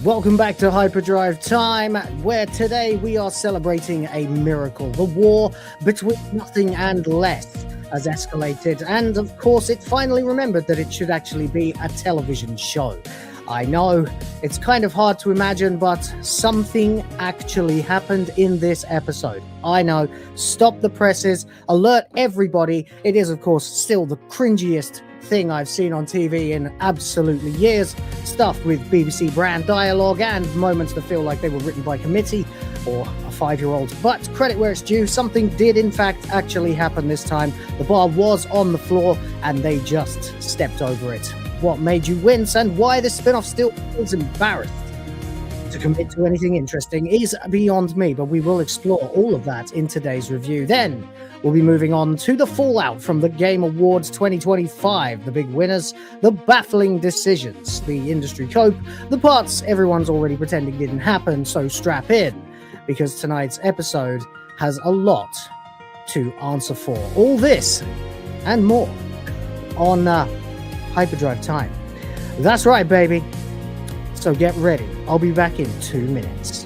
Welcome back to HyperDrive Time, where today we are celebrating a miracle. The war between nothing and less has escalated, and of course it finally remembered that it should actually be a television show. I know, it's kind of hard to imagine, but something actually happened in this episode. I know, stop the presses, alert everybody. It is, of course, still the cringiest thing I've seen on TV in absolutely years, stuffed with BBC brand dialogue and moments that feel like they were written by committee or a 5-year-old. But credit where it's due, something did in fact actually happen this time. The bar was on the floor and they just stepped over it. What made you wince and why this spin-off still feels embarrassed to commit to anything interesting is beyond me, but we will explore all of that in today's review. Then we'll be moving on to the fallout from the Game Awards 2025, the big winners, the baffling decisions, the industry cope, the parts everyone's already pretending didn't happen, so strap in, because tonight's episode has a lot to answer for. All this and more on HyperDrive Time. That's right, baby. So get ready. I'll be back in 2 minutes.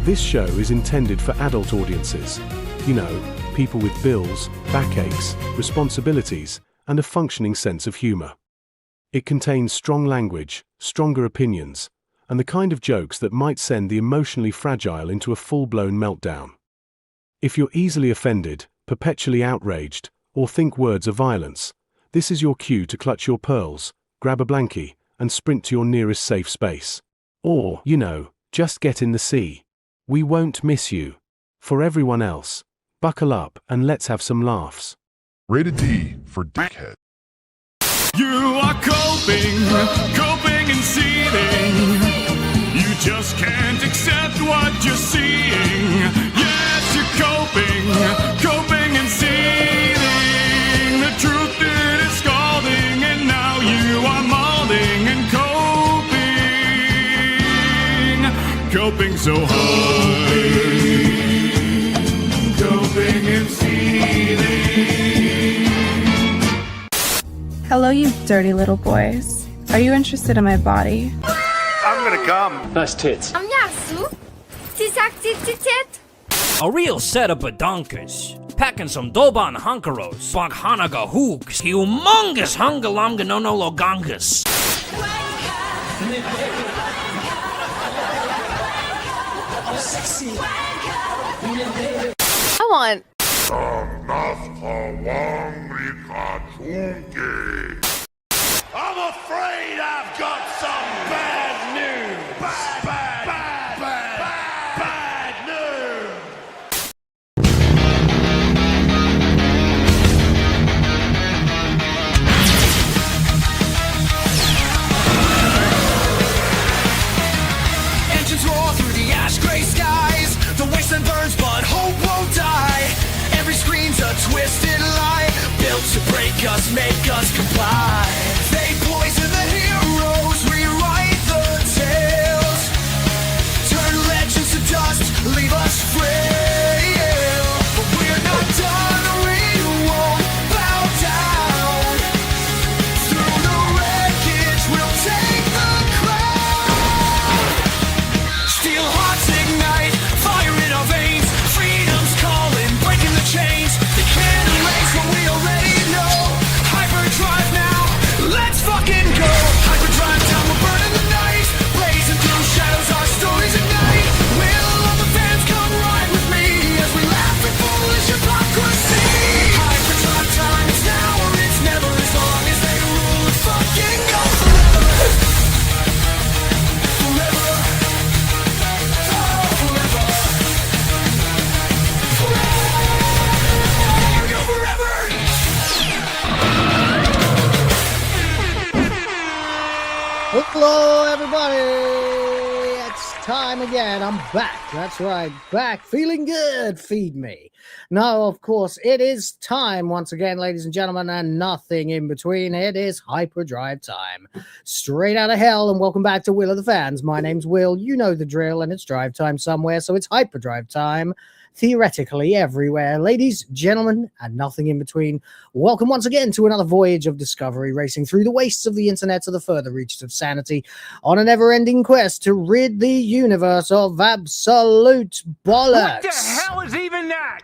This show is intended for adult audiences. You know, people with bills, backaches, responsibilities, and a functioning sense of humor. It contains strong language, stronger opinions, and the kind of jokes that might send the emotionally fragile into a full-blown meltdown. If you're easily offended, perpetually outraged, or think words are violence, this is your cue to clutch your pearls, grab a blankie, and sprint to your nearest safe space. Or, you know, just get in the sea. We won't miss you. For everyone else, buckle up and let's have some laughs. Rated D for dickhead. You are coping and seething. You just can't accept what you're seeing. Yes, you're coping and seething. The truth it is scalding, and now you are molding and coping so hard. Coping and seething. Hello, you dirty little boys. Are you interested in my body? I'm gonna come. Nice tits. A real set of badonkers. Packing some Doban hunkeros, Baghanaga hooks, humongous hungalonga no logongas. I want. I'm afraid I've got some bad news. Bad news. Engines roar through the ash gray skies. The wasteland burns, but hope won't die. Every screen's a twisted lie, built to break us, make us comply. They poison the heroes, rewrite the tales, turn legends to dust, leave us frail. But we're not done, we won't bow down. Through the wreckage, we'll take the crown. Steel hearts ignite, fire in our veins. Freedom's calling, breaking the chains. They can't erase what we already know. Hyperdrive now. time again. I'm back. That's right. Back. Feeling good. Feed me. Now, of course, it is time once again, ladies and gentlemen, and nothing in between. It is HyperDrive time. Straight out of hell, and welcome back to Will of the Fans. My name's Will. You know the drill, and it's drive time somewhere, so it's HyperDrive time. Theoretically everywhere. Ladies, gentlemen, and nothing in between, welcome once again to another voyage of discovery, racing through the wastes of the internet to the further reaches of sanity on a never-ending quest to rid the universe of absolute bollocks. What the hell is even that?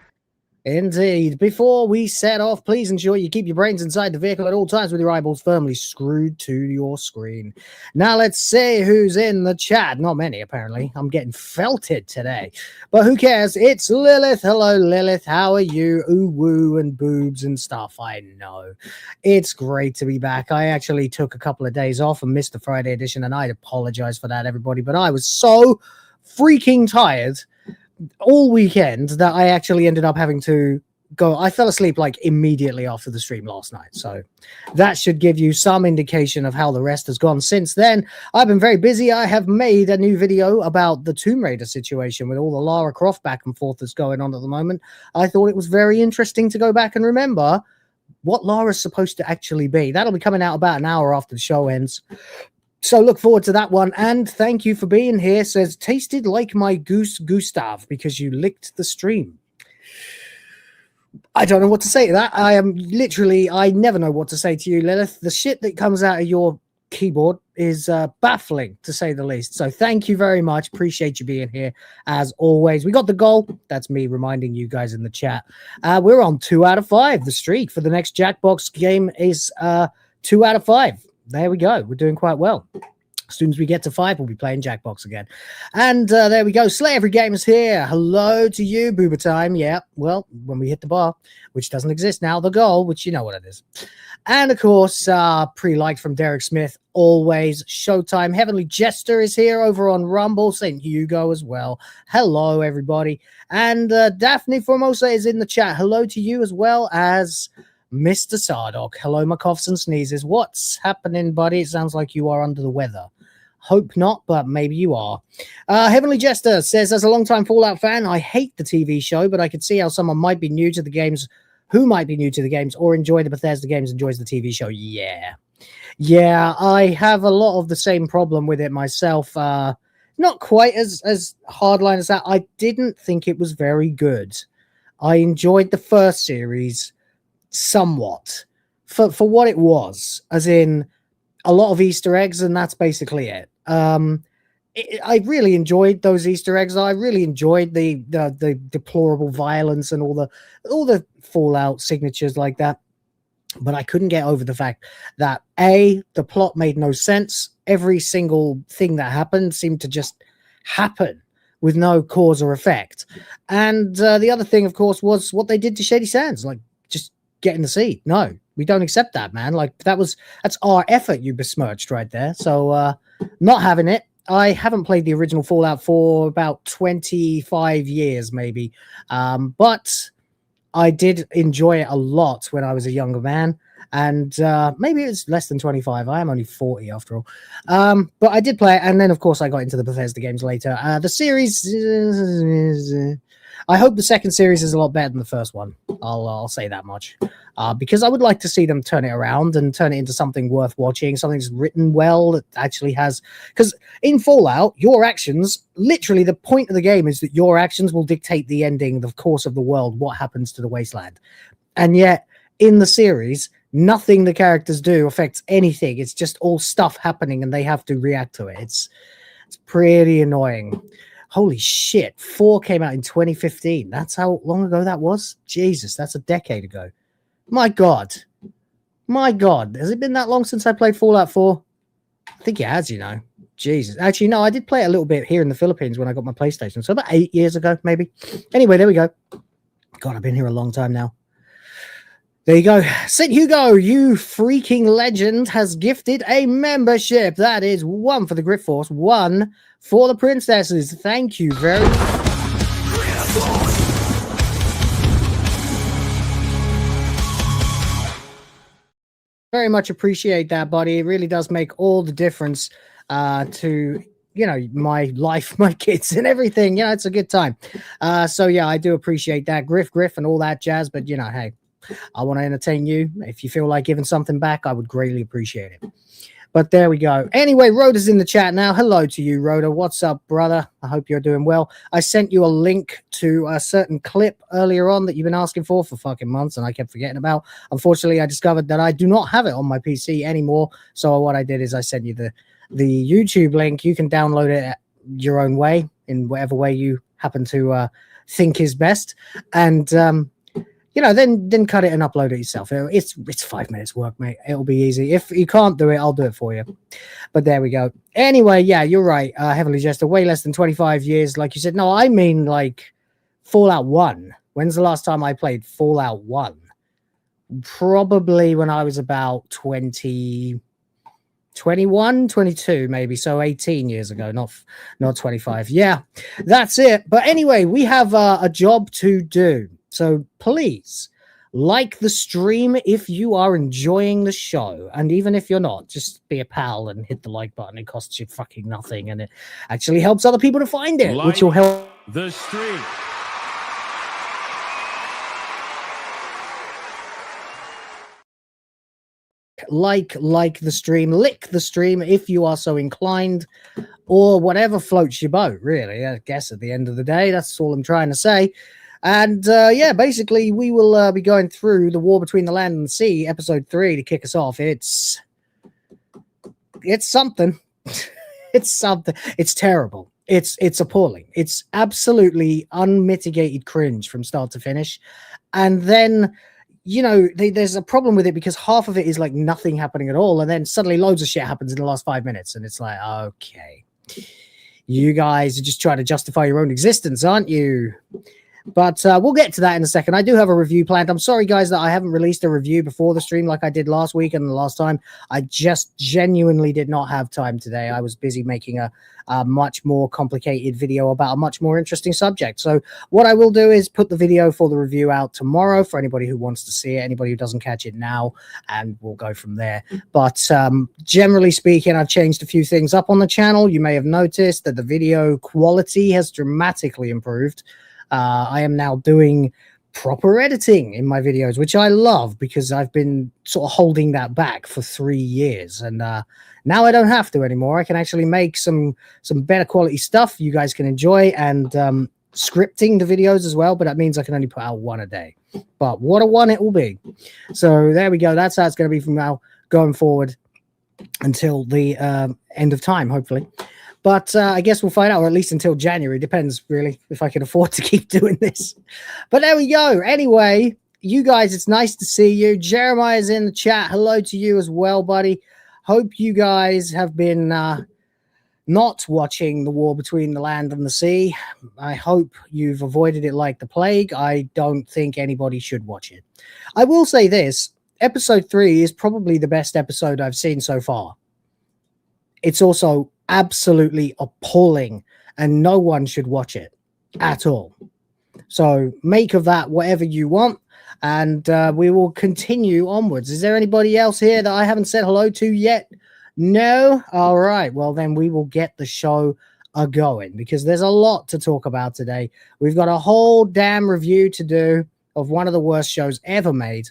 Indeed. Before we set off, please ensure you keep your brains inside the vehicle at all times with your eyeballs firmly screwed to your screen. Now let's see who's in the chat. Not many, apparently. I'm getting felted today. But who cares? It's Lilith. Hello, Lilith. How are you? Ooh, woo, and boobs and stuff. I know. It's great to be back. I actually took a couple of days off and missed the Friday edition, and I'd apologize for that, everybody. But I was so freaking tired all weekend that I actually ended up having to go. I fell asleep like immediately after the stream last night, so that should give you some indication of how the rest has gone since then. I've been very busy. I have made a new video about the Tomb Raider situation with all the Lara Croft back and forth that's going on at the moment. I thought it was very interesting to go back and remember what Lara's supposed to actually be. That'll be coming out about an hour after the show ends. So look forward to that one. And thank you for being here. Says, tasted like my goose, Gustav, because you licked the stream. I don't know what to say to that. I never know what to say to you, Lilith. The shit that comes out of your keyboard is baffling, to say the least. So thank you very much. Appreciate you being here, as always. We got the goal. That's me reminding you guys in the chat. We're on 2 out of 5. The streak for the next Jackbox game is 2 out of 5. There we go. We're doing quite well. As soon as we get to 5, we'll be playing Jackbox again. And there we go. Slay Every Gamer's here. Hello to you, Boober Time. Yeah, well, when we hit the bar, which doesn't exist now, the goal, which you know what it is. And, of course, pre-liked from Derek Smith, always. Showtime. Heavenly Jester is here over on Rumble. St. Hugo as well. Hello, everybody. And Daphne Formosa is in the chat. Hello to you as well as Mr. Sardock. Hello, my coughs and sneezes. What's happening, buddy? It sounds like you are under the weather. Hope not, but maybe you are. Heavenly Jester says, as a longtime Fallout fan, I hate the TV show, but I could see how someone might be new to the games, or enjoy the Bethesda games, enjoys the TV show. Yeah, I have a lot of the same problem with it myself. Not quite as hardline as that. I didn't think it was very good. I enjoyed the first series somewhat for what it was, as in a lot of Easter eggs, and that's basically it. I really enjoyed those Easter eggs. I really enjoyed the deplorable violence and all the Fallout signatures like that. But I couldn't get over the fact that the plot made no sense. Every single thing that happened seemed to just happen with no cause or effect. And the other thing, of course, was what they did to Shady Sands. Like, just get in the seat. No, we don't accept that, man. Like, that's our effort you besmirched right there. So not having it. I haven't played the original Fallout for about 25 years, maybe. But I did enjoy it a lot when I was a younger man. And maybe it's less than 25. I am only 40 after all. But I did play it. And then, of course, I got into the Bethesda games later. The series I hope the second series is a lot better than the first one. I'll say that much. Because I would like to see them turn it around and turn it into something worth watching, something that's written well, that actually has... Because in Fallout, your actions, literally the point of the game is that your actions will dictate the ending, the course of the world, what happens to the wasteland. And yet, in the series, nothing the characters do affects anything. It's just all stuff happening and they have to react to it. It's pretty annoying. Holy shit, 4 came out in 2015. That's how long ago that was? Jesus, that's a decade ago. My God. Has it been that long since I played Fallout 4? I think it has, you know. Jesus. Actually, no, I did play it a little bit here in the Philippines when I got my PlayStation. So about 8 years ago, maybe. Anyway, there we go. God, I've been here a long time now. There you go. St. Hugo, you freaking legend, has gifted a membership. That is 1 for the Grit Force, 1 for the princesses. Thank you very much. Very much appreciate that, buddy. It really does make all the difference to you know, my life, my kids, and everything. You know, it's a good time. So yeah, I do appreciate that, Griff, and all that jazz. But you know, hey, I want to entertain you. If you feel like giving something back, I would greatly appreciate it. But there we go. Anyway, Rhoda's in the chat now. Hello to you, Rhoda. What's up, brother? I hope you're doing well. I sent you a link to a certain clip earlier on that you've been asking for fucking months, and I kept forgetting about. Unfortunately, I discovered that I do not have it on my PC anymore. So what I did is I sent you the YouTube link. You can download it your own way, in whatever way you happen to think is best. And you know, then cut it and upload it yourself. It's 5 minutes work, mate. It'll be easy. If you can't do it, I'll do it for you. But there we go. Anyway, yeah, you're right. Heavily Jester, way less than 25 years, like you said. No, I mean like Fallout 1. When's the last time I played Fallout 1? Probably when I was about 21, 22, maybe. So 18 years ago, not 25. Yeah, that's it. But anyway, we have a job to do. So please like the stream if you are enjoying the show. And even if you're not, just be a pal and hit the like button. It costs you fucking nothing. And it actually helps other people to find it, which will help the stream. like the stream, lick the stream if you are so inclined, or whatever floats your boat, really. I guess at the end of the day, that's all I'm trying to say. And yeah, basically, we will be going through The War Between the Land and the Sea, episode 3, to kick us off. It's something. It's something. It's terrible. It's appalling. It's absolutely unmitigated cringe from start to finish. And then, you know, there's a problem with it because half of it is like nothing happening at all. And then suddenly loads of shit happens in the last 5 minutes. And it's like, okay, you guys are just trying to justify your own existence, aren't you? But we'll get to that in a second. I do have a review planned. I'm sorry, guys, that I haven't released a review before the stream like I did last week and the last time. I just genuinely did not have time today. I was busy making a much more complicated video about a much more interesting subject. So what I will do is put the video for the review out tomorrow for anybody who wants to see it, anybody who doesn't catch it now, and we'll go from there. But generally speaking, I've changed a few things up on the channel. You may have noticed that the video quality has dramatically improved. I am now doing proper editing in my videos, which I love because I've been sort of holding that back for 3 years. And now I don't have to anymore. I can actually make some better quality stuff you guys can enjoy, and scripting the videos as well. But that means I can only put out one a day. But what a one it will be. So there we go. That's how it's going to be from now going forward until the end of time, hopefully. But I guess we'll find out, or at least until January. Depends, really, if I can afford to keep doing this. But there we go. Anyway, you guys, it's nice to see you. Jeremiah's in the chat. Hello to you as well, buddy. Hope you guys have been not watching The War Between the Land and the Sea. I hope you've avoided it like the plague. I don't think anybody should watch it. I will say this. Episode 3 is probably the best episode I've seen so far. It's also absolutely appalling, and no one should watch it at all. So make of that whatever you want, and we will continue onwards. Is there anybody else here that I haven't said hello to yet? No? All right. Well, then we will get the show going, because there's a lot to talk about today. We've got a whole damn review to do of one of the worst shows ever made.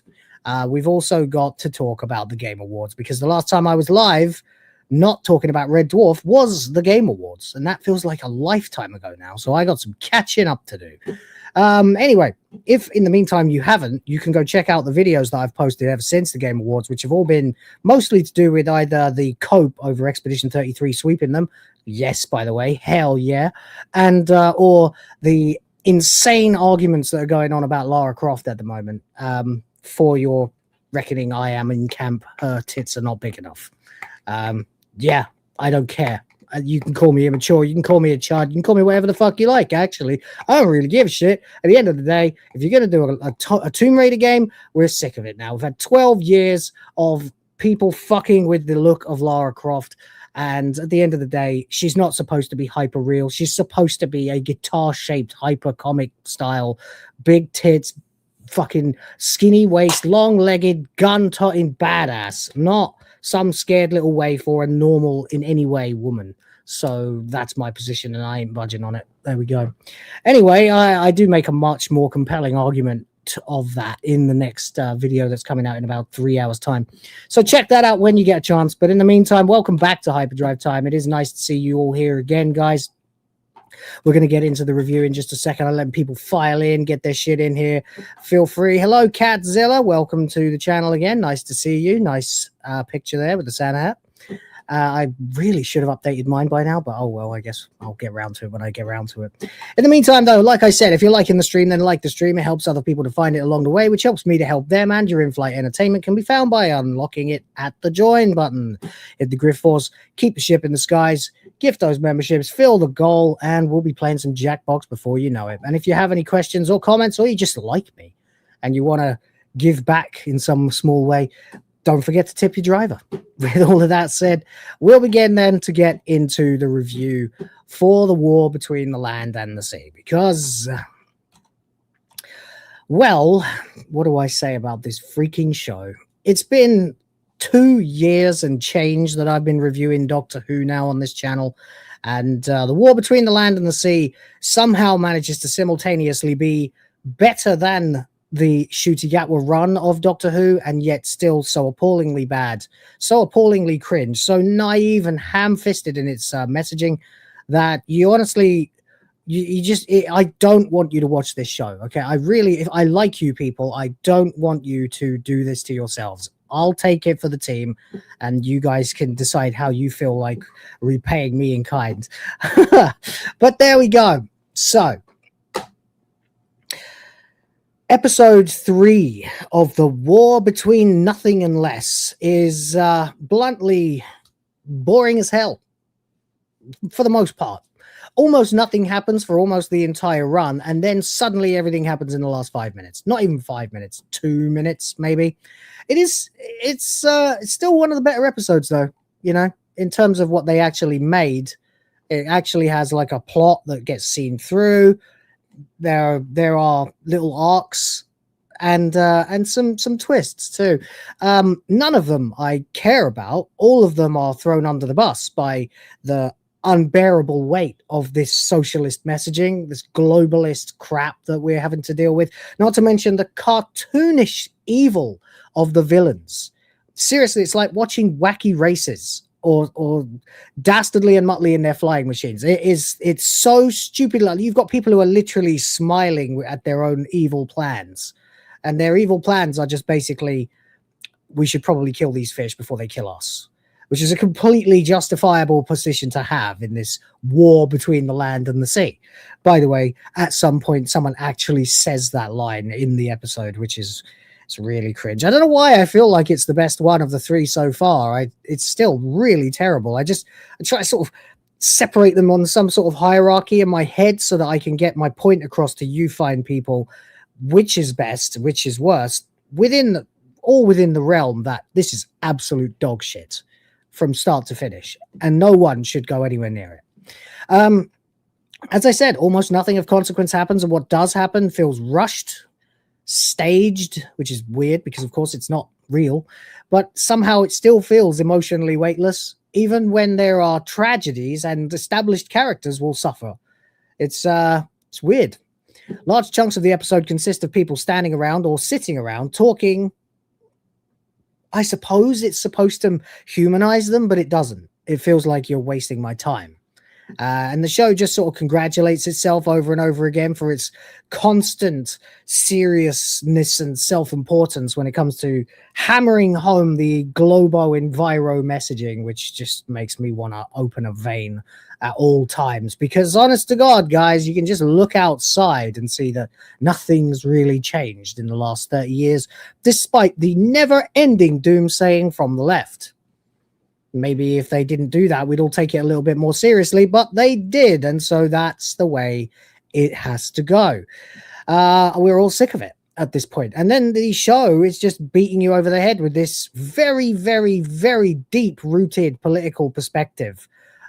We've also got to talk about the Game Awards, because the last time I was live not talking about Red Dwarf was the Game Awards, and that feels like a lifetime ago now. So I got some catching up to do. Anyway, if in the meantime you haven't, you can go check out the videos that I've posted ever since the Game Awards, which have all been mostly to do with either the cope over Expedition 33 sweeping them. Yes, by the way, hell yeah. And or the insane arguments that are going on about Lara Croft at the moment. For your reckoning, I am in camp. Her tits are not big enough. Yeah, I don't care. You can call me immature. You can call me a child. You can call me whatever the fuck you like, actually. I don't really give a shit. At the end of the day, if you're going to do a Tomb Raider game, we're sick of it now. We've had 12 years of people fucking with the look of Lara Croft. And at the end of the day, she's not supposed to be hyper real. She's supposed to be a guitar-shaped, hyper comic style, big tits, fucking skinny waist, long-legged, gun-totting badass. Not some scared little waif or a normal in any way woman. So that's my position, and I ain't budging on it. There we go. Anyway, I do make a much more compelling argument of that in the next video that's coming out in about 3 hours time. So check that out when you get a chance. But in the meantime, welcome back to HyperDrive Time. It is nice to see you all here again, guys. We're going to get into the review in just a second. I'll let people file in, get their shit in here. Feel free. Hello, Catzilla. Welcome to the channel again. Nice to see you. Nice picture there with the Santa hat. I really should have updated mine by now, but oh well, I guess I'll get around to it when I get around to it. In the meantime, though, like I said, if you're liking the stream, then like the stream. It helps other people to find it along the way, which helps me to help them, and your in-flight entertainment can be found by unlocking it at the join button. Hit the Grift Force, keep the ship in the skies, gift those memberships, fill the goal, and we'll be playing some Jackbox before you know it. And if you have any questions or comments, or you just like me and you want to give back in some small way, don't forget to tip your driver. With all of that said, we'll begin then to get into the review for the war between the land and the sea. Because, well, what do I say about this freaking show? It's been 2 years and change that I've been reviewing Doctor Who now on this channel. And the war between the land and the sea somehow manages to simultaneously be better than the Ncuti Gatwa run of Doctor Who, and yet still so appallingly bad, so appallingly cringe, so naive and ham-fisted in its messaging that you honestly, I don't want you to watch this show. Okay, I really, if I like you people, I don't want you to do this to yourselves. I'll take it for the team, and you guys can decide how you feel like repaying me in kind. But there we go. So, Episode 3 of The War Between Nothing and Less is bluntly boring as hell for the most part. Almost nothing happens for almost the entire run, and then suddenly everything happens in the last 5 minutes. Not even 5 minutes, 2 minutes maybe. It's still one of the better episodes though, you know, in terms of what they actually made. It actually has like a plot that gets seen through. There are little arcs and some twists too. None of them I care about. All of them are thrown under the bus by the unbearable weight of this socialist messaging, this globalist crap that we're having to deal with. Not to mention the cartoonish evil of the villains. Seriously, it's like watching wacky races. Or Dastardly and Muttley in their flying machines. It's so stupid. Like, you've got people who are literally smiling at their own evil plans, and their evil plans are just basically, we should probably kill these fish before they kill us, which is a completely justifiable position to have in this war between the land and the sea. By the way, at some point, someone actually says that line in the episode, which is, it's really cringe. I don't know why I feel like it's the best one of the 3 so far. It's still really terrible. I try to sort of separate them on some sort of hierarchy in my head so that I can get my point across to you fine people, which is best, which is worst, within the realm that this is absolute dog shit from start to finish, and no one should go anywhere near it. As I said, almost nothing of consequence happens, and what does happen feels rushed, staged, which is weird because of course it's not real, but somehow it still feels emotionally weightless, even when there are tragedies and established characters will suffer. It's weird. Large chunks of the episode consist of people standing around or sitting around talking. I suppose it's supposed to humanize them, but it doesn't. It feels like you're wasting my time. And the show just sort of congratulates itself over and over again for its constant seriousness and self-importance when it comes to hammering home the globo-enviro messaging, which just makes me want to open a vein at all times. Because honest to God, guys, you can just look outside and see that nothing's really changed in the last 30 years, despite the never-ending doomsaying from the left. Maybe if they didn't do that, we'd all take it a little bit more seriously, but they did. And so that's the way it has to go. We're all sick of it at this point. And then the show is just beating you over the head with this very, very, very deep-rooted political perspective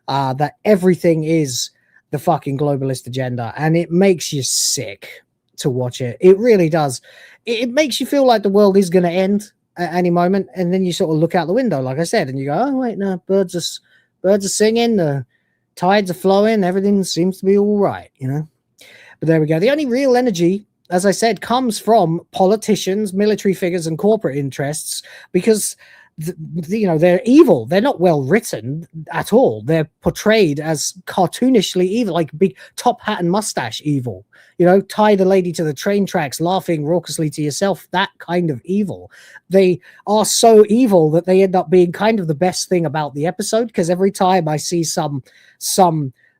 that everything is the fucking globalist agenda. And it makes you sick to watch it. It really does. It makes you feel like the world is going to end at any moment, and then you sort of look out the window, like I said, and you go, oh wait, no, birds are singing, tides are flowing, everything seems to be all right, you know. But there we go. The only real energy, as I said, comes from politicians, military figures, and corporate interests, because you know, they're evil. They're not well written at all. They're portrayed as cartoonishly evil, like big top hat and mustache evil. You know, tie the lady to the train tracks, laughing raucously to yourself. That kind of evil. They are so evil that they end up being kind of the best thing about the episode, because every time I see some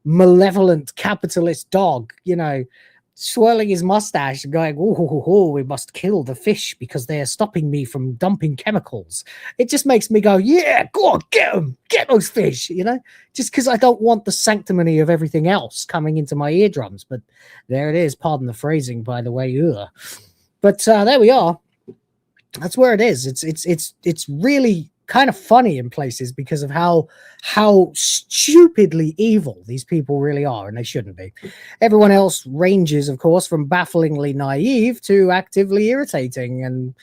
malevolent capitalist dog, you know, swirling his mustache and going, oh, we must kill the fish because they are stopping me from dumping chemicals. It just makes me go, yeah, go on, get them, get those fish, you know, just because I don't want the sanctimony of everything else coming into my eardrums. But there it is. Pardon the phrasing, by the way. Ugh. But there we are. That's where it is. It's really kind of funny in places because of how stupidly evil these people really are, and they shouldn't be. Everyone else ranges, of course, from bafflingly naive to actively irritating, and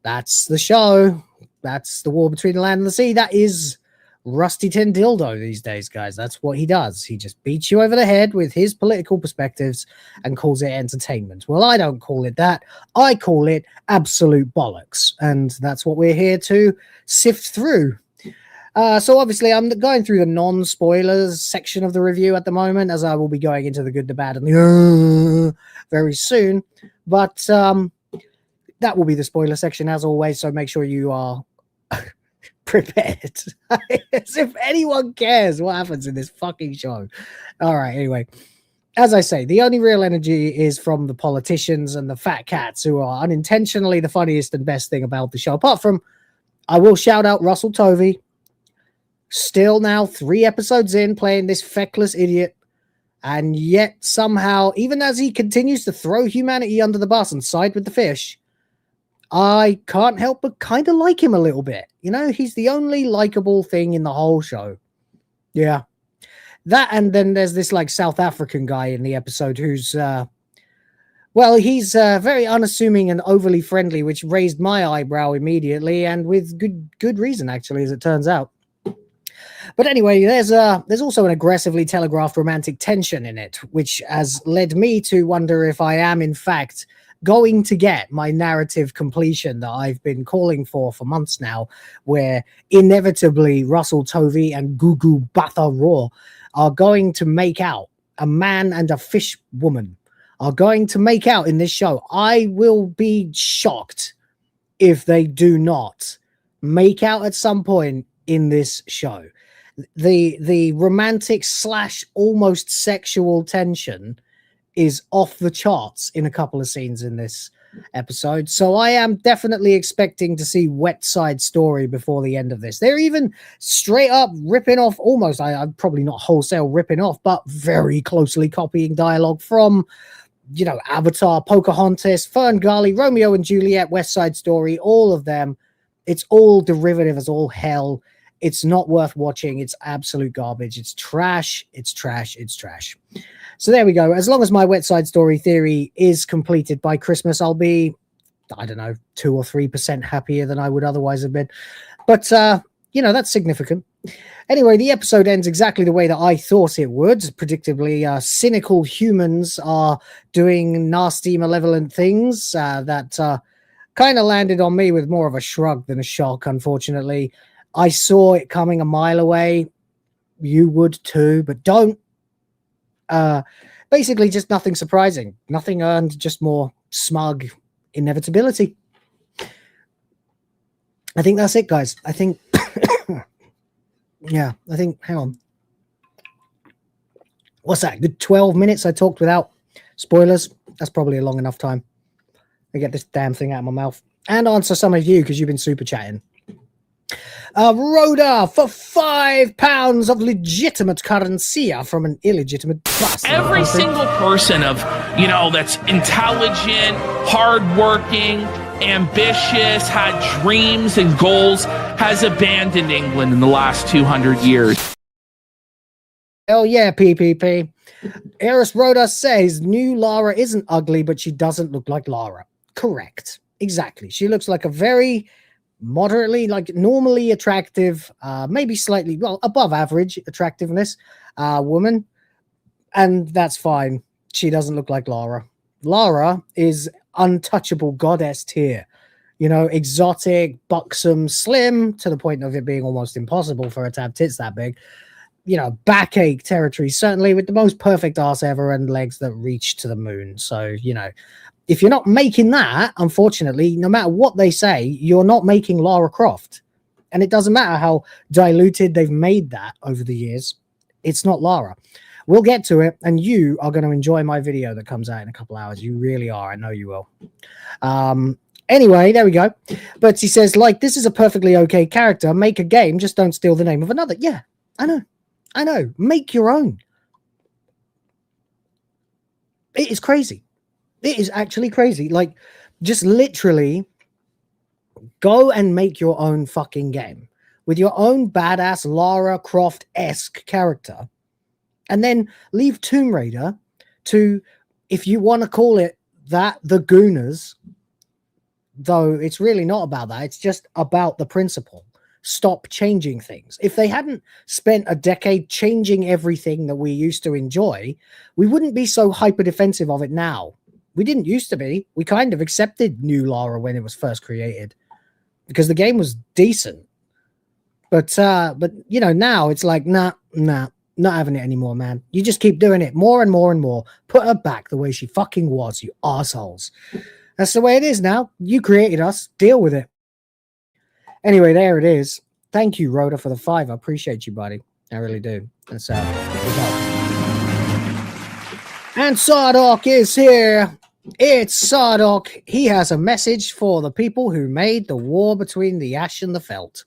that's the show. That's the war between the land and the sea. That is Rusty Tin Dildo these days, guys. That's what he does. He just beats you over the head with his political perspectives and calls it entertainment. Well, I don't call it that. I call it absolute bollocks, and that's what we're here to sift through. So obviously I'm going through the non-spoilers section of the review at the moment, as I will be going into the good, the bad, and the very soon. But that will be the spoiler section as always, so make sure you are prepared. As if anyone cares what happens in this fucking show. All right, anyway. As I say, the only real energy is from the politicians and the fat cats, who are unintentionally the funniest and best thing about the show. Apart from, I will shout out Russell Tovey, still now 3 episodes in, playing this feckless idiot, and yet somehow, even as he continues to throw humanity under the bus and side with the fish, I can't help but kind of like him a little bit. You know, he's the only likable thing in the whole show. Yeah. That, and then there's this like South African guy in the episode who's well, he's very unassuming and overly friendly, which raised my eyebrow immediately, and with good reason, actually, as it turns out. But anyway, there's also an aggressively telegraphed romantic tension in it, which has led me to wonder if I am, in fact, going to get my narrative completion that I've been calling for months now, where inevitably Russell Tovey and Gugu Batha Raw are going to make out. A man and a fish woman are going to make out in this show. I will be shocked if they do not make out at some point in this show. The romantic / almost sexual tension is off the charts in a couple of scenes in this episode. So I am definitely expecting to see Wet Side Story before the end of this. They're even straight up ripping off, almost, I'm probably not wholesale ripping off, but very closely copying dialogue from, you know, Avatar, Pocahontas, Ferngully, Romeo and Juliet, West Side Story, all of them. It's all derivative as all hell. It's not worth watching. It's absolute garbage. It's trash. It's trash. It's trash. So there we go. As long as my Wet Side Story theory is completed by Christmas, I'll be, I don't know, 2 or 3% happier than I would otherwise have been. But, you know, that's significant. Anyway, the episode ends exactly the way that I thought it would. Predictably, cynical humans are doing nasty, malevolent things that kind of landed on me with more of a shrug than a shock, unfortunately. I saw it coming a mile away. You would too, but don't. Basically, just nothing surprising. Nothing earned, just more smug inevitability. I think that's it, guys. I think... yeah, I think... Hang on. What's that? Good 12 minutes I talked without spoilers? That's probably a long enough time to get this damn thing out of my mouth. And answer some of you, because you've been super chatting. Rhoda for £5 of legitimate currency from an illegitimate bastard. Every single person of, you know, that's intelligent, hardworking, ambitious, had dreams and goals, has abandoned England in the last 200 years. Hell yeah, PPP. Eris Rhoda says new Lara isn't ugly, but she doesn't look like Lara. Correct. Exactly. She looks like a very moderately, like normally attractive, maybe slightly, well, above average attractiveness woman. And that's fine. She doesn't look like Lara. Lara is untouchable goddess tier. You know, exotic, buxom, slim, to the point of it being almost impossible for her to have tits that big. You know, backache territory, certainly, with the most perfect ass ever and legs that reach to the moon. So, you know, if you're not making that, unfortunately, no matter what they say, you're not making Lara Croft. And it doesn't matter how diluted they've made that over the years. It's not Lara. We'll get to it, and you are going to enjoy my video that comes out in a couple hours. You really are. I know you will. Anyway, there we go. But he says, like, this is a perfectly okay character. Make a game. Just don't steal the name of another. Yeah, I know. I know. Make your own. It is crazy. It is actually crazy. Like, just literally go and make your own fucking game with your own badass Lara Croft-esque character. And then leave Tomb Raider to, if you want to call it that, the Gooners, though it's really not about that. It's just about the principle. Stop changing things. If they hadn't spent a decade changing everything that we used to enjoy, we wouldn't be so hyper defensive of it now. We didn't used to be. We kind of accepted new Lara when it was first created because the game was decent. But you know, now it's like, nah, not having it anymore, man. You just keep doing it more and more and more. Put her back the way she fucking was, you assholes. That's the way it is now. You created us. Deal with it. Anyway, there it is. Thank you, Rhoda, for the 5. I appreciate you, buddy. I really do. That's And Sardok is here. It's Sardok. He has a message for the people who made the war between the ash and the felt.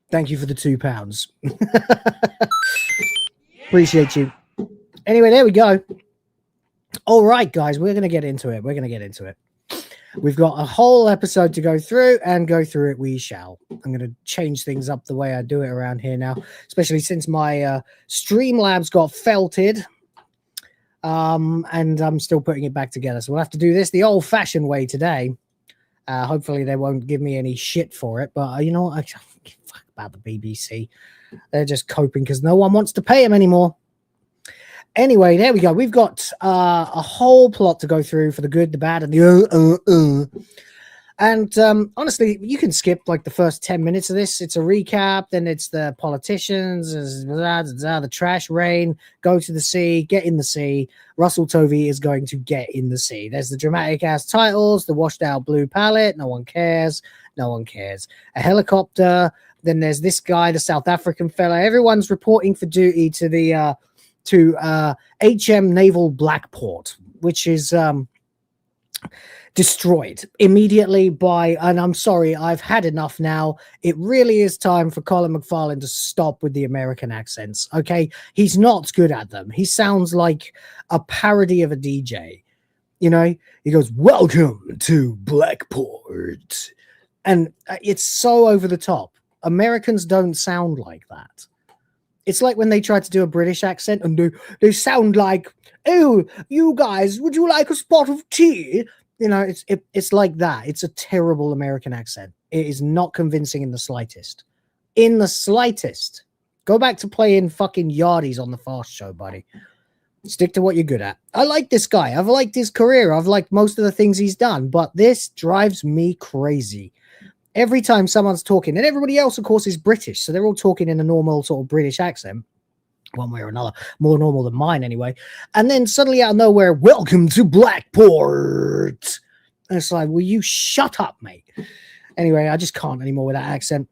Thank you for the £2. Appreciate you. Anyway, there we go. All right, guys, we're going to get into it. We've got a whole episode to go through, and go through it we shall. I'm going to change things up the way I do it around here now, especially since my Streamlabs got felted. And I'm still putting it back together. So we'll have to do this the old-fashioned way today. Hopefully they won't give me any shit for it. But you know what? I don't give a fuck about the BBC. They're just coping because no one wants to pay them anymore. Anyway, there we go. We've got a whole plot to go through for the good, the bad, and the And honestly, you can skip like the first 10 minutes of this. It's a recap. Then it's the politicians, the trash rain, go to the sea, get in the sea. Russell Tovey is going to get in the sea. There's the dramatic ass titles, the washed out blue palette. No one cares. No one cares. A helicopter. Then there's this guy, the South African fella. Everyone's reporting for duty to the HM Naval Blackport, which is destroyed immediately by, and I'm sorry, I've had enough now. It really is time for Colin McFarlane to stop with the American accents, okay? He's not good at them. He sounds like a parody of a DJ, you know? He goes, "Welcome to Blackport." And it's so over the top. Americans don't sound like that. It's like when they try to do a British accent and they sound like, "Oh, you guys, would you like a spot of tea?" You know, it's like that. It's a terrible American accent. It is not convincing in the slightest. In the slightest. Go back to playing fucking yardies on the Fast Show, buddy. Stick to what you're good at. I like this guy. I've liked his career. I've liked most of the things he's done, but this drives me crazy. Every time someone's talking, and everybody else, of course, is British, so they're all talking in a normal sort of British accent, one way or another, more normal than mine anyway. And then suddenly out of nowhere, "Welcome to Blackport." And it's like, will you shut up, mate? Anyway, I just can't anymore with that accent.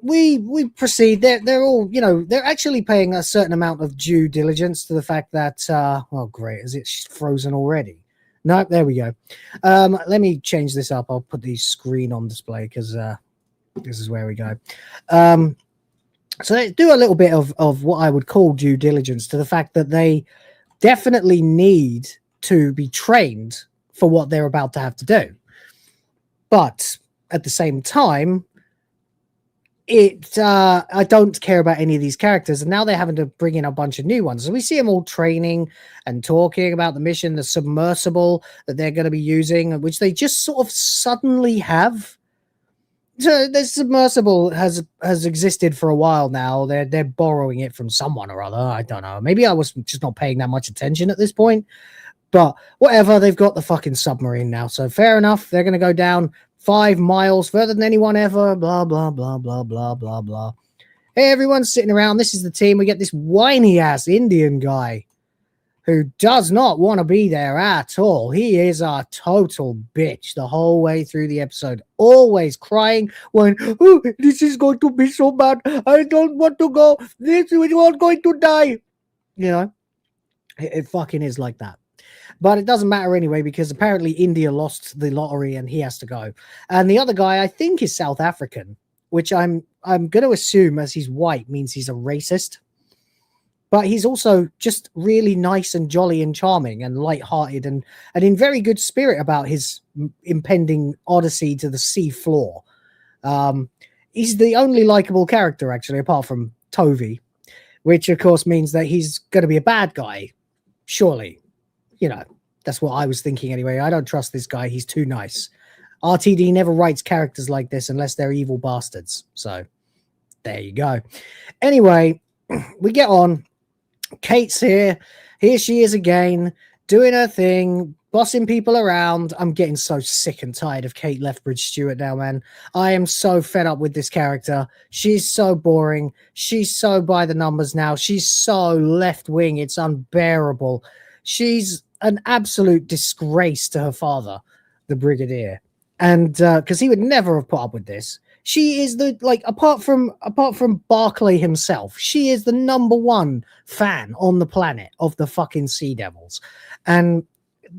We proceed. They're all, you know, they're actually paying a certain amount of due diligence to the fact that, oh, great, is it frozen already? No, there we go. Let me change this up. I'll put the screen on display because this is where we go. So they do a little bit of what I would call due diligence to the fact that they definitely need to be trained for what they're about to have to do. But at the same time, I don't care about any of these characters, and now they're having to bring in a bunch of new ones. So we see them all training and talking about the mission, the submersible that they're going to be using, which they just sort of suddenly have. So this submersible has existed for a while now. They're borrowing it from someone or other. I don't know. Maybe I was just not paying that much attention at this point. But whatever, they've got the fucking submarine now. So fair enough. They're going to go down 5 miles further than anyone ever. Blah, blah, blah, blah, blah, blah, blah. Hey, everyone's sitting around. This is the team. We get this whiny ass Indian guy who does not want to be there at all. He is a total bitch the whole way through the episode. Always crying when, oh, this is going to be so bad. I don't want to go. We're all going to die. You know, it fucking is like that. But it doesn't matter anyway, because apparently India lost the lottery and he has to go. And the other guy, I think, is South African, which I'm going to assume, as he's white, means he's a racist. But he's also just really nice and jolly and charming and light-hearted and in very good spirit about his impending odyssey to the sea floor. He's the only likable character, actually, apart from Tovi, which, of course, means that he's going to be a bad guy, surely. You know, that's what I was thinking anyway. I don't trust this guy. He's too nice. RTD never writes characters like this unless they're evil bastards. So there you go. Anyway, we get on. Kate's here. Here she is again, doing her thing, bossing people around. I'm getting so sick and tired of Kate Lethbridge-Stewart now, man. I am so fed up with this character. She's so boring. She's so by the numbers now. She's so left-wing. It's unbearable. She's an absolute disgrace to her father, the Brigadier. And because he would never have put up with this. She is the, like, apart from Barclay himself, she is the #1 fan on the planet of the fucking Sea Devils. And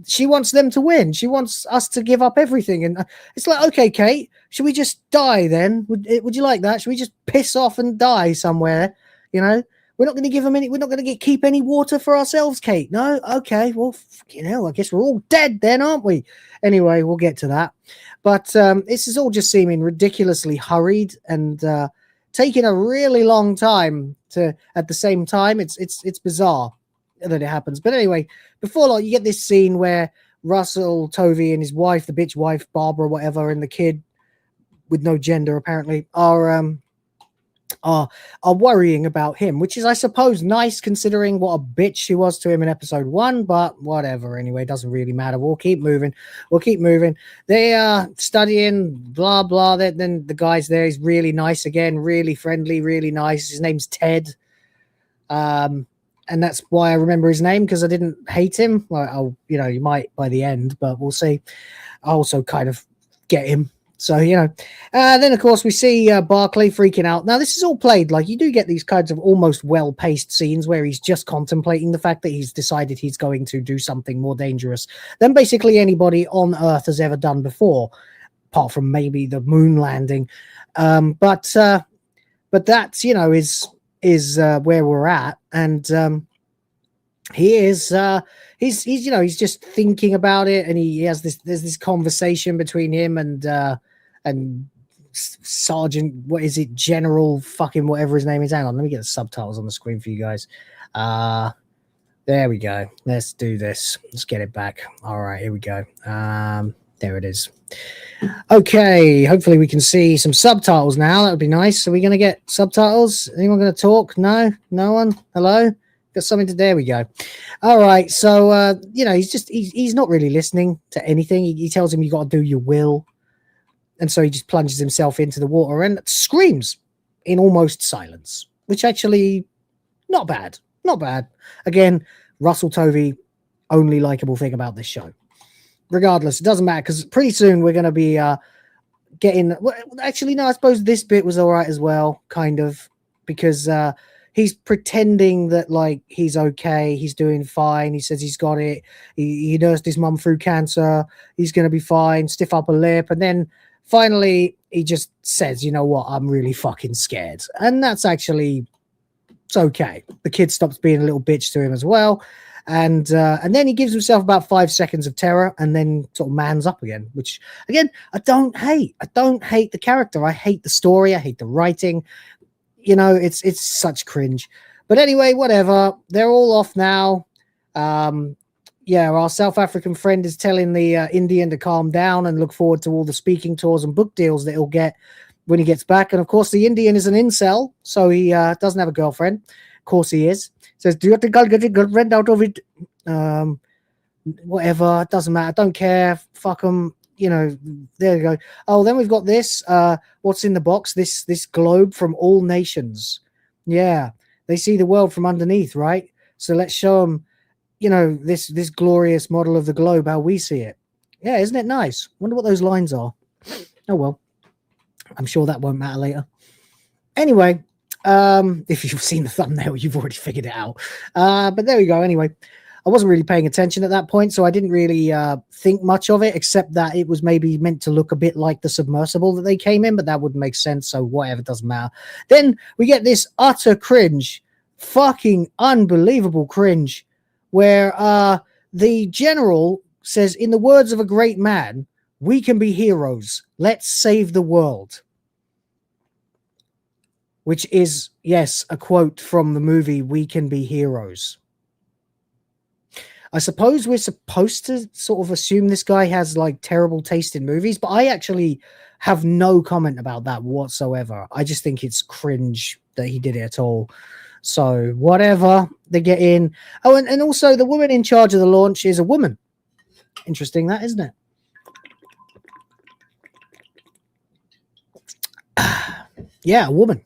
she wants them to win. She wants us to give up everything. And it's like, okay, Kate, should we just die then? Would you like that? Should we just piss off and die somewhere? You know? We're not going to give them any. We're not going to keep any water for ourselves, Kate. No, okay. Well, you know, I guess we're all dead then, aren't we? Anyway, we'll get to that. But this is all just seeming ridiculously hurried and taking a really long time to. At the same time, it's bizarre that it happens. But anyway, before long, you get this scene where Russell Tovey and his wife, the bitch wife, Barbara, whatever, and the kid with no gender apparently are worrying about him, which is, I suppose, nice considering what a bitch she was to him in episode 1, but whatever. Anyway, it doesn't really matter. We'll keep moving. They are studying, blah, blah. Then the guy's there. He's really nice again, really friendly, really nice. His name's Ted. And that's why I remember his name, because I didn't hate him. Well, you might by the end, but we'll see. I also kind of get him. So, then, of course, we see Barclay freaking out. Now, this is all played like you do get these kinds of almost well-paced scenes where he's just contemplating the fact that he's decided he's going to do something more dangerous than basically anybody on Earth has ever done before, apart from maybe the moon landing. But that's, is where we're at. And he is... he's just thinking about it, and there's this conversation between him and Sergeant, what is it, General fucking whatever his name is. Hang on, let me get the subtitles on the screen for you guys. There we go. Let's do this. Let's get it back. All right, here we go. There it is. Okay, hopefully we can see some subtitles now. That would be nice. Are we going to get subtitles? Anyone going to talk? No one. Hello. Got something to, there we go. All right, so he's not really listening to anything. He tells him you got to do your will, and so he just plunges himself into the water and screams in almost silence, which actually not bad. Again, Russell Tovey, only likable thing about this show. Regardless, it doesn't matter, because pretty soon we're going to be getting, well, actually no, I suppose this bit was all right as well, kind of, because he's pretending that, like, he's okay. He's doing fine. He says he's got it. He nursed his mum through cancer. He's going to be fine. Stiff upper lip. And then finally he just says, you know what? I'm really fucking scared. And that's actually, it's okay. The kid stops being a little bitch to him as well. and then he gives himself about 5 seconds of terror, and then sort of mans up again. Which again, I don't hate. I don't hate the character. I hate the story. I hate the writing. It's such cringe. But anyway, whatever. They're all off now. Our South African friend is telling the Indian to calm down and look forward to all the speaking tours and book deals that he'll get when he gets back. And of course, the Indian is an incel, so he doesn't have a girlfriend. Of course, he is. Says, "Do you think I'll get a girlfriend out of it?" Whatever, it doesn't matter. Don't care. Fuck them. There you go. Oh, then we've got this. What's in the box? This globe from all nations. Yeah, they see the world from underneath, right? So let's show them. This glorious model of the globe, how we see it. Yeah, isn't it nice? Wonder what those lines are. Oh, well. I'm sure that won't matter later. Anyway, if you've seen the thumbnail, you've already figured it out. But there we go. Anyway, I wasn't really paying attention at that point, so I didn't really think much of it, except that it was maybe meant to look a bit like the submersible that they came in, but that wouldn't make sense, so whatever, doesn't matter. Then we get this utter cringe, fucking unbelievable cringe, where the general says, "In the words of a great man, we can be heroes. Let's save the world." Which is, yes, a quote from the movie We Can Be Heroes. I suppose we're supposed to sort of assume this guy has like terrible taste in movies, but I actually have no comment about that whatsoever. I just think it's cringe that he did it at all. So whatever, they get in. Oh, and also the woman in charge of the launch is a woman. Interesting that, isn't it? Yeah, a woman.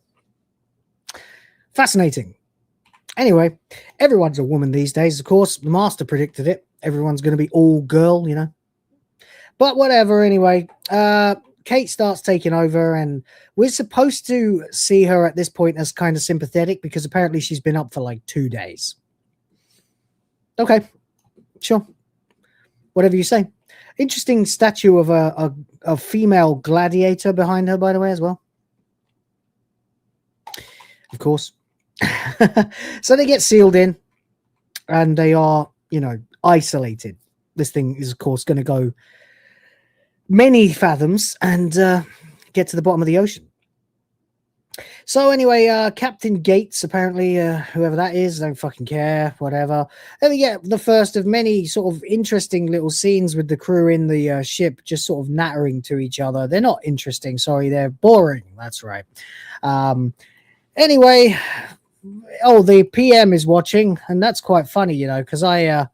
Fascinating. Anyway, everyone's a woman these days, of course. The master predicted it. Everyone's going to be all girl, But whatever, anyway. Kate starts taking over, and we're supposed to see her at this point as kind of sympathetic because apparently she's been up for like 2 days. Okay, sure. Whatever you say. Interesting statue of a female gladiator behind her, by the way, as well. Of course. So they get sealed in, and they are, isolated. This thing is, of course, going to go many fathoms and get to the bottom of the ocean. So anyway, Captain Gates, apparently, whoever that is, don't fucking care, whatever. Then we get the first of many sort of interesting little scenes with the crew in the ship just sort of nattering to each other. They're not interesting, sorry, they're boring. That's right. Anyway, the PM is watching, and that's quite funny, because I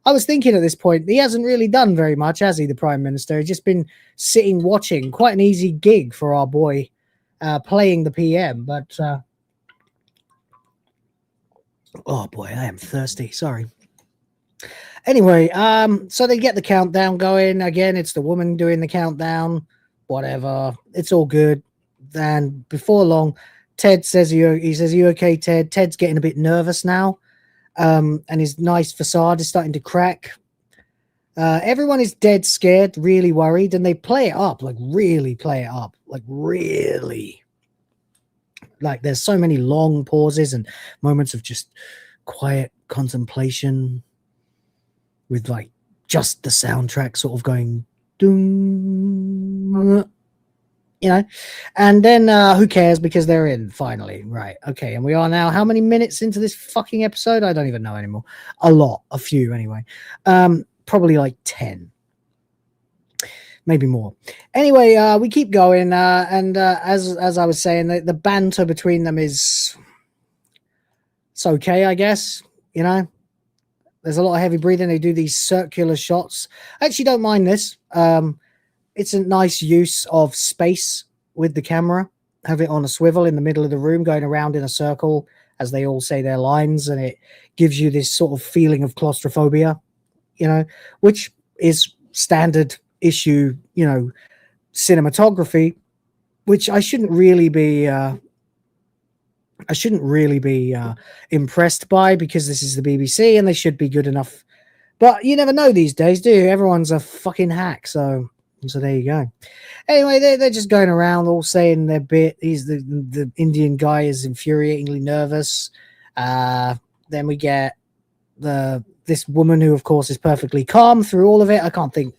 was thinking at this point, he hasn't really done very much, has he, the Prime Minister? He's just been sitting watching. Quite an easy gig for our boy playing the PM, but oh boy, I am thirsty, sorry. Anyway, so they get the countdown going. Again, it's the woman doing the countdown. Whatever, it's all good. And before long, Ted says, he says, "You okay, Ted?" Ted's getting a bit nervous now. And his nice facade is starting to crack. Everyone is dead scared, really worried, and they play it up, like really play it up, like really. Like there's so many long pauses and moments of just quiet contemplation with like just the soundtrack sort of going doom, and then who cares, because they're in finally, right? Okay, and we are now how many minutes into this fucking episode? I don't even know anymore. A few anyway. Probably like 10, maybe more. Anyway, we keep going, and as I was saying, the banter between them it's okay, I guess. There's a lot of heavy breathing. They do these circular shots. I actually don't mind this. It's a nice use of space with the camera. Have it on a swivel in the middle of the room, going around in a circle as they all say their lines, and it gives you this sort of feeling of claustrophobia, which is standard issue, cinematography, which I shouldn't really be impressed by, because this is the BBC and they should be good enough. But you never know these days, do you? Everyone's a fucking hack, so there you go. Anyway, they're just going around all saying their bit. He's the Indian guy is infuriatingly nervous. Then we get this woman who, of course, is perfectly calm through all of it. I can't think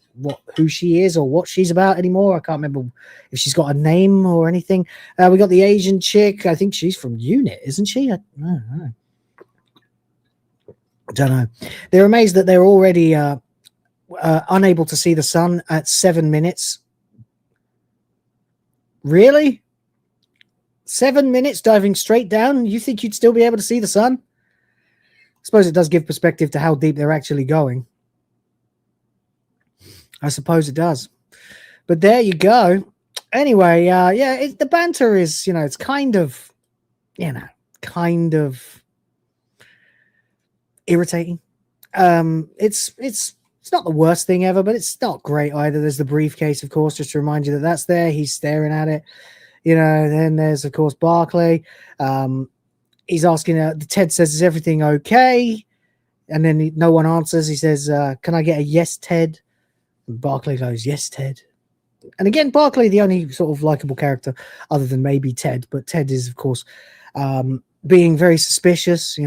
who she is or what she's about anymore. I can't remember if she's got a name or anything. We got the Asian chick. I think she's from UNIT, isn't she? I don't know. They're amazed that they're already unable to see the sun at 7 minutes. Really? 7 minutes diving straight down? You think you'd still be able to see the sun? I suppose it does give perspective to how deep they're actually going. I suppose it does. But there you go. Anyway, yeah, the banter is, it's kind of irritating. It's not the worst thing ever, but it's not great either. There's the briefcase, of course, just to remind you that that's there. He's staring at it. Then there's, of course, Barclay. He's asking, Ted says, is everything okay? And then no one answers. He says, can I get a yes, Ted? And Barclay goes, yes, Ted. And again, Barclay, the only sort of likable character other than maybe Ted, but Ted is, of course, being very suspicious,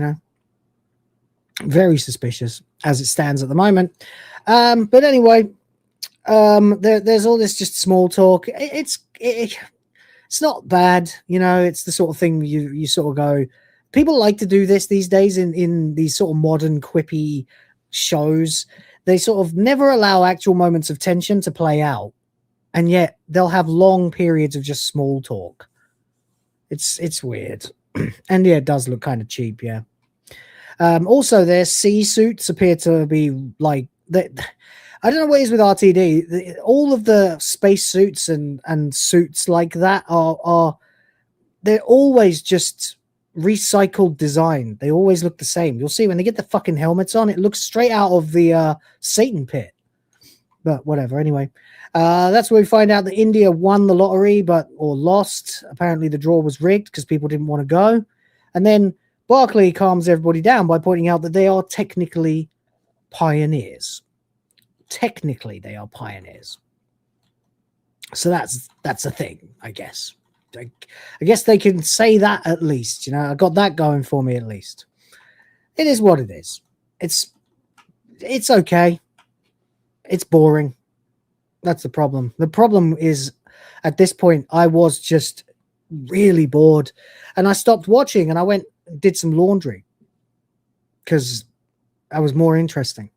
very suspicious as it stands at the moment. But anyway, there's all this just small talk. It's not bad, it's the sort of thing you sort of go, people like to do this these days in these sort of modern quippy shows. They sort of never allow actual moments of tension to play out, and yet they'll have long periods of just small talk. It's weird. And yeah, it does look kind of cheap. Yeah. Also, their sea suits appear to be like that. I don't know what it is with RTD. All of the space suits and suits like that are they're always just recycled design. They always look the same. You'll see when they get the fucking helmets on, it looks straight out of the Satan pit. But whatever. Anyway, that's where we find out that India won the lottery, or lost. Apparently, the draw was rigged because people didn't want to go. And then Barclay calms everybody down by pointing out that they are technically pioneers. Technically, they are pioneers. So that's a thing, I guess. I guess they can say that at least. I got that going for me at least. It is what it is. It's okay. It's boring. That's the problem. The problem is, at this point, I was just really bored, and I stopped watching, and I went and did some laundry because I was more interesting.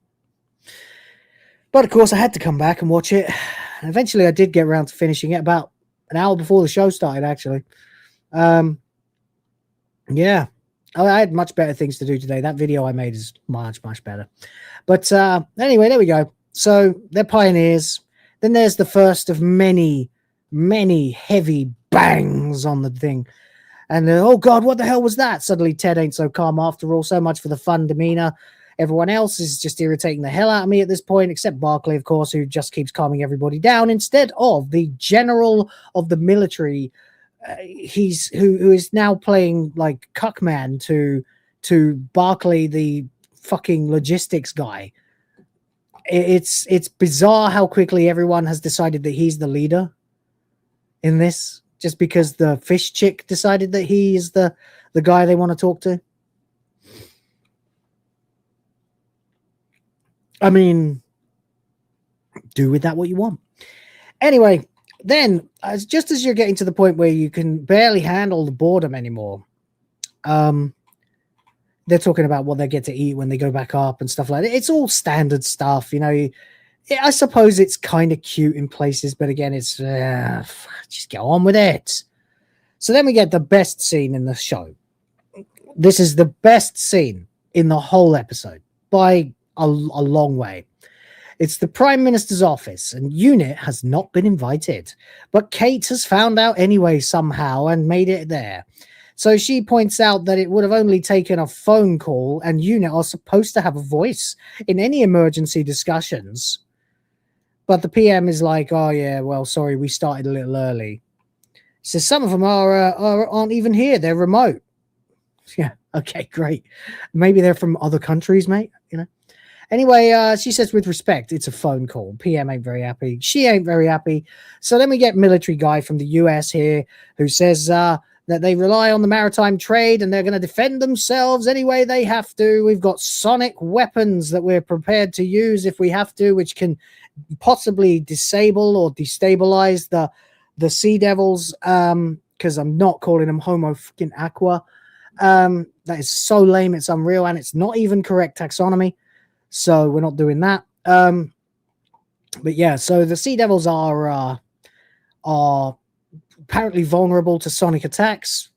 But of course, I had to come back and watch it. And eventually, I did get around to finishing it about an hour before the show started, actually. Yeah, I had much better things to do today. That video I made is much, much better. But anyway, there we go. So they're pioneers. Then there's the first of many, many heavy bangs on the thing. And oh, God, what the hell was that? Suddenly, Ted ain't so calm after all. So much for the fun demeanor. Everyone else is just irritating the hell out of me at this point, except Barclay, of course, who just keeps calming everybody down instead of the general of the military. Who is now playing like cuckman to Barclay, the fucking logistics guy. It's bizarre how quickly everyone has decided that he's the leader in this, just because the fish chick decided that he is the guy they want to talk to. I mean, do with that what you want. Anyway, then, just as you're getting to the point where you can barely handle the boredom anymore, they're talking about what they get to eat when they go back up and stuff like that. It's all standard stuff, I suppose it's kind of cute in places, but again, it's just get on with it. So then we get the best scene in the show. This is the best scene in the whole episode by a long way. It's the Prime Minister's office, and UNIT has not been invited, but Kate has found out anyway somehow and made it there. So she points out that it would have only taken a phone call, and UNIT are supposed to have a voice in any emergency discussions. But the PM is like, oh yeah, well, sorry, we started a little early. He says some of them aren't even here. They're remote. Yeah, okay, great. Maybe they're from other countries, mate, Anyway, she says, with respect, it's a phone call. PM ain't very happy. She ain't very happy. So then we get military guy from the US here who says, that they rely on the maritime trade and they're going to defend themselves any way they have to. We've got sonic weapons that we're prepared to use if we have to, which can possibly disable or destabilize the sea devils, because I'm not calling them homo fucking aqua. That is so lame, it's unreal, and it's not even correct taxonomy, so we're not doing that. But yeah, so the sea devils are apparently vulnerable to sonic attacks.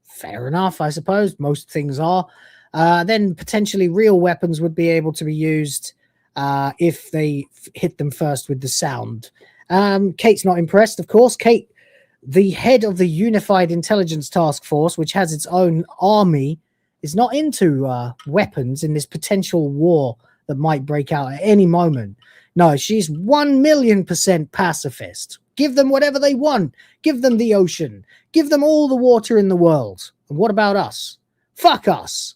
Fair enough, I suppose. Most things are. Then potentially real weapons would be able to be used if they hit them first with the sound. Kate's not impressed, of course. Kate, the head of the Unified Intelligence Task Force, which has its own army, is not into weapons in this potential war that might break out at any moment. No, she's 1,000,000% pacifist. Give them whatever they want. Give them the ocean. Give them all the water in the world. And what about us? Fuck us.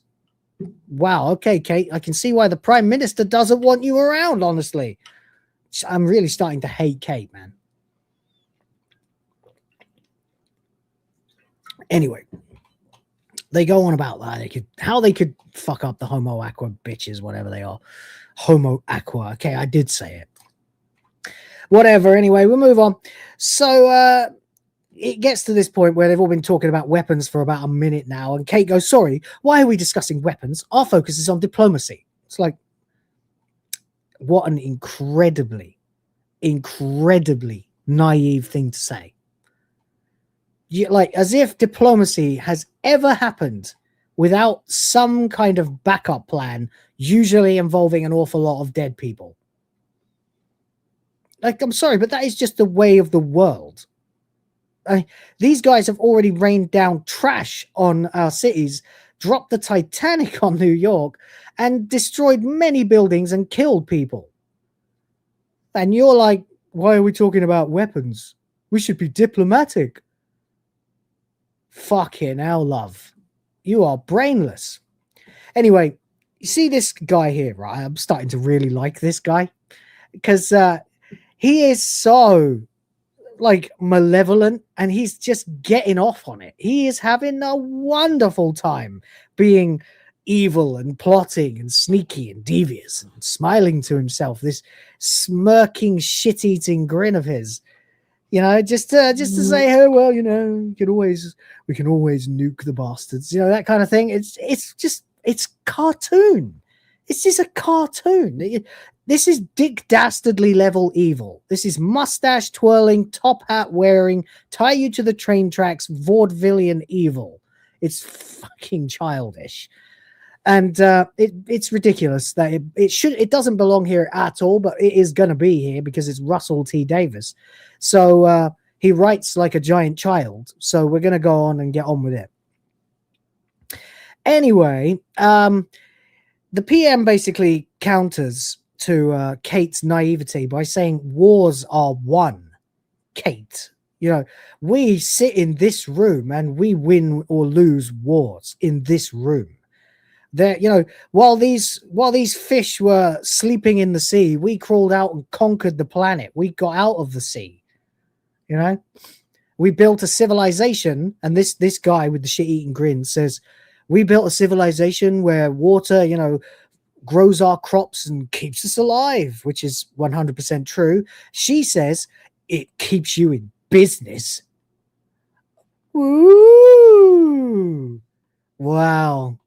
Wow, okay, Kate. I can see why the Prime Minister doesn't want you around, honestly. I'm really starting to hate Kate, man. Anyway, they go on about that. How they could fuck up the homo aqua bitches, whatever they are. Homo aqua. Okay, I did say it. Whatever. Anyway, we'll move on. So it gets to this point where they've all been talking about weapons for about a minute now, and Kate goes, sorry, why are we discussing weapons? Our focus is on diplomacy. It's like, what an incredibly naive thing to say. Like, as if diplomacy has ever happened without some kind of backup plan, usually involving an awful lot of dead people. Like, I'm sorry, but that is just the way of the world. These guys have already rained down trash on our cities, dropped the Titanic on New York, and destroyed many buildings and killed people. And you're like, why are we talking about weapons? We should be diplomatic. Fucking hell, love. You are brainless. Anyway, you see this guy here, right? I'm starting to really like this guy because he is so like malevolent and he's just getting off on it. He is having a wonderful time being evil and plotting and sneaky and devious and smiling to himself, this smirking shit-eating grin of his. You know, just to say, oh well, you know, we can always nuke the bastards, you know, that kind of thing. It's cartoon. It's just a cartoon. This is Dick Dastardly level evil. This is mustache twirling, top hat wearing, tie you to the train tracks, vaudevillian evil. It's fucking childish. And it's ridiculous that it doesn't belong here at all, but it is going to be here because it's Russell T. Davies. So he writes like a giant child. So we're going to go on and get on with it. Anyway, the PM basically counters to Kate's naivety by saying wars are won. Kate, you know, we sit in this room and we win or lose wars in this room. There, you know, while these fish were sleeping in the sea, we crawled out and conquered the planet. We got out of the sea. You know, we built a civilization, and this guy with the shit-eating grin says, we built a civilization where water, you know, grows our crops and keeps us alive, which is 100% true. She says it keeps you in business. Ooh, wow.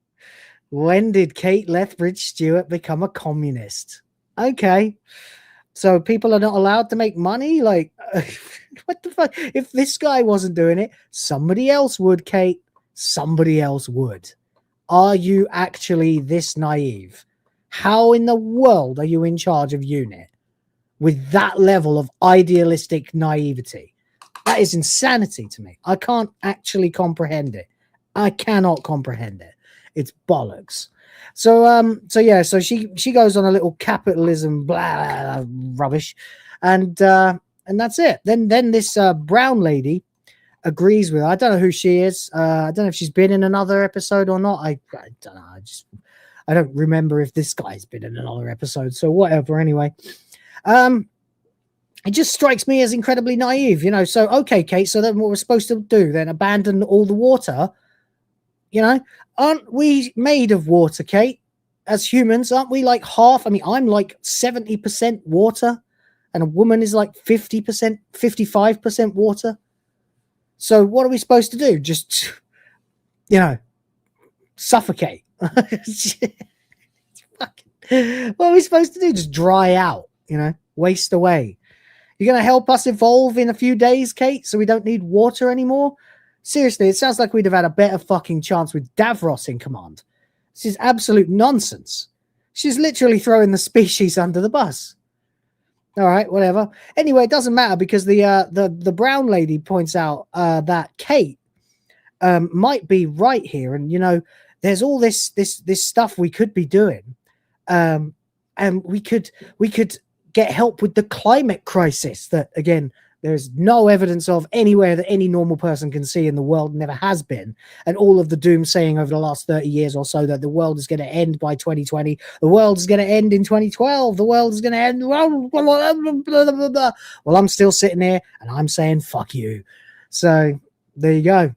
When did Kate Lethbridge Stewart become a communist? Okay. So people are not allowed to make money? Like, what the fuck? If this guy wasn't doing it, somebody else would, Kate. Somebody else would. Are you actually this naive? How in the world are you in charge of UNIT with that level of idealistic naivety? That is insanity to me. I can't actually comprehend it. I cannot comprehend it. It's bollocks. So she goes on a little capitalism blah rubbish, and that's it. Then this brown lady agrees with her. I don't know who she is. I don't know if she's been in another episode or not. I don't know. I don't remember if this guy's been in another episode. So whatever. Anyway, it just strikes me as incredibly naive, you know. So, okay, Kate, so then what we're supposed to do then? Abandon all the water? You know, aren't we made of water, Kate? As humans, aren't we like half? I mean, I'm like 70% water, and a woman is like 50%, 55% water. So what are we supposed to do? Just, you know, suffocate? What are we supposed to do? Just dry out, you know, waste away. You're going to help us evolve in a few days, Kate, so we don't need water anymore? Seriously, it sounds like we'd have had a better fucking chance with Davros in command. This is absolute nonsense. She's literally throwing the species under the bus. All right, whatever. Anyway, it doesn't matter because the brown lady points out that Kate might be right here, and you know, there's all this stuff we could be doing, and we could get help with the climate crisis that, again, there's no evidence of anywhere that any normal person can see in the world, never has been. And all of the doom saying over the last 30 years or so that the world is going to end by 2020, the world is going to end in 2012, the world is going to end. Well, I'm still sitting here and I'm saying, fuck you. So there you go.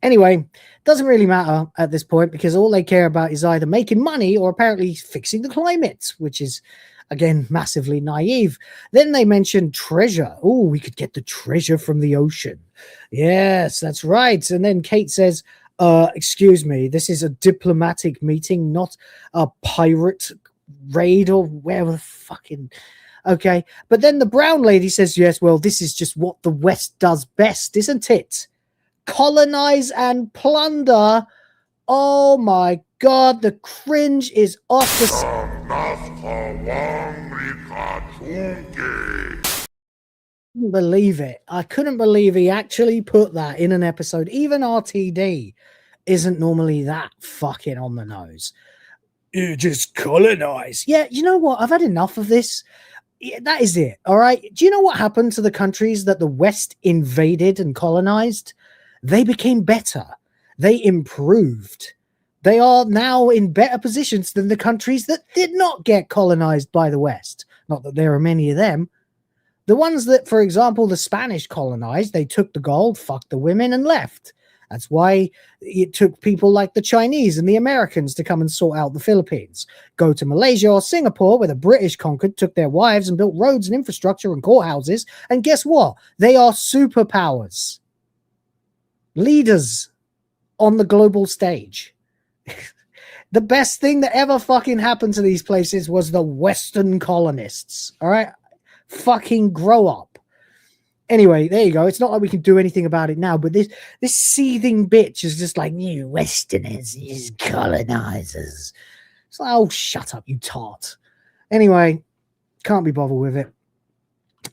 Anyway, doesn't really matter at this point because all they care about is either making money or apparently fixing the climate, which is, again, massively naive. Then they mentioned treasure. Oh, we could get the treasure from the ocean. Yes, that's right. And then Kate says, excuse me, this is a diplomatic meeting, not a pirate raid or whatever the fucking... Okay. But then the brown lady says, yes, well, this is just what the West does best, isn't it? Colonize and plunder. Oh my God, the cringe is off the... Believe it. I couldn't believe he actually put that in an episode. Even RTD isn't normally that fucking on the nose. You just colonize. Yeah, you know what? I've had enough of this. Yeah, that is it. All right. Do you know what happened to the countries that the West invaded and colonized? They became better. They improved. They are now in better positions than the countries that did not get colonized by the West. Not that there are many of them. The ones that, for example, the Spanish colonized, they took the gold, fucked the women, and left. That's why it took people like the Chinese and the Americans to come and sort out the Philippines. Go to Malaysia or Singapore, where the British conquered, took their wives, and built roads and infrastructure and courthouses. And guess what? They are superpowers. Leaders on the global stage. The best thing that ever fucking happened to these places was the Western colonists. All right? Fucking grow up. Anyway, there you go. It's not like we can do anything about it now, but this seething bitch is just like, you Westerners, you colonizers. It's like, oh, shut up, you tart. Anyway, can't be bothered with it.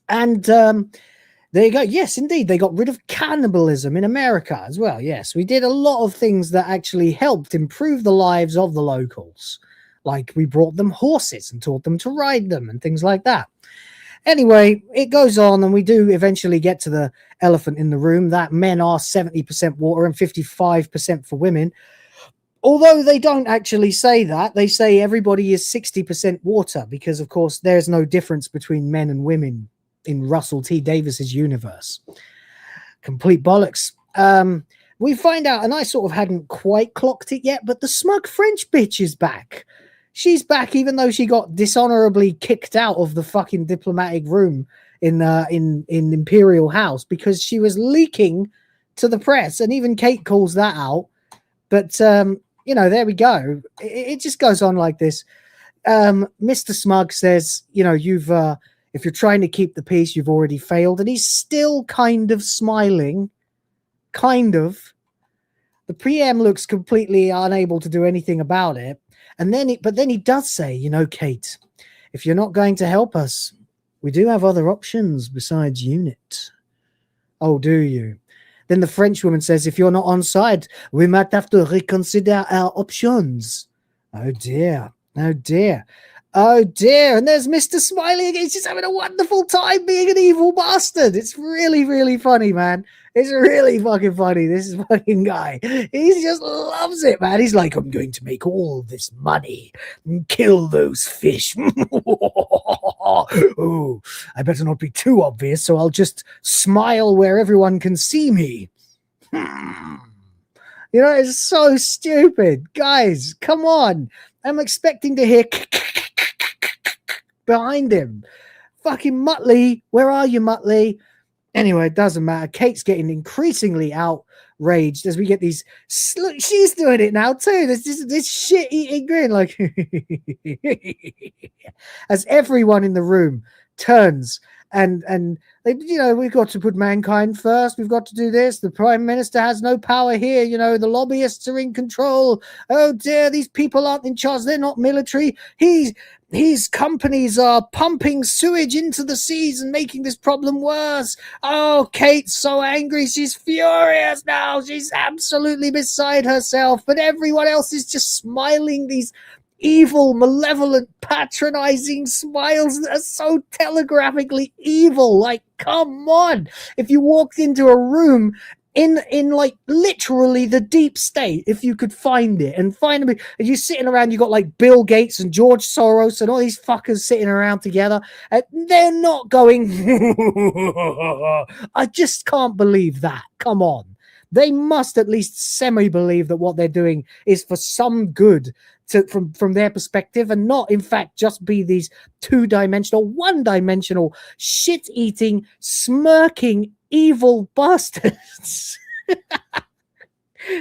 And there you go. Yes, indeed. They got rid of cannibalism in America as well. Yes, we did a lot of things that actually helped improve the lives of the locals. Like we brought them horses and taught them to ride them and things like that. Anyway, it goes on, and we do eventually get to the elephant in the room, that men are 70% water and 55% for women. Although they don't actually say that. They say everybody is 60% water because, of course, there's no difference between men and women in Russell T. Davis's universe. Complete bollocks. We find out, and I sort of hadn't quite clocked it yet, but the smug French bitch is back. She's back, even though she got dishonorably kicked out of the fucking diplomatic room in Imperial House because she was leaking to the press, and even Kate calls that out. But you know, there we go. It just goes on like this. Mr. Smug says, you know, if you're trying to keep the peace, you've already failed, and he's still kind of smiling, kind of. The PM looks completely unable to do anything about it. And then, but then he does say, you know, Kate, if you're not going to help us, we do have other options besides unit. Oh, do you? Then the French woman says, if you're not on side, we might have to reconsider our options. Oh, dear. Oh, dear. Oh dear, and there's Mr. Smiley again. He's just having a wonderful time being an evil bastard. It's really, really funny, man. It's really fucking funny. This fucking guy. He just loves it, man. He's like, I'm going to make all this money and kill those fish. Oh, I better not be too obvious, so I'll just smile where everyone can see me. You know, it's so stupid. Guys, come on. I'm expecting to hear behind him. Fucking Muttley, where are you, Muttley? Anyway, it doesn't matter. Kate's getting increasingly outraged as we get these. Look, she's doing it now too. This shit-eating grin, like as everyone in the room turns and they, you know, we've got to put mankind first. We've got to do this. The prime minister has no power here. You know, the lobbyists are in control. Oh dear, these people aren't in charge. They're not military. His companies are pumping sewage into the seas and making this problem worse. Oh, Kate's so angry. She's furious now. She's absolutely beside herself. But everyone else is just smiling these evil, malevolent, patronizing smiles that are so telegraphically evil. Like, come on. If you walked into a room in like literally the deep state, if you could find it and find them, and you're sitting around, you got like Bill Gates and George Soros and all these fuckers sitting around together, and they're not going I just can't believe that. Come on. They must at least semi-believe that what they're doing is for some good from their perspective, and not, in fact, just be these two-dimensional, one-dimensional, shit-eating, smirking, evil bastards.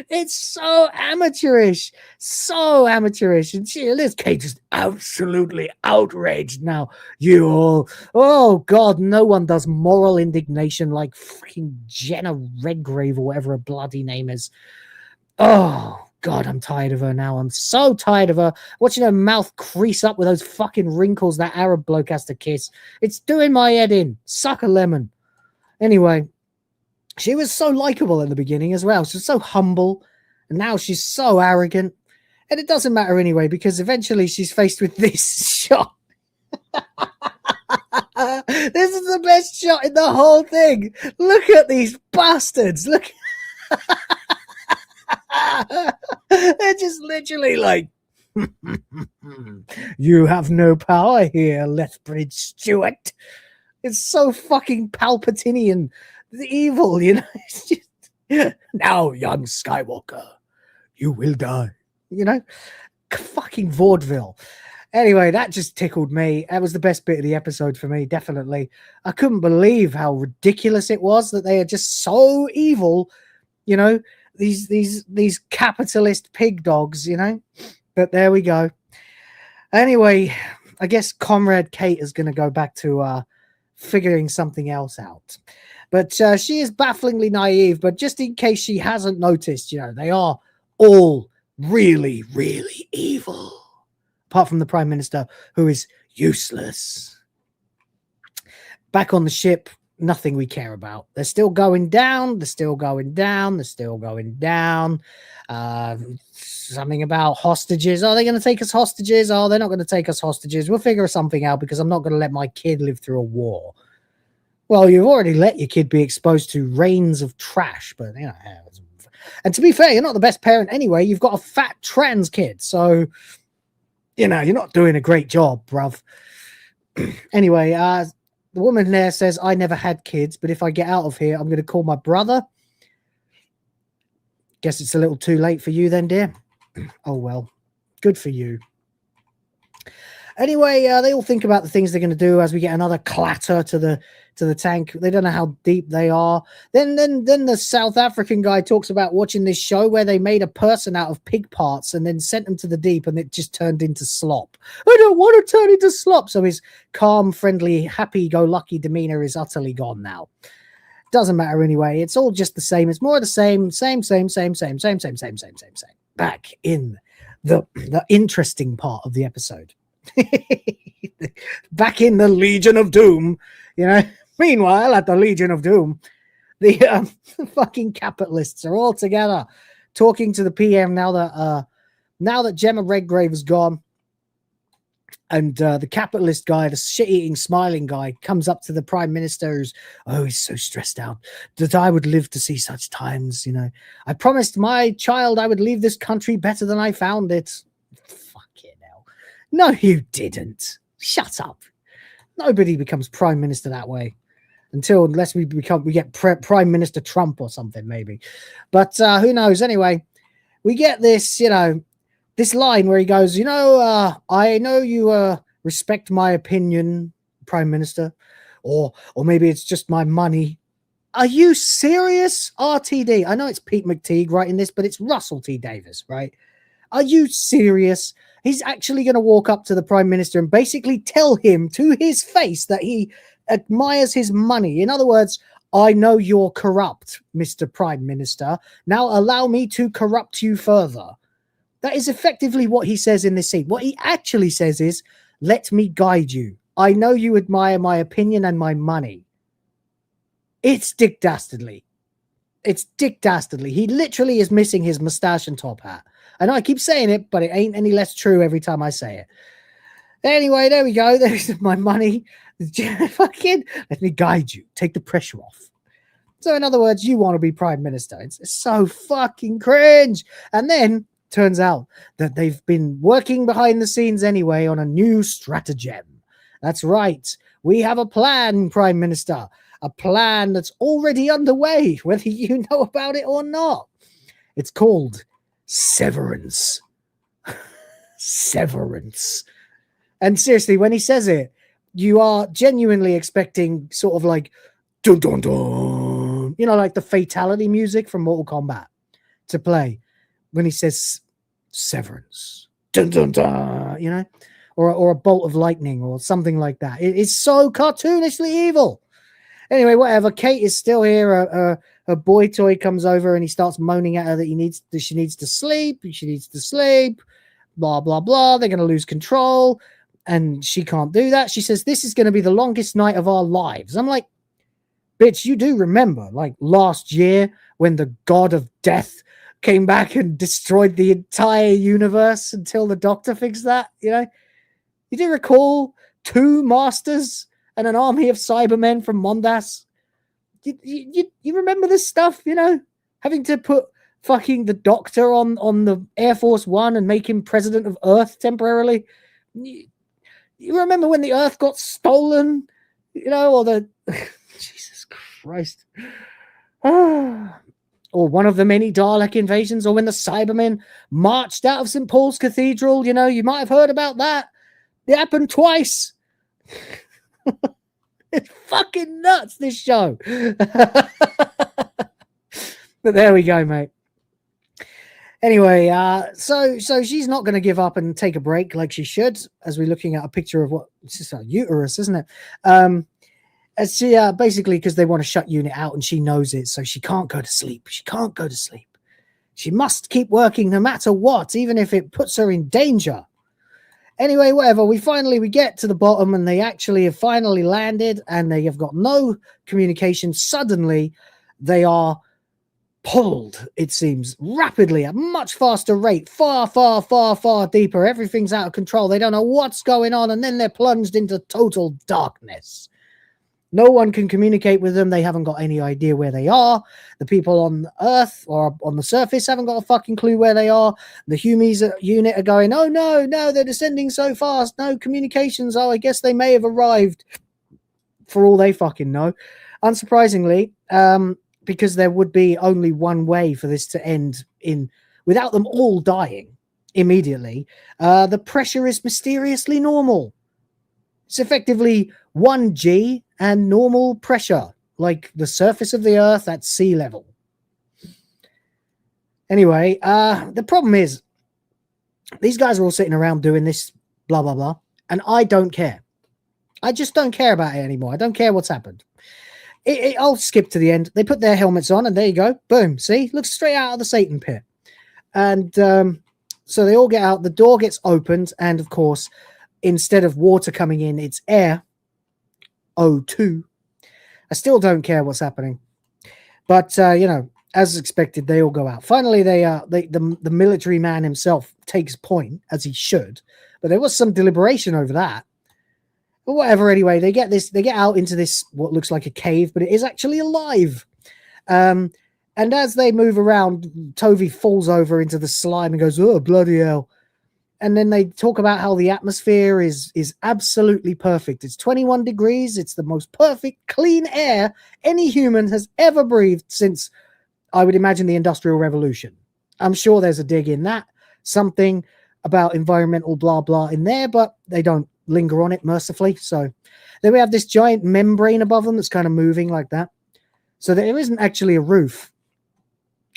It's so amateurish. So amateurish. And Liz Kate is absolutely outraged now. You all, oh God, no one does moral indignation like freaking Jenna Redgrave or whatever her bloody name is. Oh God, I'm tired of her now. I'm so tired of her. Watching her mouth crease up with those fucking wrinkles that Arab bloke has to kiss. It's doing my head in. Suck a lemon. Anyway, she was so likable at the beginning as well. She was so humble. And now she's so arrogant. And it doesn't matter anyway, because eventually she's faced with this shot. This is the best shot in the whole thing. Look at these bastards. Look. They're just literally like, you have no power here, Lethbridge Stewart. It's so fucking Palpatinian evil, you know. It's just, now, young Skywalker, you will die. You know, fucking vaudeville. Anyway, that just tickled me. That was the best bit of the episode for me, definitely. I couldn't believe how ridiculous it was that they are just so evil, you know. These capitalist pig dogs, you know. But there we go. Anyway, I guess Comrade Kate is going to go back to figuring something else out. But she is bafflingly naive. But just in case she hasn't noticed, you know, they are all really, really evil. Apart from the Prime Minister, who is useless. Back on the ship, nothing we care about. They're still going down. They're still going down. They're still going down. Something about hostages. Are they going to take us hostages? Oh, they're not going to take us hostages. We'll figure something out because I'm not going to let my kid live through a war. Well, you've already let your kid be exposed to rains of trash, but you know. And to be fair, you're not the best parent anyway. You've got a fat trans kid, so you know you're not doing a great job, bruv. Anyway, the woman there says, I never had kids, but if I get out of here, I'm going to call my brother. Guess it's a little too late for you then, dear. Oh, well, good for you. Anyway, they all think about the things they're going to do as we get another clatter to the tank. They don't know how deep they are. Then the South African guy talks about watching this show where they made a person out of pig parts and then sent them to the deep and it just turned into slop. I don't want to turn into slop. So his calm, friendly, happy-go-lucky demeanor is utterly gone now. Doesn't matter anyway. It's all just the same. It's more of the same. Back in the interesting part of the episode. Back in the Legion of Doom, you know. Meanwhile, at the Legion of Doom, the fucking capitalists are all together talking to the PM now that Gemma Redgrave is gone. And the capitalist guy, the shit-eating, smiling guy, comes up to the prime minister who's, oh, he's so stressed out that I would live to see such times, you know. I promised my child I would leave this country better than I found it. Fucking hell. No, you didn't. Shut up. Nobody becomes prime minister that way. Unless we get Prime Minister Trump or something, maybe. But who knows? Anyway, we get this, you know, this line where he goes, you know, I know you respect my opinion, Prime Minister, or maybe it's just my money. Are you serious, RTD? I know it's Pete McTeague writing this, but it's Russell T. Davis, right? Are you serious? He's actually going to walk up to the Prime Minister and basically tell him to his face that he admires his money. In other words, I know you're corrupt, Mr. Prime Minister. Now allow me to corrupt you further. That is effectively what he says in this scene. What he actually says is, let me guide you. I know you admire my opinion and my money. It's Dick Dastardly. It's Dick Dastardly. He literally is missing his mustache and top hat. I know I keep saying it, but it ain't any less true every time I say it. Anyway, there we go. There's my money. Fucking let me guide you. Take the pressure off. So in other words, you want to be prime minister. It's so fucking cringe. And then turns out that they've been working behind the scenes anyway on a new stratagem. That's right. We have a plan, Prime Minister. A plan that's already underway, whether you know about it or not. It's called Severance. Severance. And seriously, when he says it, you are genuinely expecting sort of like dun dun dun, you know, like the fatality music from Mortal Kombat to play when he says severance, dun dun dun, you know, or a bolt of lightning or something like that. It is so cartoonishly evil. Anyway, whatever. Kate is still here. Her boy toy comes over and he starts moaning at her that she needs to sleep. She needs to sleep. Blah blah blah. They're going to lose control. And she can't do that. She says, this is going to be the longest night of our lives. I'm like, bitch, you do remember, like, last year when the god of death came back and destroyed the entire universe until the Doctor fixed that, you know? You do recall 2 masters and an army of Cybermen from Mondas? You remember this stuff, you know? Having to put fucking the Doctor on the Air Force One and make him president of Earth temporarily? You remember when the Earth got stolen, you know, or the Jesus Christ, or one of the many Dalek invasions, or when the Cybermen marched out of St. Paul's Cathedral, you know, you might have heard about that. It happened twice. It's fucking nuts, this show. But there we go, mate. Anyway, so she's not going to give up and take a break like she should, as we're looking at a picture of what it's just a uterus, isn't it? As she basically because they want to shut Unit out and she knows it, so she can't go to sleep. She can't go to sleep. She must keep working no matter what, even if it puts her in danger. Anyway, whatever. We get to the bottom and they actually have finally landed and they have got no communication. Suddenly, they are pulled, it seems, rapidly at much faster rate, far, far, far, far deeper. Everything's out of control. They don't know what's going on, and then they're plunged into total darkness. No one can communicate with them. They haven't got any idea where they are. The people on Earth or on the surface haven't got a fucking clue where they are. The Humies unit are going, oh no, they're descending so fast. No communications. Oh, I guess they may have arrived. For all they fucking know. Unsurprisingly, because there would be only one way for this to end without them all dying immediately. The pressure is mysteriously normal. It's effectively 1G and normal pressure, like the surface of the Earth at sea level. Anyway, the problem is these guys are all sitting around doing this, blah, blah, blah, and I don't care. I just don't care about it anymore. I don't care what's happened. I'll skip to the end. They put their helmets on, and there you go. Boom. See? Looks straight out of the Satan pit. And so they all get out. The door gets opened, and, of course, instead of water coming in, it's air. O2. I still don't care what's happening. But, you know, as expected, they all go out. Finally, the military man himself takes point, as he should, But there was some deliberation over that. But whatever, anyway, they get out into this, what looks like a cave, but it is actually alive. And as they move around, Tovey falls over into the slime and goes, oh, bloody hell. And then they talk about how the atmosphere is absolutely perfect. It's 21 degrees. It's the most perfect, clean air any human has ever breathed since, I would imagine, the Industrial Revolution. I'm sure there's a dig in that. Something about environmental blah, blah in there, but they don't linger on it mercifully. So then we have this giant membrane above them that's kind of moving like that. So there isn't actually a roof.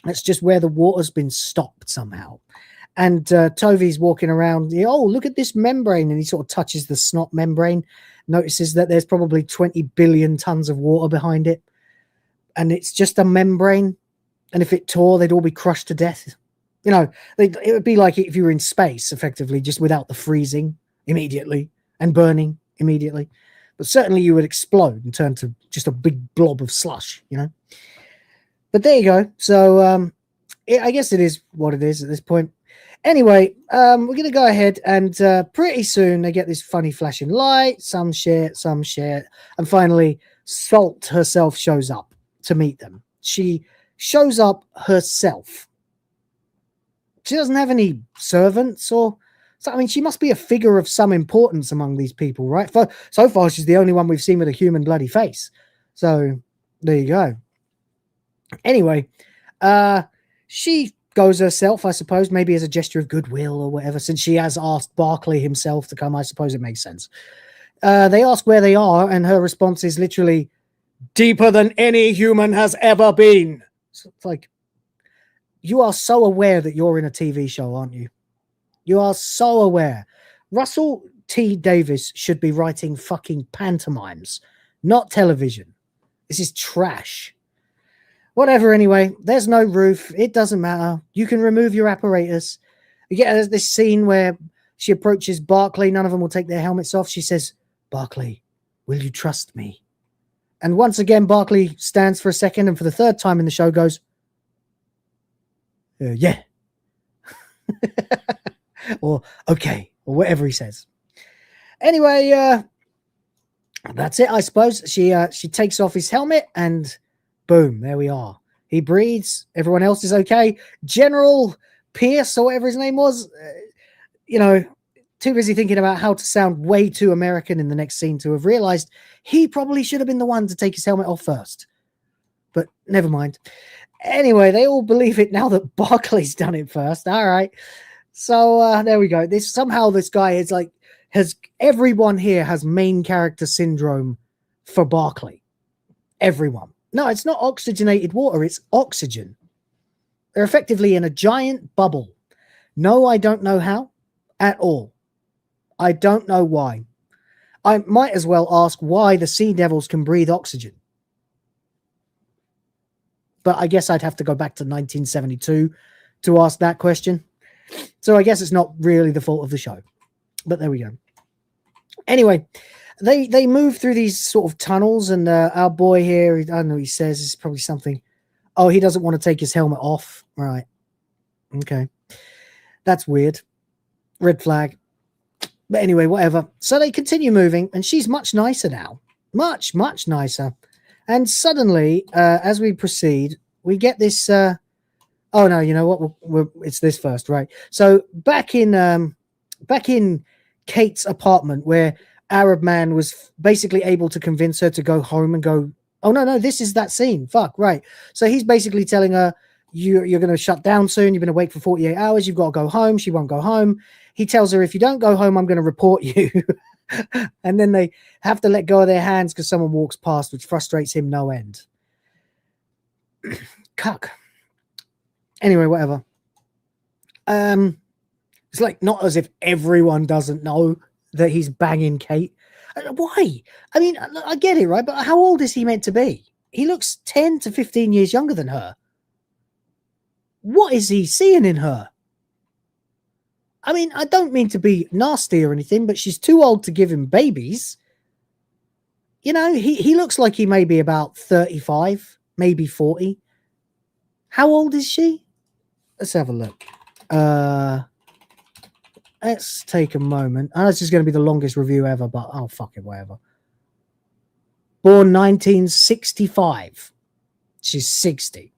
It's just where the water's been stopped somehow. And Tovey's walking around. Oh, look at this membrane. And he sort of touches the snot membrane, notices that there's probably 20 billion tons of water behind it. And it's just a membrane. And if it tore, they'd all be crushed to death. You know, it would be like if you were in space, effectively, just without the freezing immediately and burning immediately. But certainly you would explode and turn to just a big blob of slush, you know. But there you go. So I guess it is what it is at this point. Anyway, we're going to go ahead and pretty soon they get this funny flashing light, some shit. And finally, Salt herself shows up to meet them. She shows up herself. She doesn't have any servants or... So, I mean, she must be a figure of some importance among these people, right? So far, she's the only one we've seen with a human bloody face. So, there you go. Anyway, she goes herself, I suppose, maybe as a gesture of goodwill or whatever, since she has asked Barclay himself to come. I suppose it makes sense. They ask where they are, and her response is literally, deeper than any human has ever been. So it's like, you are so aware that you're in a TV show, aren't you? You are so aware. Russell T. Davies should be writing fucking pantomimes, not television. This is trash. Whatever, anyway. There's no roof. It doesn't matter. You can remove your apparatus. You get this scene where she approaches Barclay. None of them will take their helmets off. She says, Barclay, will you trust me? And once again, Barclay stands for a second and for the third time in the show goes, yeah. Or okay, or whatever he says. Anyway, that's it, I suppose. She takes off his helmet and boom, there we are. He breathes. Everyone else is okay. General Pierce, or whatever his name was, too busy thinking about how to sound way too American in the next scene to have realized he probably should have been the one to take his helmet off first. But never mind. Anyway, they all believe it now that Barclay's done it first. All right. So there we go. This guy is like, everyone here has main character syndrome for Barclay. Everyone. No, it's not oxygenated water. It's oxygen. They're effectively in a giant bubble. No, I don't know how at all. I don't know why. I might as well ask why the sea devils can breathe oxygen. But I guess I'd have to go back to 1972 to ask that question. So I guess it's not really the fault of the show. But there we go. Anyway, they move through these sort of tunnels, and our boy here, I don't know what he says, it's probably something. Oh, he doesn't want to take his helmet off. Right. Okay. That's weird. Red flag. But anyway, whatever. So they continue moving, and she's much nicer now. Much, much nicer. And suddenly, as we proceed, we get this... oh, no, you know what? It's this first, right? So back in Kate's apartment, where Arab man was basically able to convince her to go home and go... Oh, no, this is that scene. Fuck, right. So he's basically telling her, you're going to shut down soon. You've been awake for 48 hours. You've got to go home. She won't go home. He tells her, if you don't go home, I'm going to report you. And then they have to let go of their hands because someone walks past, which frustrates him no end. Cuck. Anyway, whatever. It's like not as if everyone doesn't know that he's banging Kate. Why? I mean, I get it, right? But how old is he meant to be? He looks 10 to 15 years younger than her. What is he seeing in her? I mean, I don't mean to be nasty or anything, but she's too old to give him babies. You know, he looks like he may be about 35, maybe 40. How old is she? Let's have a look. let's take a moment. I know this is going to be the longest review ever, but oh, fucking whatever. Born 1965. She's 60.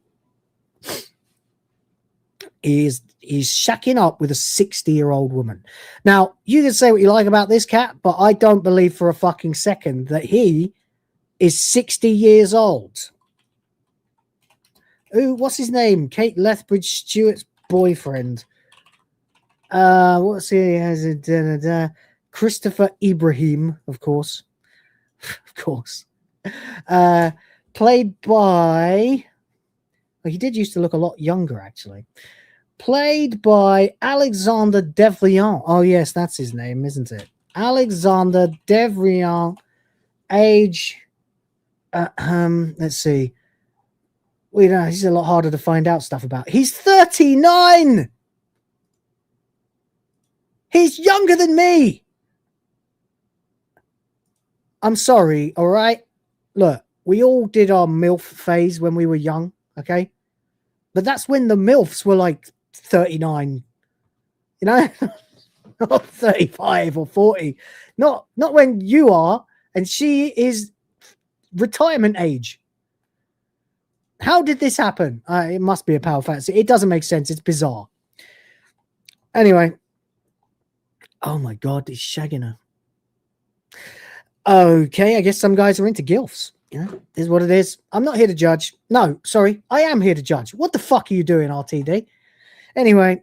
He's shacking up with a 60-year-old woman. Now, you can say what you like about this cat, but I don't believe for a fucking second that he is 60 years old. Ooh, what's his name? Kate Lethbridge Stewart's boyfriend. What's he has a Christopher Ibrahim, of course. Of course. Played by, well, he did used to look a lot younger, actually. Played by Alexander Devrient. Oh, yes, that's his name, isn't it? Alexander Devrient. Age, let's see. We know he's a lot harder to find out stuff about. He's 39. He's younger than me. I'm sorry, all right? Look, we all did our MILF phase when we were young, okay? But that's when the MILFs were like 39, you know? Not 35 or 40. Not when you are, and she is retirement age. How did this happen? It must be a power fantasy. It doesn't make sense. It's bizarre. Anyway. Oh my God, he's shagging her. Okay, I guess some guys are into gilfs. You know, this is what it is. I'm not here to judge. No, sorry, I am here to judge. What the fuck are you doing, RTD? Anyway,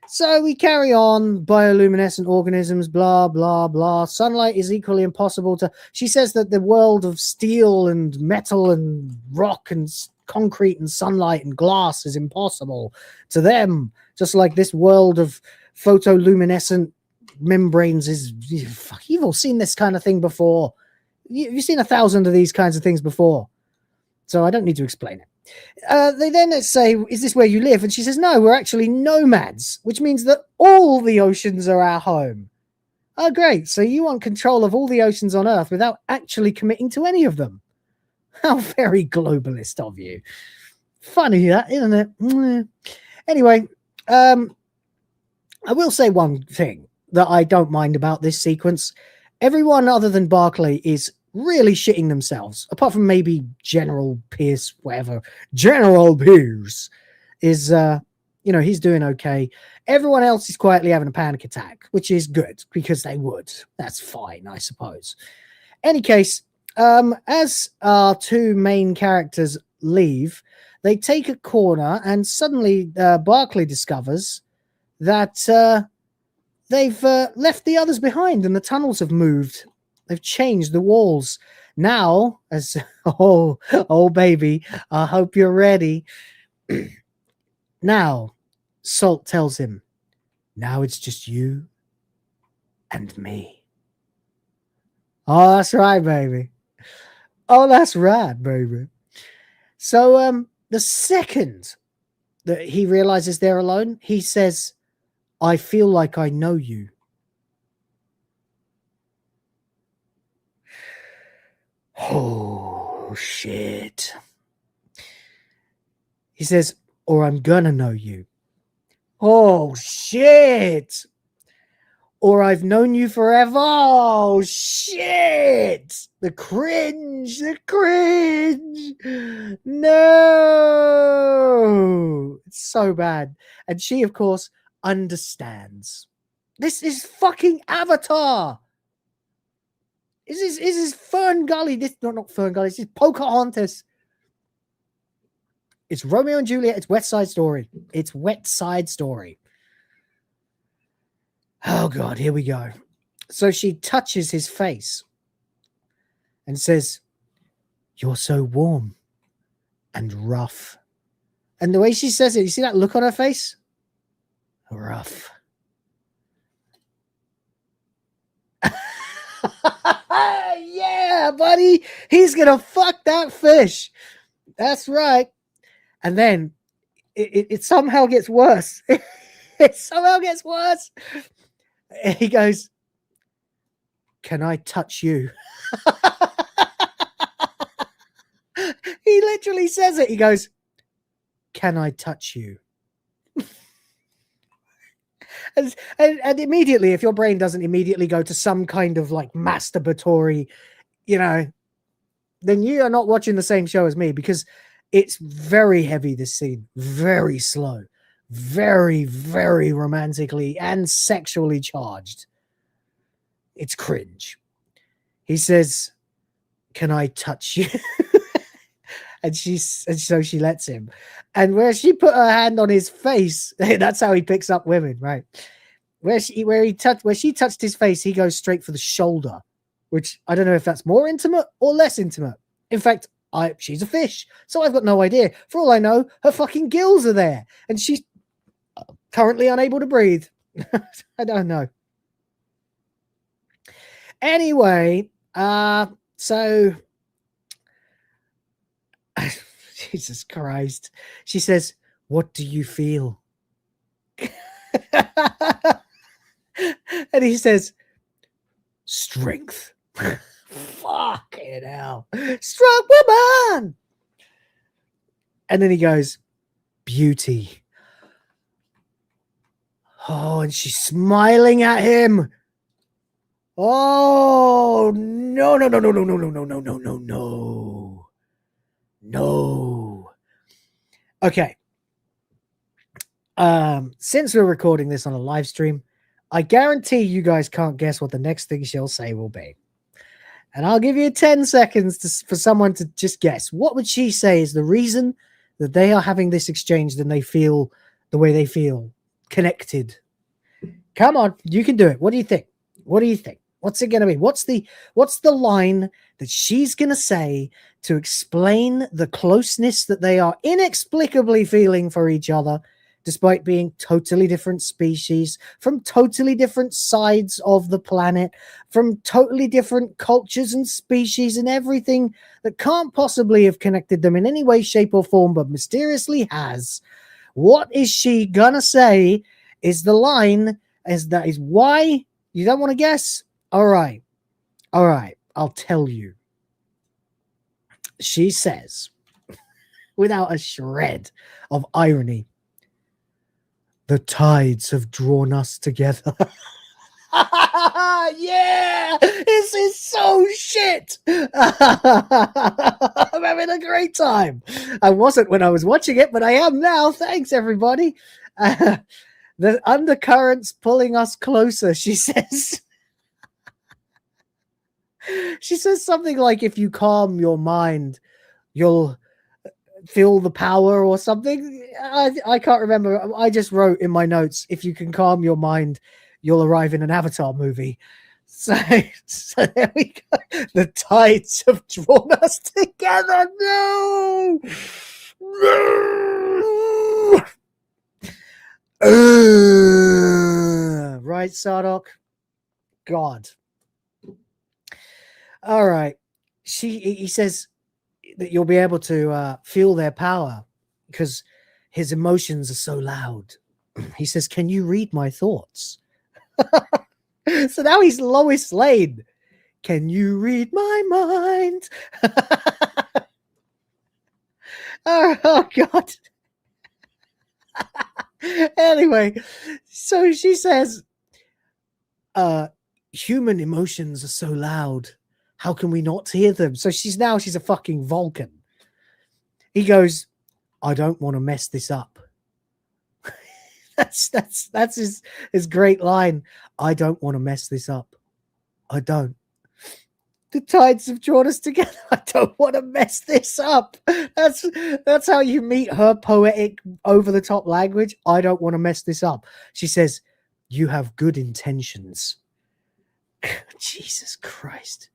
so we carry on. Bioluminescent organisms, blah, blah, blah. Sunlight is equally impossible to... She says that the world of steel and metal and rock and concrete and sunlight and glass is impossible to them. Just like this world of photoluminescent membranes is... You've all seen this kind of thing before. You've seen 1,000 of these kinds of things before. So I don't need to explain it. They then say, is this where you live? And she says, no, we're actually nomads, which means that all the oceans are our home. Oh, great. So you want control of all the oceans on Earth without actually committing to any of them. How very globalist of you. Funny that, isn't it? Anyway, I will say one thing that I don't mind about this sequence. Everyone other than Barclay is really shitting themselves, apart from maybe General Pierce, whatever. General Pierce is, you know, he's doing okay. Everyone else is quietly having a panic attack, which is good because they would. That's fine, I suppose. Any case, as our two main characters leave, they take a corner and suddenly Barclay discovers that they've left the others behind and the tunnels have moved. They've changed the walls. Now, as oh baby, I hope you're ready. Now, Salt tells him, now it's just you and me. Oh, that's right, baby. Oh, that's right, baby. So, the second that he realizes they're alone, he says, I feel like I know you. Oh, shit. He says, or I'm gonna know you. Oh, shit. Or I've known you forever. Oh, shit. The cringe. The cringe. No. It's so bad. And she, of course, understands. This is fucking Avatar. This is Fern Gully. This not Fern Gully. This is Pocahontas. It's Romeo and Juliet. It's West Side Story. It's Wet Side Story. Oh, God. Here we go. So she touches his face and says, you're so warm and rough. And the way she says it, you see that look on her face? Rough. Yeah, buddy. He's going to fuck that fish. That's right. And then it somehow gets worse. It somehow gets worse. He goes, can I touch you? He literally says it. He goes, can I touch you? And immediately, if your brain doesn't immediately go to some kind of like masturbatory, then you are not watching the same show as me, because it's very heavy, this scene, very slow, very, very romantically and sexually charged. It's cringe. He says, "Can I touch you?" and so she lets him. And where she put her hand on his face, that's how he picks up women, right? Where she touched his face, he goes straight for the shoulder, which I don't know if that's more intimate or less intimate. In fact, she's a fish, so I've got no idea. For all I know, her fucking gills are there, and she's currently unable to breathe. I don't know. Anyway, so Jesus Christ. She says, "What do you feel?" And he says, "Strength." Fucking hell. Strong woman. And then he goes, "Beauty." Oh, and she's smiling at him. Oh, no, no, no, no, no, no, no, no, no, no, no, no. No. Okay. Since we're recording this on a live stream, I guarantee you guys can't guess what the next thing she'll say will be. And I'll give you 10 seconds for someone to just guess. What would she say is the reason that they are having this exchange and they feel the way they feel, connected? Come on, you can do it. What do you think? What do you think? What's it going to be? What's the line that she's going to say to explain the closeness that they are inexplicably feeling for each other, despite being totally different species, from totally different sides of the planet, from totally different cultures and species and everything that can't possibly have connected them in any way, shape, or form, but mysteriously has? What is she gonna say is the line, as that is why you don't want to guess? All right, I'll tell you. She says, without a shred of irony, "The tides have drawn us together." Yeah, this is so shit. I'm having a great time. I wasn't when I was watching it, but I am now. Thanks, everybody. The undercurrents pulling us closer, she says. She says something like, "If you calm your mind, you'll feel the power," or something. I can't remember. I just wrote in my notes, "If you can calm your mind, you'll arrive in an Avatar movie." So there we go. The tides have drawn us together. No. Right, Sardoc? God. All right. He says that you'll be able to feel their power because his emotions are so loud. He says, "Can you read my thoughts?" So now he's Lois Lane. "Can you read my mind?" Oh God. Anyway, so she says, "Human emotions are so loud. How can we not hear them?" So she's a fucking Vulcan. He goes, "I don't want to mess this up." That's his great line. "I don't want to mess this up. I don't. The tides have drawn us together. I don't want to mess this up." That's how you meet her poetic, over the top language. "I don't want to mess this up." She says, "You have good intentions." Jesus Christ.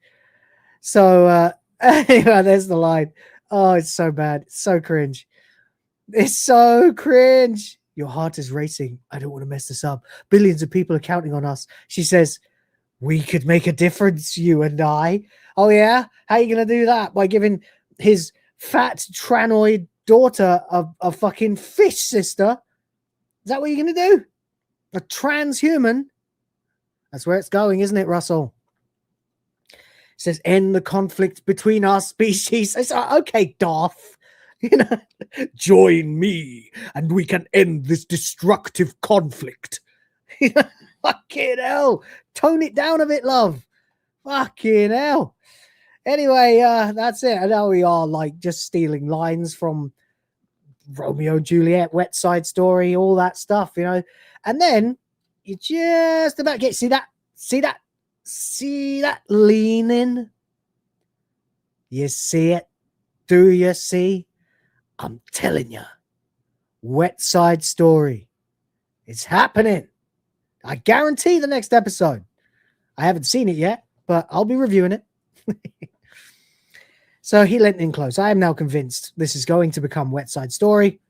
So anyway, there's the line. Oh, it's so bad. It's so cringe. It's so cringe. "Your heart is racing. I don't want to mess this up. Billions of people are counting on us." She says, "We could make a difference, you and I." Oh yeah? How are you going to do that? By giving his fat tranoid daughter a fucking fish sister? Is that what you're going to do? A transhuman? That's where it's going, isn't it, Russell? It says, "End the conflict between our species." It's okay, Darth. Join me and we can end this destructive conflict. Fucking hell. Tone it down a bit, love. Fucking hell. Anyway, that's it. And now we are like just stealing lines from Romeo and Juliet, Wet Side Story, all that stuff, you know. And then you just about get see that leaning. You see it? Do you see? I'm telling you, Wet Side Story. It's happening. I guarantee the next episode. I haven't seen it yet, but I'll be reviewing it. So he leant in close. I am now convinced this is going to become Wet Side Story.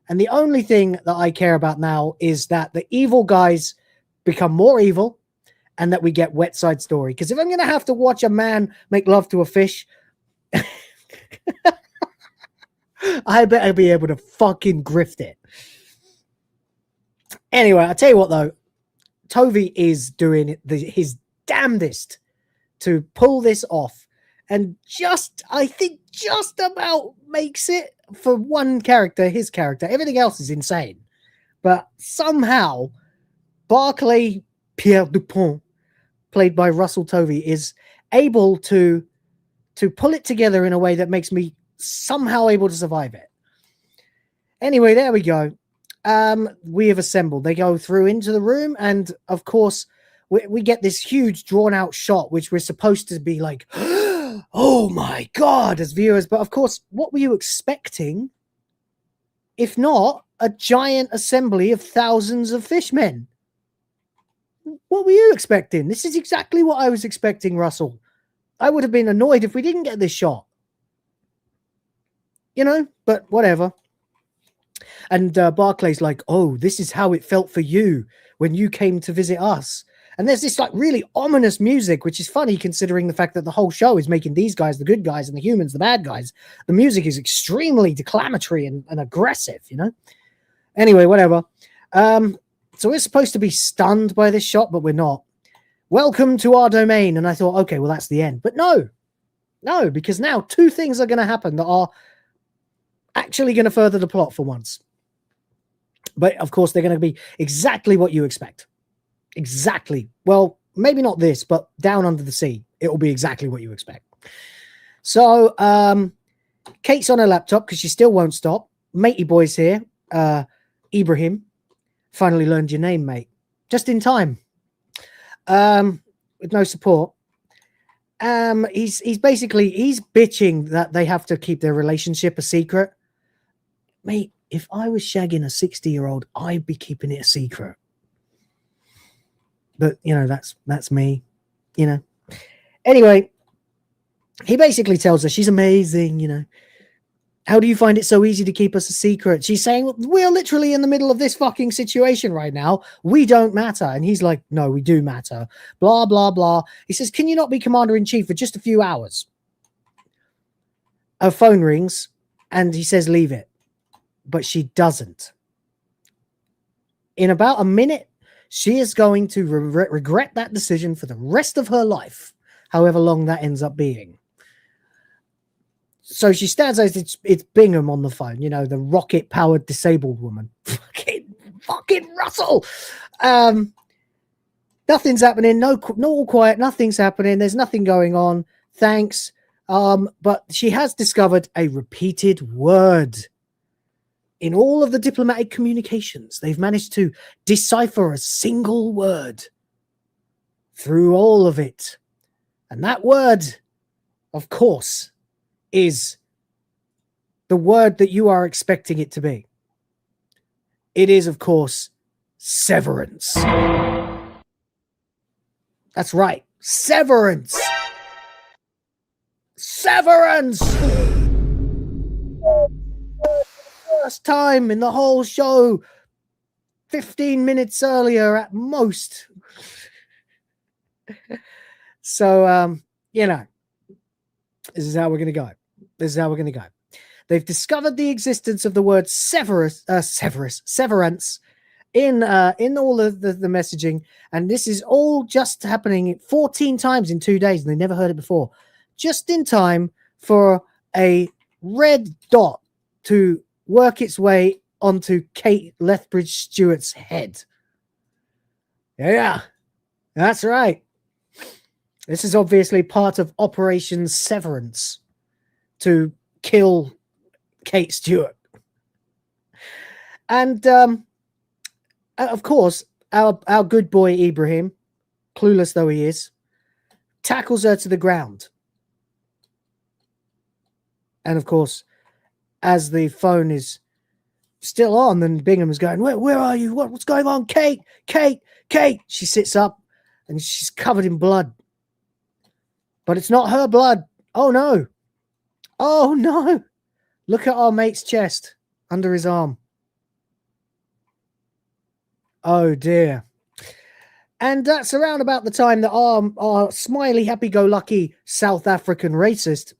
And the only thing that I care about now is that the evil guys become more evil and that we get Wet Side Story. Because if I'm going to have to watch a man make love to a fish, I better be able to fucking grift it. Anyway, I'll tell you what, though. Tovey is doing his damnedest to pull this off. And I think just about makes it for one character, his character. Everything else is insane. But somehow, Barclay Pierre Dupont, played by Russell Tovey, is able to pull it together in a way that makes me somehow able to survive it. Anyway, there we go. We have assembled. They go through into the room, and of course, we get this huge drawn-out shot, which we're supposed to be like, oh my God, as viewers. But of course, what were you expecting? If not a giant assembly of thousands of fishmen. What were you expecting? This is exactly what I was expecting, Russell. I would have been annoyed if we didn't get this shot. You know, but whatever. And Barclay's like, oh, this is how it felt for you when you came to visit us. And there's this like really ominous music, which is funny considering the fact that the whole show is making these guys the good guys and the humans the bad guys. The music is extremely declamatory and aggressive, you know? Anyway, whatever. So we're supposed to be stunned by this shot, but we're not. Welcome to our domain. And I thought, okay, well, that's the end. But no, because now two things are going to happen that are actually going to further the plot for once. But of course, they're going to be exactly what you expect. Exactly. Well, maybe not this, but down under the sea, it will be exactly what you expect. So Kate's on her laptop because she still won't stop. Matey boy's here. Ibrahim, finally learned your name, mate. Just in time. With no support. He's bitching that they have to keep their relationship a secret. Mate, if I was shagging a 60-year-old, I'd be keeping it a secret. But, you know, that's me, you know. Anyway, he basically tells her she's amazing, you know. How do you find it so easy to keep us a secret? She's saying, we're literally in the middle of this fucking situation right now. We don't matter. And he's like, no, we do matter. Blah, blah, blah. He says, can you not be commander-in-chief for just a few hours? Her phone rings and he says, leave it. But she doesn't. In about a minute, she is going to regret that decision for the rest of her life, however long that ends up being. So she stands as it's Bingham on the phone, you know, the rocket-powered disabled woman. Fucking Russell! Nothing's happening. No, all quiet. Nothing's happening. There's nothing going on. Thanks. But she has discovered a repeated word. In all of the diplomatic communications, they've managed to decipher a single word through all of it. And that word, of course, is the word that you are expecting it to be. It is, of course, severance. That's right. Severance. Severance. First time in the whole show, 15 minutes earlier at most. So, you know, this is how we're going to go. This is how we're going to go. They've discovered the existence of the word severance in all of the messaging, and this is all just happening 14 times in 2 days, and they never heard it before. Just in time for a red dot to work its way onto Kate Lethbridge Stewart's head. Yeah, that's right. This is obviously part of Operation Severance to kill Kate Stewart. And of course, our good boy Ibrahim, clueless though he is, tackles her to the ground. And of course, as the phone is still on, and Bingham is going, where are you? What's going on? Kate, Kate, Kate. She sits up and she's covered in blood. But it's not her blood. Oh no. Oh no. Look at our mate's chest under his arm. Oh dear. And that's around about the time that our smiley, happy-go-lucky South African racist,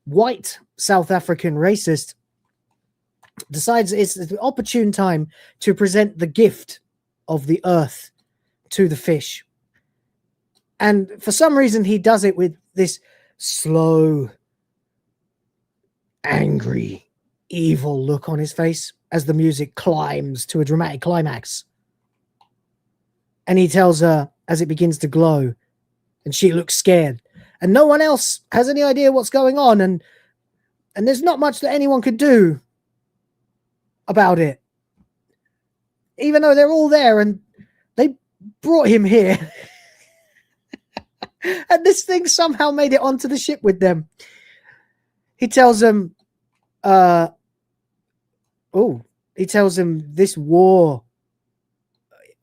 white South African racist, decides it's the opportune time to present the gift of the earth to the fish. And for some reason, he does it with this slow, angry, evil look on his face as the music climbs to a dramatic climax. And he tells her as it begins to glow, and she looks scared. And no one else has any idea what's going on, and there's not much that anyone could do about it. Even though they're all there and they brought him here. And this thing somehow made it onto the ship with them. He tells them, he tells them this war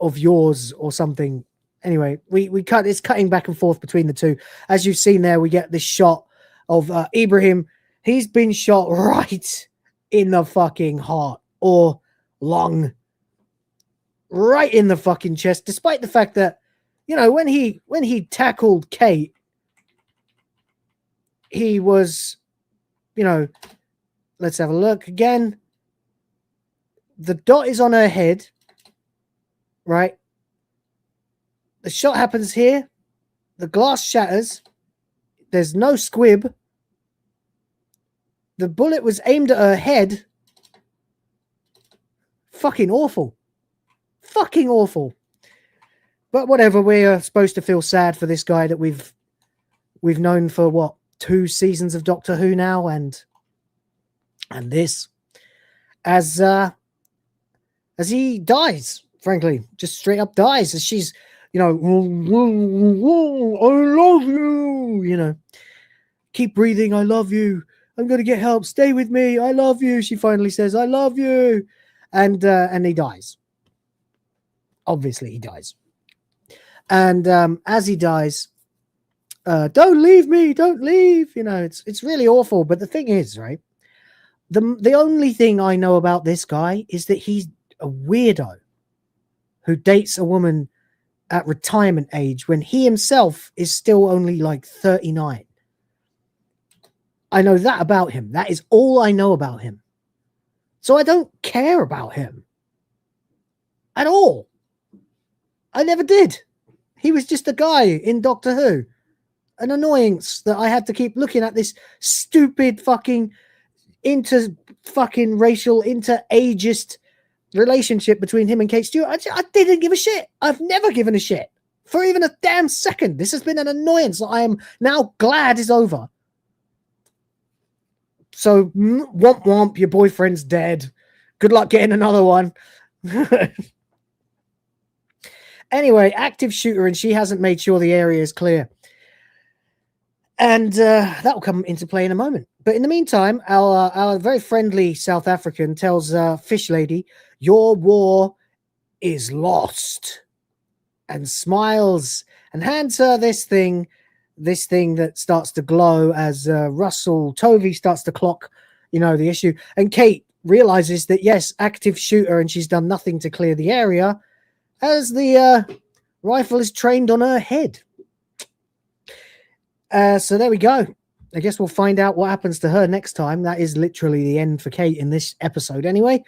of yours or something. Anyway, it's cutting back and forth between the two. As you've seen there, we get this shot of Ibrahim. He's been shot right in the fucking heart or lung, right in the fucking chest, despite the fact that, you know, when he tackled Kate, he was, you know, let's have a look again. The dot is on her head, right? The shot happens here. The glass shatters. There's no squib. The bullet was aimed at her head. Fucking awful. Fucking awful. But whatever, we're supposed to feel sad for this guy that we've known for what, 2 seasons of Doctor Who now, and this as he dies, frankly, just straight up dies as she's, you know, I love you, you know, keep breathing, I love you, I'm gonna get help, stay with me, I love you. She finally says, I love you, and he dies. Obviously, he dies. And as he dies, don't leave me, don't leave. You know, it's really awful. But the thing is, right, the only thing I know about this guy is that he's a weirdo who dates a woman at retirement age when he himself is still only like 39. I know that about him. That is all I know about him. So I don't care about him at all. I never did. He was just a guy in Doctor Who. An annoyance that I had to keep looking at this stupid fucking racial, inter-ageist relationship between him and Kate Stewart. I didn't give a shit. I've never given a shit for even a damn second. This has been an annoyance that I am now glad is over. So, womp womp, your boyfriend's dead. Good luck getting another one. Anyway, active shooter, and she hasn't made sure the area is clear. And that will come into play in a moment. But in the meantime, our very friendly South African tells Fish Lady, your war is lost. And smiles and hands her this thing that starts to glow as Russell Tovey starts to clock, you know, the issue. And Kate realizes that, yes, active shooter, and she's done nothing to clear the area, as the rifle is trained on her head. So there we go. I guess we'll find out what happens to her next time. That is literally the end for Kate in this episode anyway.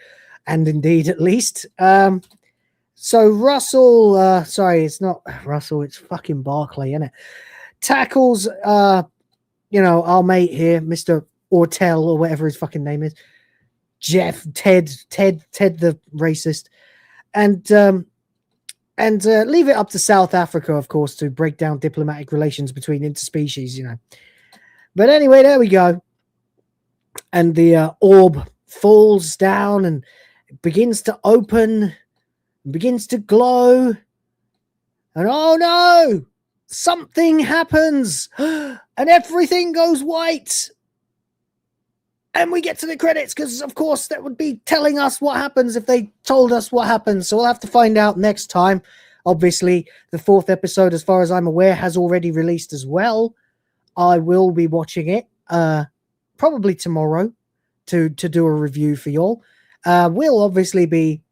And indeed, at least. So Russell, sorry, it's not Russell, it's fucking Barclay, isn't it? Tackles, you know, our mate here, Mr. Ortel, or whatever his fucking name is. Ted, the racist. And And leave it up to South Africa, of course, to break down diplomatic relations between interspecies, But anyway, there we go. And the orb falls down and begins to open, begins to glow. And oh no, something happens and everything goes white. And we get to the credits because, of course, that would be telling us what happens if they told us what happens. So we'll have to find out next time. Obviously, the 4th episode, as far as I'm aware, has already released as well. I will be watching it probably tomorrow to do a review for y'all. We'll obviously be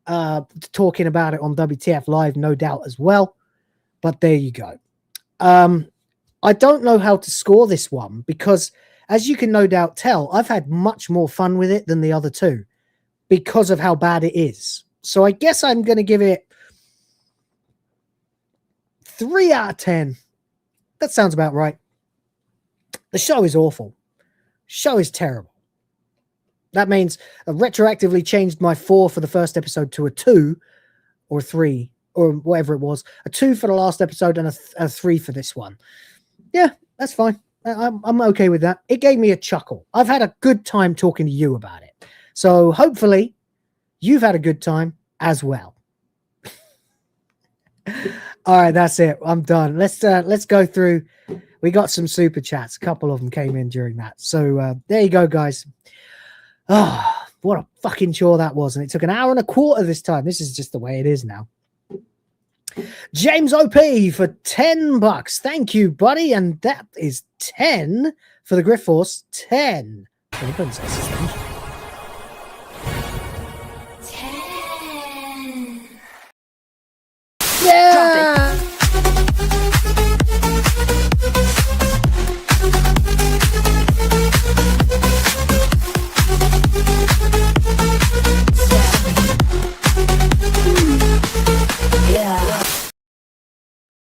talking about it on WTF Live, no doubt, as well. But there you go. I don't know how to score this one because, as you can no doubt tell, I've had much more fun with it than the other two because of how bad it is. So I guess I'm going to give it 3 out of 10. That sounds about right. The show is awful. Show is terrible. That means I retroactively changed my 4 for the first episode to a 2 or a 3 or whatever it was. A 2 for the last episode and a 3 for this one. Yeah, that's fine. I'm okay with that. It gave me a chuckle. I've had a good time talking to you about it. So hopefully you've had a good time as well. All right, that's it. I'm done. Let's go through. We got some super chats. A couple of them came in during that. So there you go, guys. Oh, what a fucking chore that was. And it took an hour and a quarter this time. This is just the way it is now. James OP for $10. Thank you, buddy. And that is 10 for the Griff Force. 10 for the princesses. 10. Yeah!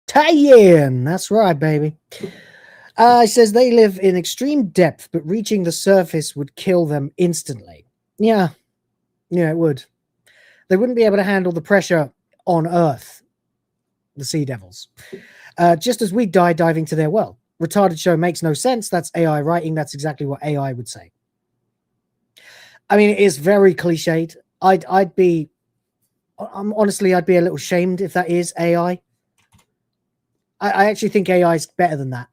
Tie-in. That's right, baby. It says they live in extreme depth, but reaching the surface would kill them instantly. Yeah, it would. They wouldn't be able to handle the pressure on Earth, the Sea Devils. Just as we die diving to their world. Retarded show makes no sense. That's AI writing. That's exactly what AI would say. I mean, it is very cliched. I'd be a little shamed if that is AI. I actually think AI is better than that.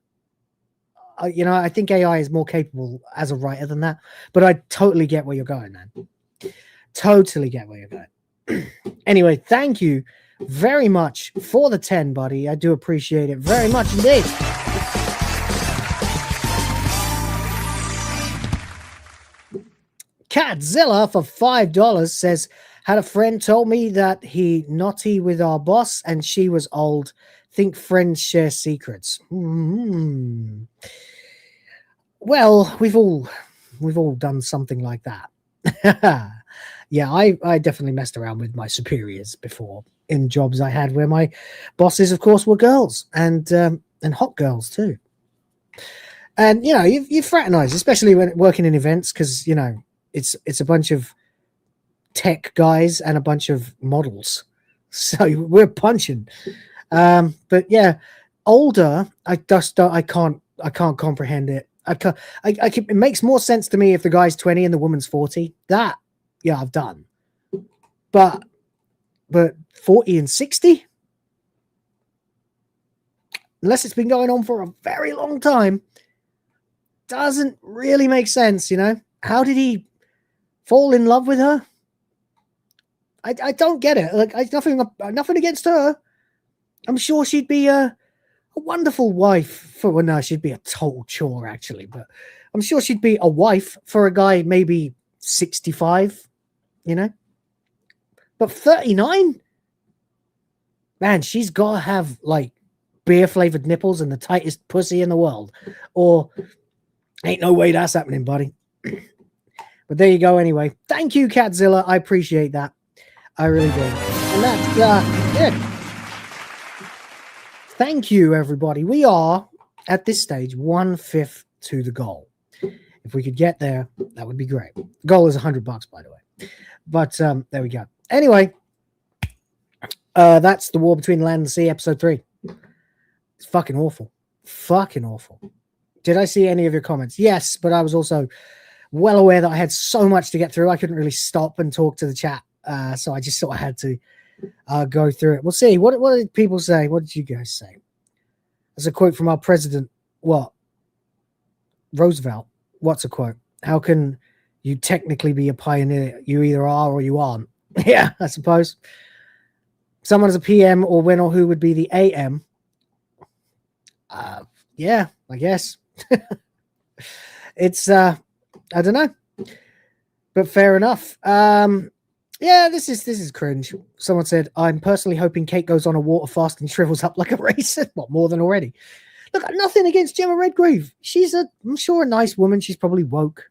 I think AI is more capable as a writer than that. But I totally get where you're going, man. Totally get where you're going. Anyway, thank you very much for the 10, buddy. I do appreciate it very much indeed. Catzilla for $5 says, had a friend told me that he naughty with our boss and she was old. Think friends share secrets. Well, we've all done something like that. Yeah, I definitely messed around with my superiors before in jobs I had where my bosses, of course, were girls and hot girls too. And you fraternize, especially when working in events, because it's a bunch of tech guys and a bunch of models, so we're punching. But yeah, older, I can't comprehend it. It makes more sense to me if the guy's 20 and the woman's 40. That, yeah, I've done. But 40 and 60? Unless it's been going on for a very long time, doesn't really make sense, How did he fall in love with her? I don't get it. Like, nothing against her. I'm sure she'd be a wonderful wife for, well, no, she'd be a total chore, actually, but I'm sure she'd be a wife for a guy maybe 65, But 39? Man, she's got to have, like, beer-flavored nipples and the tightest pussy in the world. Or ain't no way that's happening, buddy. But there you go anyway. Thank you, Catzilla. I appreciate that. I really do. And that's it. Thank you, everybody. We are, at this stage, 1/5 to the goal. If we could get there, that would be great. The goal is $100, by the way. But there we go. Anyway, That's The War Between Land and Sea, episode 3. It's fucking awful. Fucking awful. Did I see any of your comments? Yes, but I was also well aware that I had so much to get through. I couldn't really stop and talk to the chat. So I just sort of had to go through it. We'll see. What did people say? What did you guys say? There's a quote from our president. What? Roosevelt. What's a quote? How can you technically be a pioneer? You either are or you aren't. Yeah, I suppose. Someone as a PM or when or who would be the AM? Yeah, I guess. It's I don't know, but fair enough. Yeah, this is cringe. Someone said, I'm personally hoping Kate goes on a water fast and shrivels up like a raisin. What, more than already? Look, nothing against Gemma Redgrave. She's I'm sure a nice woman. She's probably woke.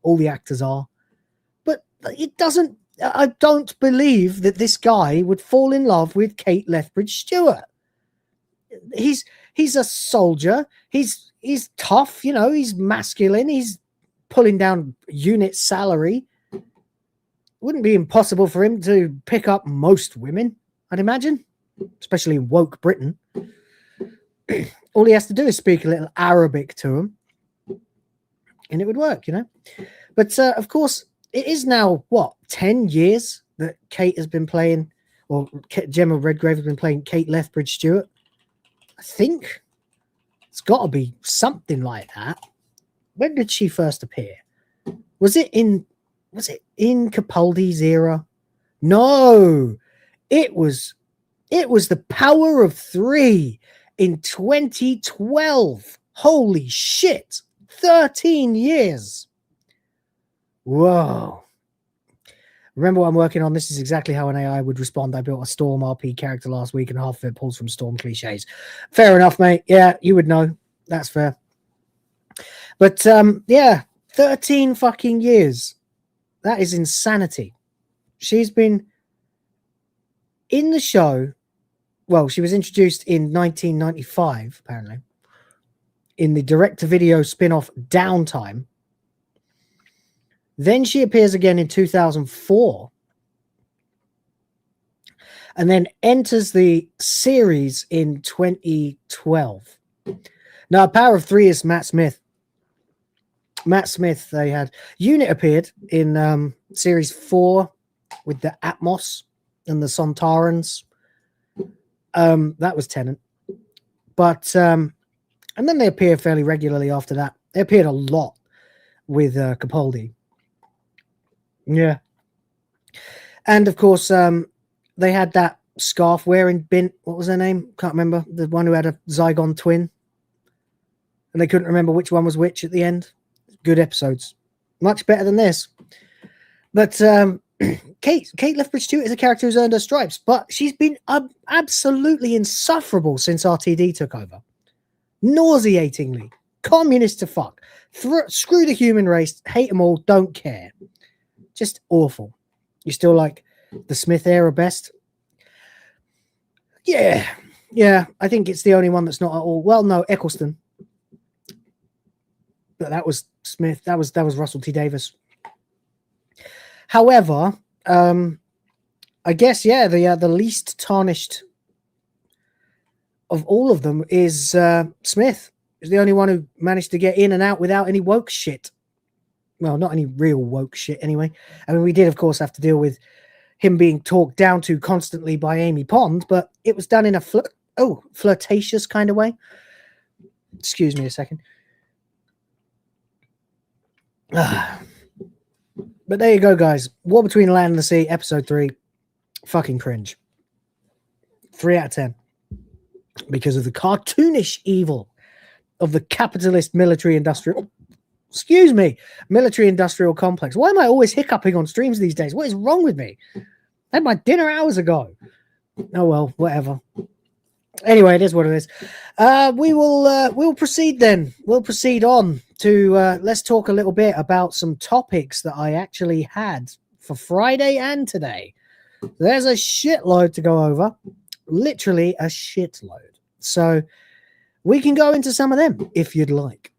All the actors are. But it doesn't, I don't believe that this guy would fall in love with Kate Lethbridge-Stewart. He's a soldier. He's tough, you know, he's masculine. He's pulling down unit salary. Wouldn't be impossible for him to pick up most women, I'd imagine, especially in woke Britain. All he has to do is speak a little Arabic to him, and it would work, you know. But of course, it is now, what, 10 years that Kate has been playing, or Gemma Redgrave has been playing Kate Lethbridge-Stewart. I think it's got to be something like that. When did she first appear? Was it in Capaldi's era? No, it was The Power of Three in 2012. Holy shit. 13 years. Whoa. Remember what I'm working on? This is exactly how an AI would respond. I built a Storm RP character last week and half of it pulls from Storm cliches. Fair enough, mate. Yeah, you would know. That's fair. But yeah, 13 fucking years. That is insanity. She's been in the show. Well, she was introduced in 1995, apparently, in the direct-to-video spin-off Downtime. Then she appears again in 2004. And then enters the series in 2012. Now, Power of Three is Matt Smith. Matt Smith, they had... Unit appeared in Series 4 with the Atmos and the Sontarans. That was Tennant. But... and then they appear fairly regularly after that. They appeared a lot with Capaldi. Yeah. And, of course, they had that scarf-wearing bint. What was her name? Can't remember. The one who had a Zygon twin. And they couldn't remember which one was which at the end. Good episodes. Much better than this. But Kate Lethbridge-Stewart is a character who's earned her stripes, but she's been absolutely insufferable since RTD took over. Nauseatingly. Communist to fuck. Screw the human race. Hate them all. Don't care. Just awful. You still like the Smith era best? Yeah. Yeah. I think it's the only one that's not at all. Well, no, Eccleston. But that was Smith. That was Russell T. Davis. However, I guess, yeah, the least tarnished of all of them is Smith. Is the only one who managed to get in and out without any woke shit. Well, not any real woke shit anyway. I mean, we did, of course, have to deal with him being talked down to constantly by Amy Pond, but it was done in a flirtatious kind of way. Excuse me a second. But there you go, guys. War Between Land and the Sea, episode 3. Fucking cringe. 3 out of 10. Because of the cartoonish evil of the capitalist military-industrial complex. Why am I always hiccuping on streams these days? What is wrong with me? I had my dinner hours ago. Oh, well, whatever. Anyway, it is what it is. We'll proceed then. We'll proceed on to let's talk a little bit about some topics that I actually had for Friday and today. There's a shitload to go over. Literally a shitload. So we can go into some of them if you'd like.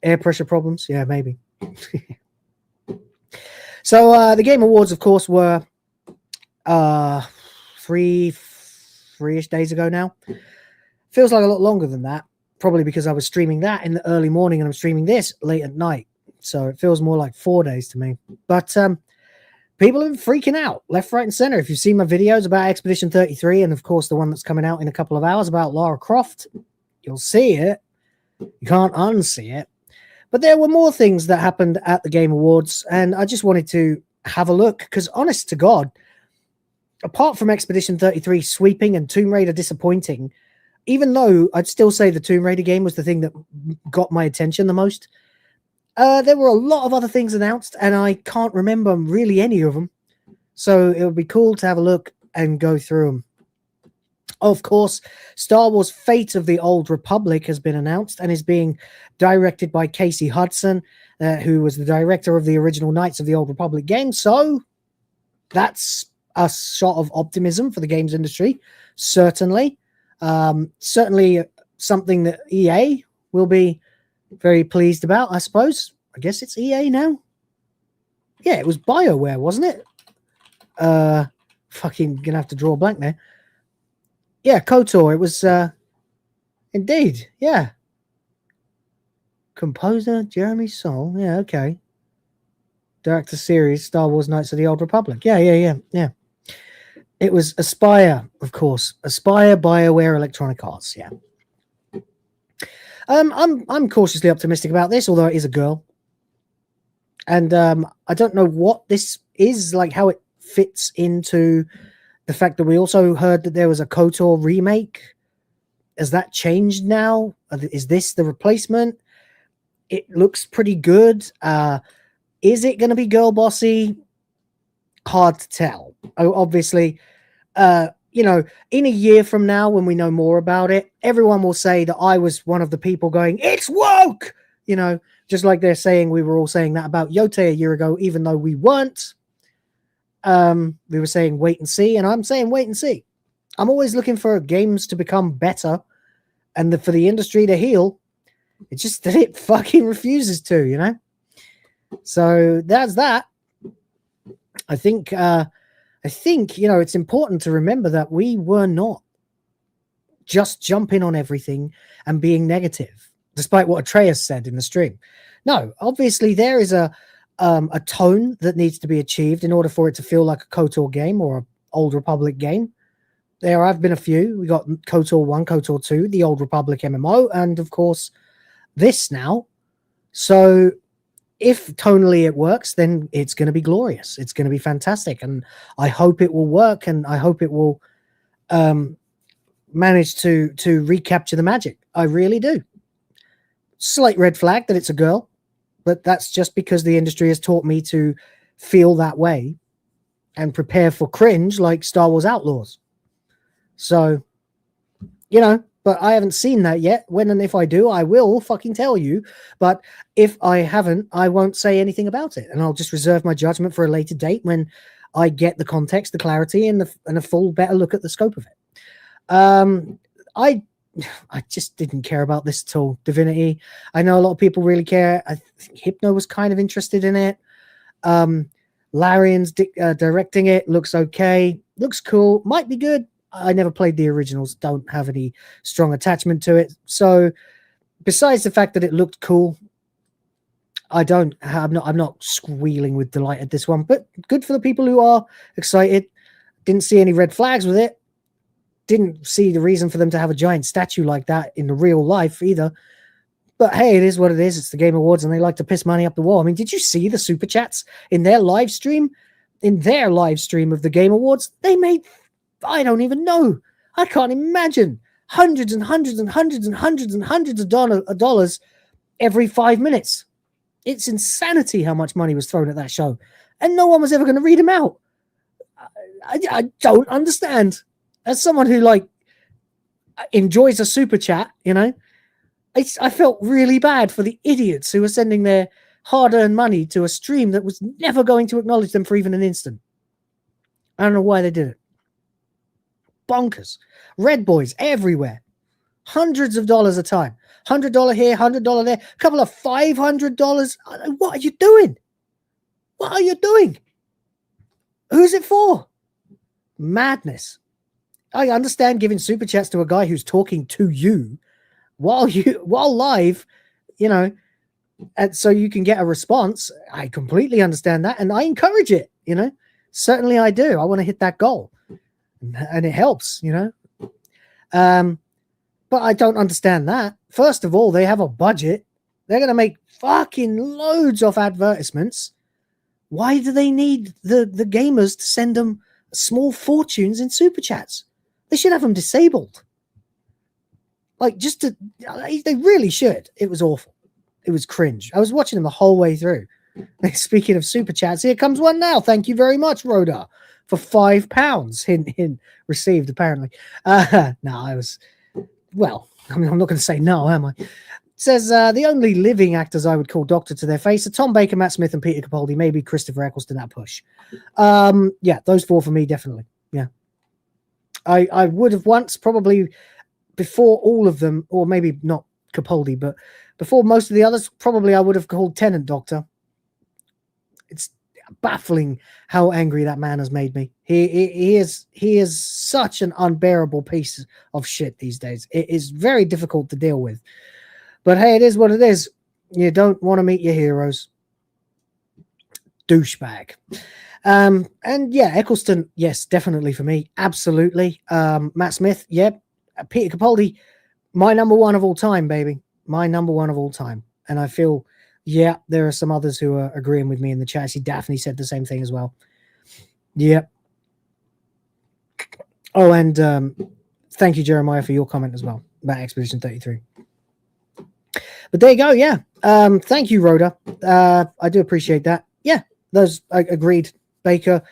Air pressure problems? Yeah, maybe. So the Game Awards, of course, were 3 3-ish days ago now. Feels like a lot longer than that, probably because I was streaming that in the early morning and I'm streaming this late at night. So it feels more like 4 days to me. But people have been freaking out left, right, and center. If you've seen my videos about Expedition 33 and, of course, the one that's coming out in a couple of hours about Lara Croft, you'll see it. You can't unsee it. But there were more things that happened at the Game Awards, and I just wanted to have a look because, honest to God, apart from Expedition 33 sweeping and Tomb Raider disappointing, even though I'd still say the Tomb Raider game was the thing that got my attention the most, there were a lot of other things announced, and I can't remember really any of them. So it would be cool to have a look and go through them. Of course, Star Wars Fate of the Old Republic has been announced and is being directed by Casey Hudson, who was the director of the original Knights of the Old Republic game. So that's a shot of optimism for the games industry, certainly. Certainly something that EA will be very pleased about, I suppose. I guess it's EA now. Yeah, it was BioWare, wasn't it? Fucking gonna have to draw a blank there. Yeah, KOTOR. It was indeed, yeah. Composer Jeremy Soule. Yeah, okay. Director series Star Wars Knights of the Old Republic. Yeah. It was Aspire, of course. Aspire, BioWare, Electronic Arts. Yeah. I'm cautiously optimistic about this, although it is a girl. And I don't know what this is, like how it fits into the fact that we also heard that there was a KOTOR remake. Has that changed now? Is this the replacement? It looks pretty good. Is it going to be girl bossy? Hard to tell. Obviously, in a year from now, when we know more about it, everyone will say that I was one of the people going, it's woke! Just like they're saying we were all saying that about Yote a year ago, even though we weren't. We were saying wait and see, and I'm saying wait and see. I'm always looking for games to become better and for the industry to heal. It's just that it fucking refuses to, So that's that. I think it's important to remember that we were not just jumping on everything and being negative, despite what Atreus said in the stream. No, obviously there is a tone that needs to be achieved in order for it to feel like a KOTOR game or an Old Republic game. There have been a few. We got KOTOR 1, KOTOR 2, the Old Republic MMO, and of course this now. So if tonally it works, then it's going to be glorious. It's going to be fantastic, and I hope it will work, and I hope it will manage to recapture the magic. I really do. Slight red flag that it's a girl, but that's just because the industry has taught me to feel that way and prepare for cringe like Star Wars Outlaws. So, but I haven't seen that yet. When and if I do, I will fucking tell you. But if I haven't, I won't say anything about it. And I'll just reserve my judgment for a later date when I get the context, the clarity, and a full better look at the scope of it. I just didn't care about this at all. Divinity. I know a lot of people really care. I think Hypno was kind of interested in it. Larian's directing it. Looks okay. Looks cool. Might be good. I never played the originals. Don't have any strong attachment to it. So besides the fact that it looked cool, I'm not squealing with delight at this one, but good for the people who are excited. Didn't see any red flags with it. Didn't see the reason for them to have a giant statue like that in the real life either. But hey, it is what it is. It's the Game Awards, and they like to piss money up the wall. I mean, did you see the super chats in their live stream? In their live stream of the Game Awards, they made, I don't even know. I can't imagine hundreds and hundreds and hundreds and hundreds and hundreds of dollars every 5 minutes. It's insanity how much money was thrown at that show, and no one was ever going to read them out. I don't understand. As someone who enjoys a super chat, I felt really bad for the idiots who were sending their hard-earned money to a stream that was never going to acknowledge them for even an instant. I don't know why they did it. Bonkers. Red boys everywhere. Hundreds of dollars a time. $100 here, $100 there, a couple of $500. What are you doing? What are you doing? Who's it for? Madness. I understand giving super chats to a guy who's talking to you while live, you know, and so you can get a response. I completely understand that, and I encourage it. You know, certainly I do. I want to hit that goal, and it helps. You know, but I don't understand that. First of all, they have a budget. They're going to make fucking loads of advertisements. Why do they need the gamers to send them small fortunes in super chats? They should have them disabled. Like, they really should. It was awful. It was cringe. I was watching them the whole way through. Speaking of super chats, here comes one now. Thank you very much, Rhoda, for £5. Hint, received, apparently. No, well, I mean, I'm not going to say no, am I? It says, the only living actors I would call doctor to their face are Tom Baker, Matt Smith, and Peter Capaldi, maybe Christopher Eccleston at push. Yeah, those four for me, definitely. Yeah. I would have once, probably before all of them, or maybe not Capaldi, but before most of the others, probably I would have called Tennant Doctor. It's baffling how angry that man has made me. He is such an unbearable piece of shit these days. It is very difficult to deal with. But hey, it is what it is. You don't want to meet your heroes. Douchebag. And yeah, Eccleston, yes, definitely for me. Absolutely. Matt Smith, yep. Peter Capaldi, my number one of all time, baby. My number one of all time. And I feel, yeah, there are some others who are agreeing with me in the chat. See, Daphne said the same thing as well. Yep. Oh, and thank you, Jeremiah, for your comment as well about Expedition 33. But there you go, yeah. Thank you, Rhoda. I do appreciate that. Yeah, those, I agreed. Baker,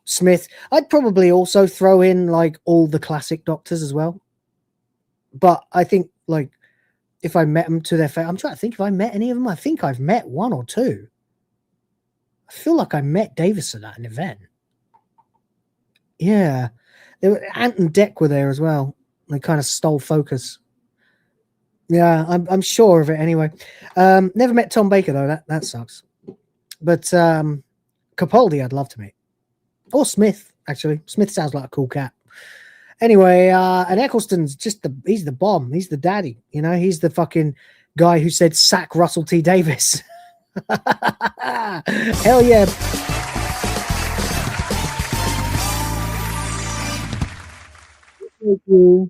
Smith. I'd probably also throw in like all the classic doctors as well. But I think like if I met them to their face, I'm trying to think if I met any of them. I think I've met one or two. I feel like I met Davison at an event. Yeah. Ant and Dec were there as well. They kind of stole focus. Yeah, I'm sure of it anyway. Never met Tom Baker though. That sucks. But Capaldi, I'd love to meet. Or Smith, actually. Smith sounds like a cool cat. Anyway, and Eccleston's he's the bomb. He's the daddy. You know, he's the fucking guy who said sack Russell T. Davis. Hell yeah. Thank you.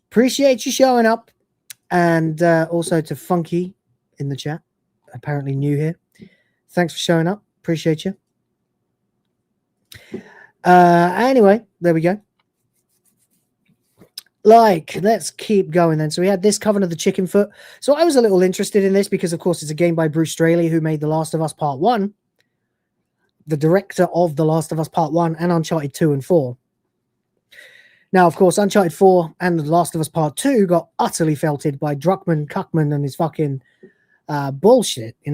Appreciate you showing up. And also to Funky in the chat, apparently new here. Thanks for showing up. Appreciate you. Anyway, there we go. Let's keep going then. So we had this Coven of the Chicken Foot. So I was a little interested in this because, of course, it's a game by Bruce Straley, who made The Last of Us Part 1, the director of The Last of Us Part 1 and Uncharted 2 and 4. Now, of course, Uncharted 4 and The Last of Us Part 2 got utterly felted by Druckmann, Cuckman, and his fucking bullshit, you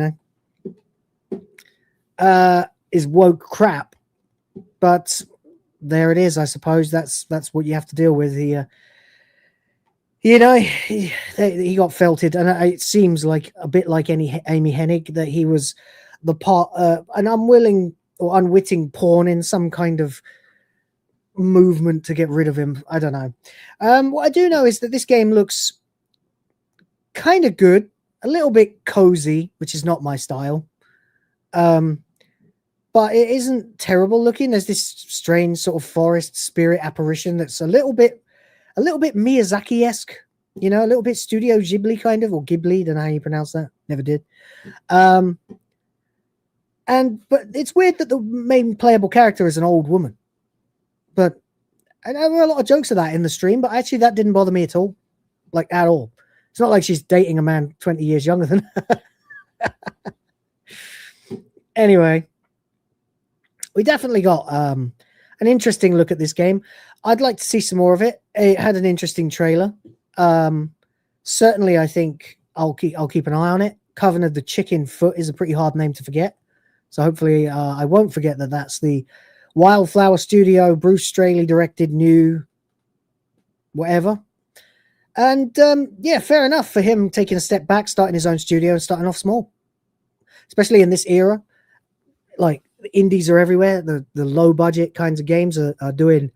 know? Is woke crap. But there it is, I suppose. That's what you have to deal with. He got felted, and it seems like a bit like Amy Hennig, that he was the part, an unwilling or unwitting pawn in some kind of movement to get rid of him. I don't know. What I do know is that this game looks kind of good, a little bit cozy, which is not my style. But it isn't terrible looking. There's this strange sort of forest spirit apparition that's a little bit Miyazaki-esque, you know, a little bit Studio Ghibli kind of, or Ghibli, don't know how you pronounce that. Never did. But it's weird that the main playable character is an old woman. But I know there were a lot of jokes of that in the stream, but actually that didn't bother me at all. Like, at all. It's not like she's dating a man 20 years younger than her. Anyway, we definitely got an interesting look at this game. I'd like to see some more of it. It had an interesting trailer. Certainly, I think I'll keep an eye on it. Coven of the Chicken Foot is a pretty hard name to forget. So hopefully I won't forget that that's the Wildflower Studio, Bruce Straley directed new whatever. And yeah, fair enough for him taking a step back, starting his own studio and starting off small. Especially in this era. Like, indies are everywhere. The low budget kinds of games are doing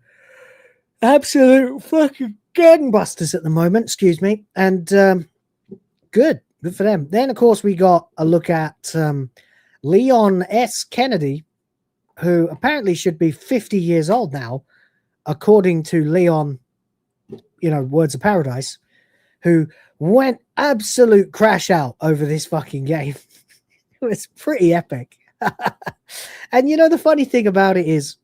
absolute fucking gangbusters at the moment. Excuse me, and good for them. Then, of course, we got a look at Leon S. Kennedy, who apparently should be 50 years old now, according to Leon, Words of Paradise, who went absolute crash out over this fucking game. It was pretty epic. And the funny thing about it is,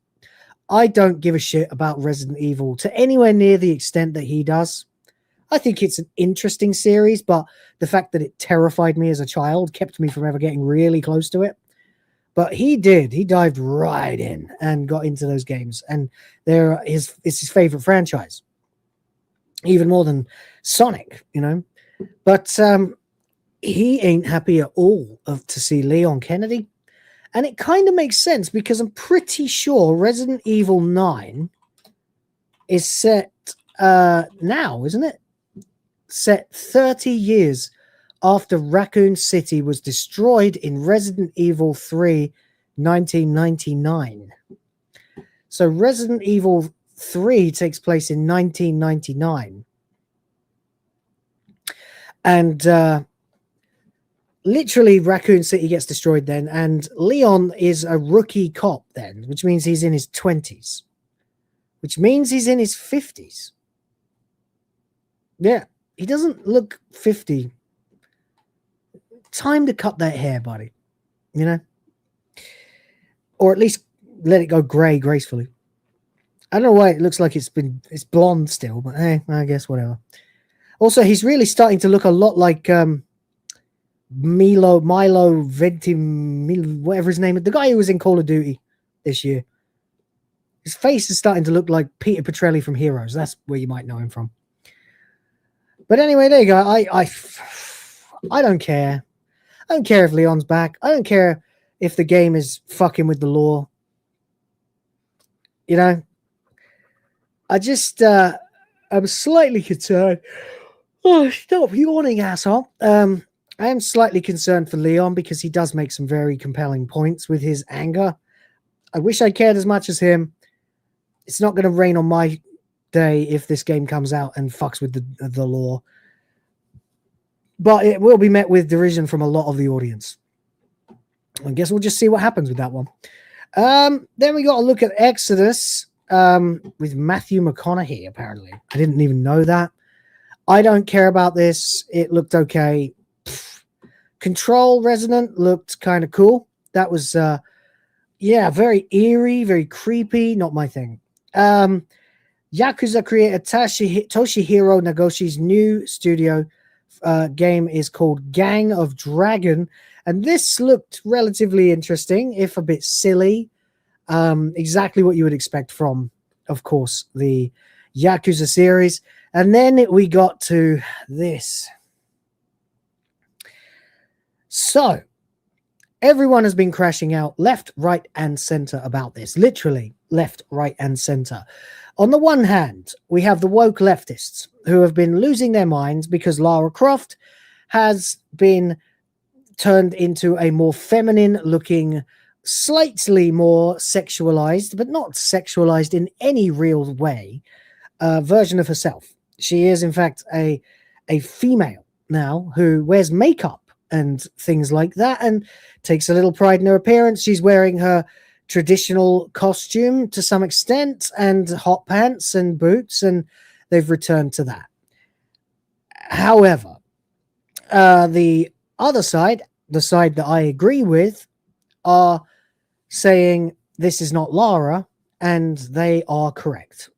I don't give a shit about Resident Evil to anywhere near the extent that he does. I think it's an interesting series, but the fact that it terrified me as a child kept me from ever getting really close to it. But he did. He dived right in and got into those games. And it's his favorite franchise. Even more than Sonic, But he ain't happy at all to see Leon Kennedy. And it kind of makes sense because I'm pretty sure Resident Evil 9 is set now, isn't it? Set 30 years after Raccoon City was destroyed in Resident Evil 3 1999. So Resident Evil 3 takes place in 1999. And literally Raccoon City gets destroyed then, and Leon is a rookie cop then, which means he's in his 20s, which means he's in his 50s. Yeah, he doesn't look 50. Time to cut that hair, buddy. Or at least let it go grey gracefully. I don't know why it looks like it's blonde still, but hey, I guess whatever. Also, he's really starting to look a lot like Milo Ventim, whatever his name is, the guy who was in Call of Duty this year. His face is starting to look like Peter Petrelli from Heroes. That's where you might know him from. But anyway, there you go. I don't care. I don't care if Leon's back. I don't care if the game is fucking with the lore. I just I'm slightly concerned. Oh, stop yawning, asshole. I am slightly concerned for Leon because he does make some very compelling points with his anger. I wish I cared as much as him. It's not going to rain on my day if this game comes out and fucks with the lore. But it will be met with derision from a lot of the audience. I guess we'll just see what happens with that one. Then we got to look at Exodus with Matthew McConaughey, apparently. I didn't even know that. I don't care about this. It looked okay. Control Resonant looked kind of cool. That was, very eerie, very creepy. Not my thing. Yakuza creator Toshihiro Nagoshi's new studio game is called Gang of Dragon. And this looked relatively interesting, if a bit silly. Exactly what you would expect from, of course, the Yakuza series. And then we got to this. So, everyone has been crashing out left, right, and center about this. Literally, left, right, and center. On the one hand, we have the woke leftists who have been losing their minds because Lara Croft has been turned into a more feminine-looking, slightly more sexualized, but not sexualized in any real way, version of herself. She is, in fact, a female now who wears makeup and things like that and takes a little pride in her appearance. She's wearing her traditional costume to some extent and hot pants and boots, and they've returned to that. However, the other side, the side that I agree with, are saying this is not Lara, and they are correct.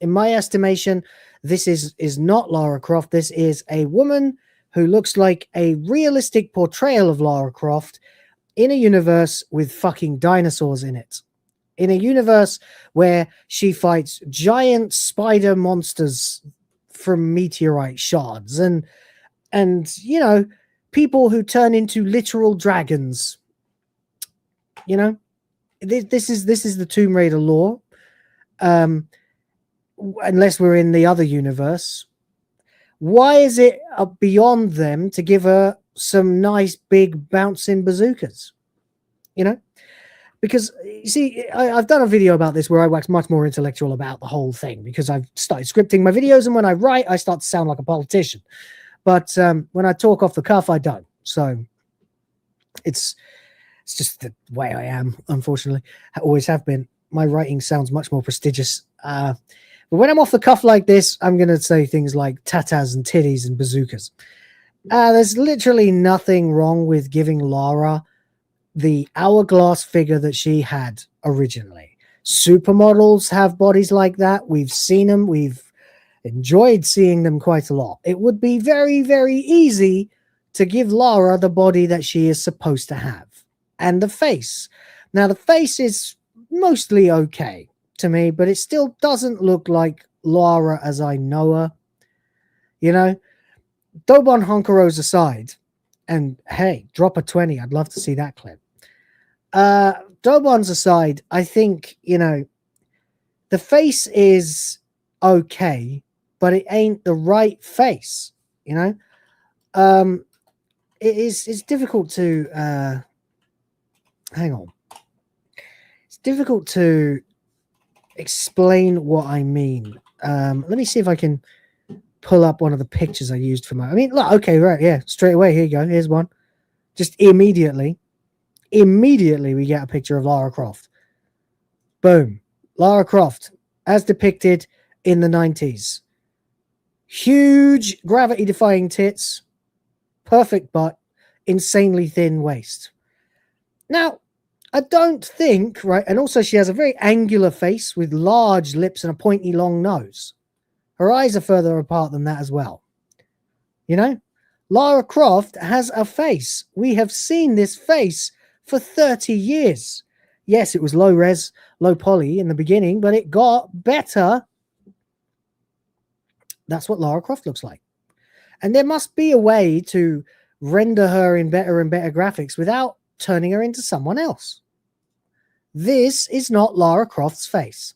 In my estimation, this is not Lara Croft. This is a woman who looks like a realistic portrayal of Lara Croft in a universe with fucking dinosaurs in it. In a universe where she fights giant spider monsters from meteorite shards and people who turn into literal dragons. This is the Tomb Raider lore. Unless we're in the other universe. Why is it beyond them to give her some nice big bouncing bazookas? because you see, I've done a video about this where I wax much more intellectual about the whole thing because I've started scripting my videos, and when I write, I start to sound like a politician. But when I talk off the cuff, I don't. So it's just the way I am, unfortunately. I always have been. My writing sounds much more prestigious. But when I'm off the cuff like this, I'm going to say things like tatas and titties and bazookas. There's literally nothing wrong with giving Lara the hourglass figure that she had originally. Supermodels have bodies like that. We've seen them. We've enjoyed seeing them quite a lot. It would be very, very easy to give Lara the body that she is supposed to have. And the face. Now, the face is mostly okay to me, but it still doesn't look like Lara as I know her. You know, Dobon Honkaros aside, and hey, drop a 20. I'd love to see that clip. Dobon's aside, I think, you know, the face is okay, but it ain't the right face, you know? It's difficult to hang on. It's difficult to explain what I mean. Let me see if I can pull up one of the pictures I used for my. I mean, look, okay, right, yeah, straight away. Here you go. Here's one. Just immediately we get a picture of Lara Croft. Boom, Lara Croft as depicted in the 90s. Huge gravity-defying tits, perfect butt, insanely thin waist. Now, I don't think, right, and also she has a very angular face with large lips and a pointy long nose. Her eyes are further apart than that as well. You know, Lara Croft has a face. We have seen this face for 30 years. Yes, it was low res, low poly in the beginning, but it got better. That's what Lara Croft looks like. And there must be a way to render her in better and better graphics without turning her into someone else. This is not Lara Croft's face.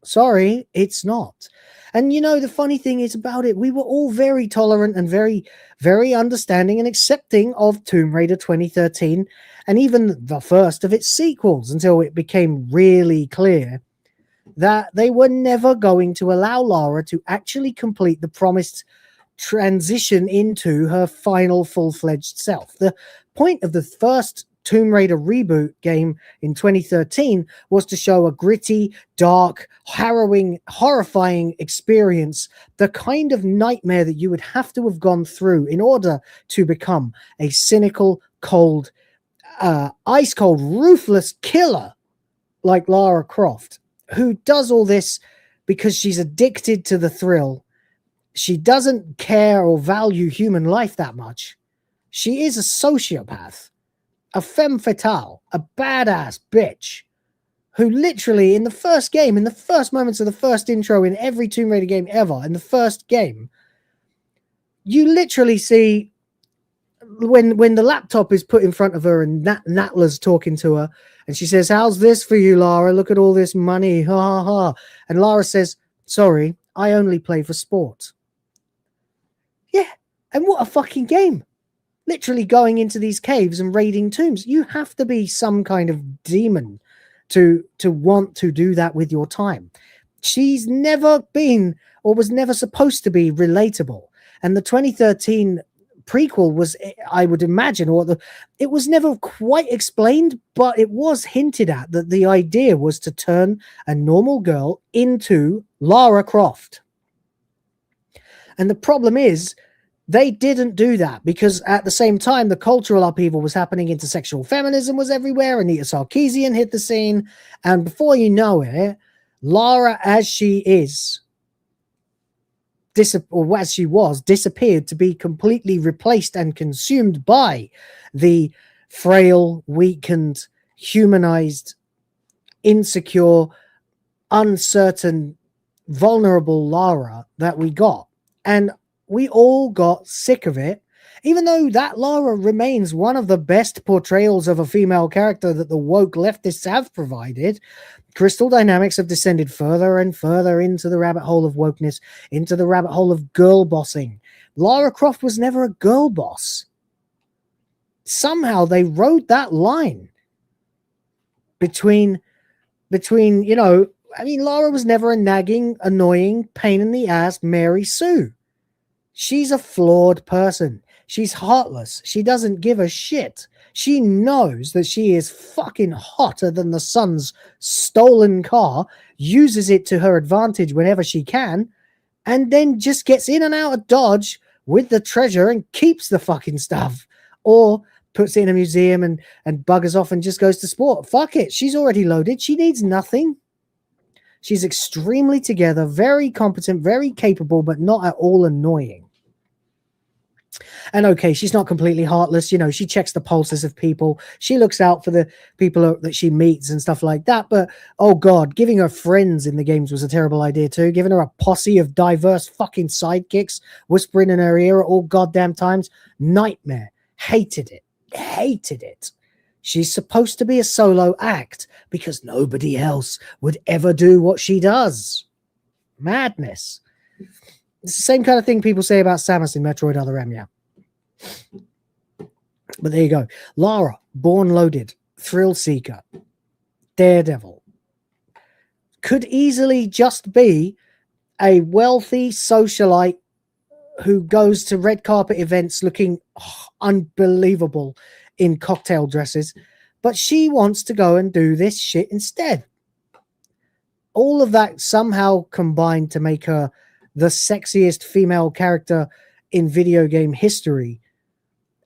Sorry, it's not. And you know, the funny thing is about it, we were all very tolerant and very, very understanding and accepting of Tomb Raider 2013 and even the first of its sequels until it became really clear that they were never going to allow Lara to actually complete the promised transition into her final full-fledged self. The point of the first Tomb Raider reboot game in 2013 was to show a gritty, dark, harrowing, horrifying experience, the kind of nightmare that you would have to have gone through in order to become a cynical, cold, ice-cold, ruthless killer like Lara Croft, who does all this because she's addicted to the thrill. She doesn't care or value human life that much. She is a sociopath, a femme fatale, a badass bitch who literally in the first game, in the first moments of the first intro in every Tomb Raider game ever, in the first game, you literally see when the laptop is put in front of her and Natla's talking to her and she says, "How's this for you, Lara? Look at all this money. Ha ha ha." And Lara says, "Sorry, I only play for sport." Yeah, and what a fucking game. Literally going into these caves and raiding tombs. You have to be some kind of demon to want to do that with your time. She's never been or was never supposed to be relatable. And the 2013 prequel was, I would imagine, it was never quite explained, but it was hinted at that the idea was to turn a normal girl into Lara Croft. And the problem is, they didn't do that because at the same time, the cultural upheaval was happening. Intersexual feminism was everywhere. Anita Sarkeesian hit the scene. And before you know it, Lara, as she is, or as she was, disappeared to be completely replaced and consumed by the frail, weakened, humanized, insecure, uncertain, vulnerable Lara that we got. And we all got sick of it, even though that Lara remains one of the best portrayals of a female character that the woke leftists have provided. Crystal Dynamics have descended further and further into the rabbit hole of wokeness, into the rabbit hole of girl bossing. Lara Croft was never a girl boss. Somehow they rode that line. between you know, I mean, Lara was never a nagging, annoying, pain in the ass Mary Sue. She's a flawed person. She's heartless. She doesn't give a shit. She knows that she is fucking hotter than the sun's stolen car, uses it to her advantage whenever she can, and then just gets in and out of Dodge with the treasure and keeps the fucking stuff. Or puts it in a museum and buggers off and just goes to sport. Fuck it. She's already loaded. She needs nothing. She's extremely together, very competent, very capable, but not at all annoying. And okay, she's not completely heartless. You know, she checks the pulses of people. She looks out for the people that she meets and stuff like that. But, oh God, giving her friends in the games was a terrible idea too. Giving her a posse of diverse fucking sidekicks whispering in her ear at all goddamn times. Nightmare. Hated it. Hated it. She's supposed to be a solo act because nobody else would ever do what she does. Madness. It's the same kind of thing people say about Samus in Metroid Other M, yeah. But there you go. Lara, born loaded, thrill seeker, daredevil. Could easily just be a wealthy socialite who goes to red carpet events looking unbelievable in cocktail dresses, but she wants to go and do this shit instead. All of that somehow combined to make her the sexiest female character in video game history,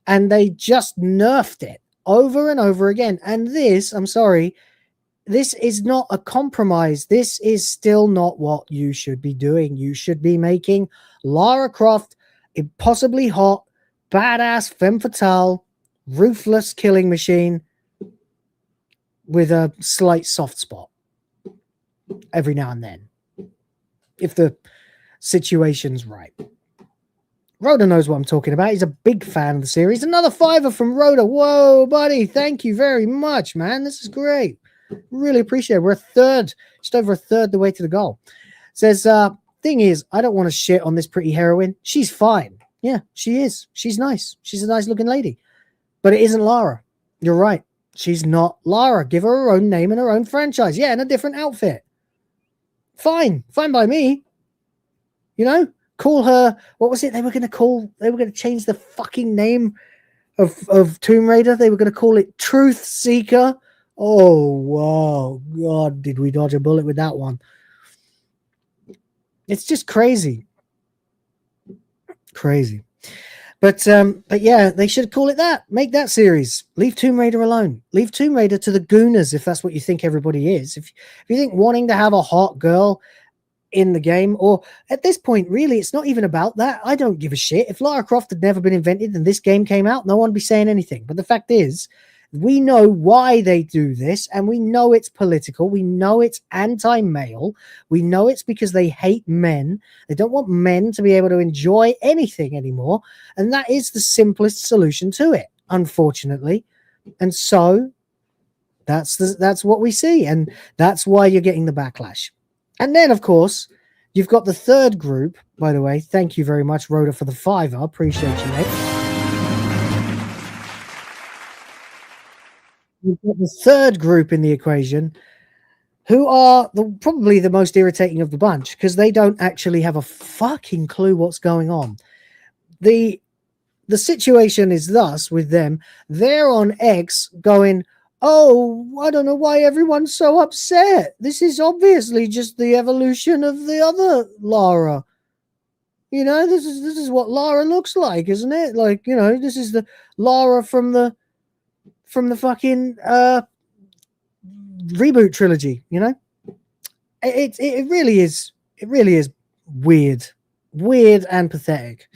and they just nerfed it over and over again. And this, I'm sorry, this is not a compromise. This is still not what you should be doing. You should be making Lara Croft impossibly hot, badass femme fatale, ruthless killing machine with a slight soft spot every now and then, if the situation's right. Rhoda knows what I'm talking about. He's a big fan of the series. Another $5 from Rhoda. Whoa, buddy. Thank you very much, man. This is great. Really appreciate it. We're a third, just over a third the way to the goal. Says, thing is, I don't want to shit on this pretty heroine. She's fine. Yeah, she is. She's nice. She's a nice looking lady. But it isn't Lara. You're right. She's not Lara. Give her her own name and her own franchise. Yeah, in a different outfit. Fine. Fine by me. You know? Call her, what was it they were going to change the fucking name of Tomb Raider. They were going to call it Truth Seeker. Oh, wow. God, did we dodge a bullet with that one. It's just crazy. Crazy. But yeah, they should call it that. Make that series. Leave Tomb Raider alone. Leave Tomb Raider to the Gooners if that's what you think everybody is. If you think wanting to have a hot girl in the game, or at this point, really, it's not even about that. I don't give a shit. If Lara Croft had never been invented and this game came out, no one would be saying anything. But the fact is, we know why they do this, and we know it's political. We know it's anti-male. We know it's because they hate men. They don't want men to be able to enjoy anything anymore. And that is the simplest solution to it, unfortunately. And so that's what we see. And that's why you're getting the backlash. And then, of course, you've got the third group, by the way. Thank you very much, Rhoda, for the $5. I appreciate you, mate. You've got the third group in the equation, who are probably the most irritating of the bunch, because they don't actually have a fucking clue what's going on. The situation is thus with them. They're on X going, oh, I don't know why everyone's so upset. This is obviously just the evolution of the other Lara. You know, this is what Lara looks like, isn't it? Like, you know, this is the Lara from the fucking reboot trilogy, you know? It really is weird and pathetic.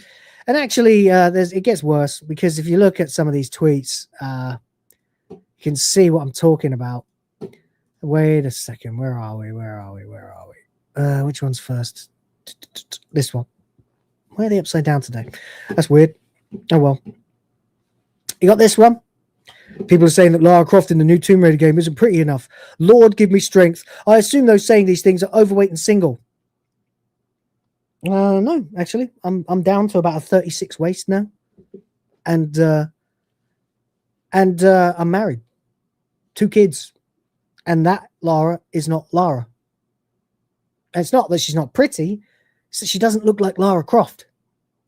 And actually, it gets worse, because if you look at some of these tweets, you can see what I'm talking about. Wait a second. Where are we? Which one's first? This one. Why are they upside down today? That's weird. Oh, well. You got this one? People are saying that Lara Croft in the new Tomb Raider game isn't pretty enough. Lord, give me strength. I assume those saying these things are overweight and single. No, actually. I'm down to about a 36 waist now. And I'm married. 2 kids. And that Lara is not Lara. And it's not that she's not pretty, it's that she doesn't look like Lara Croft.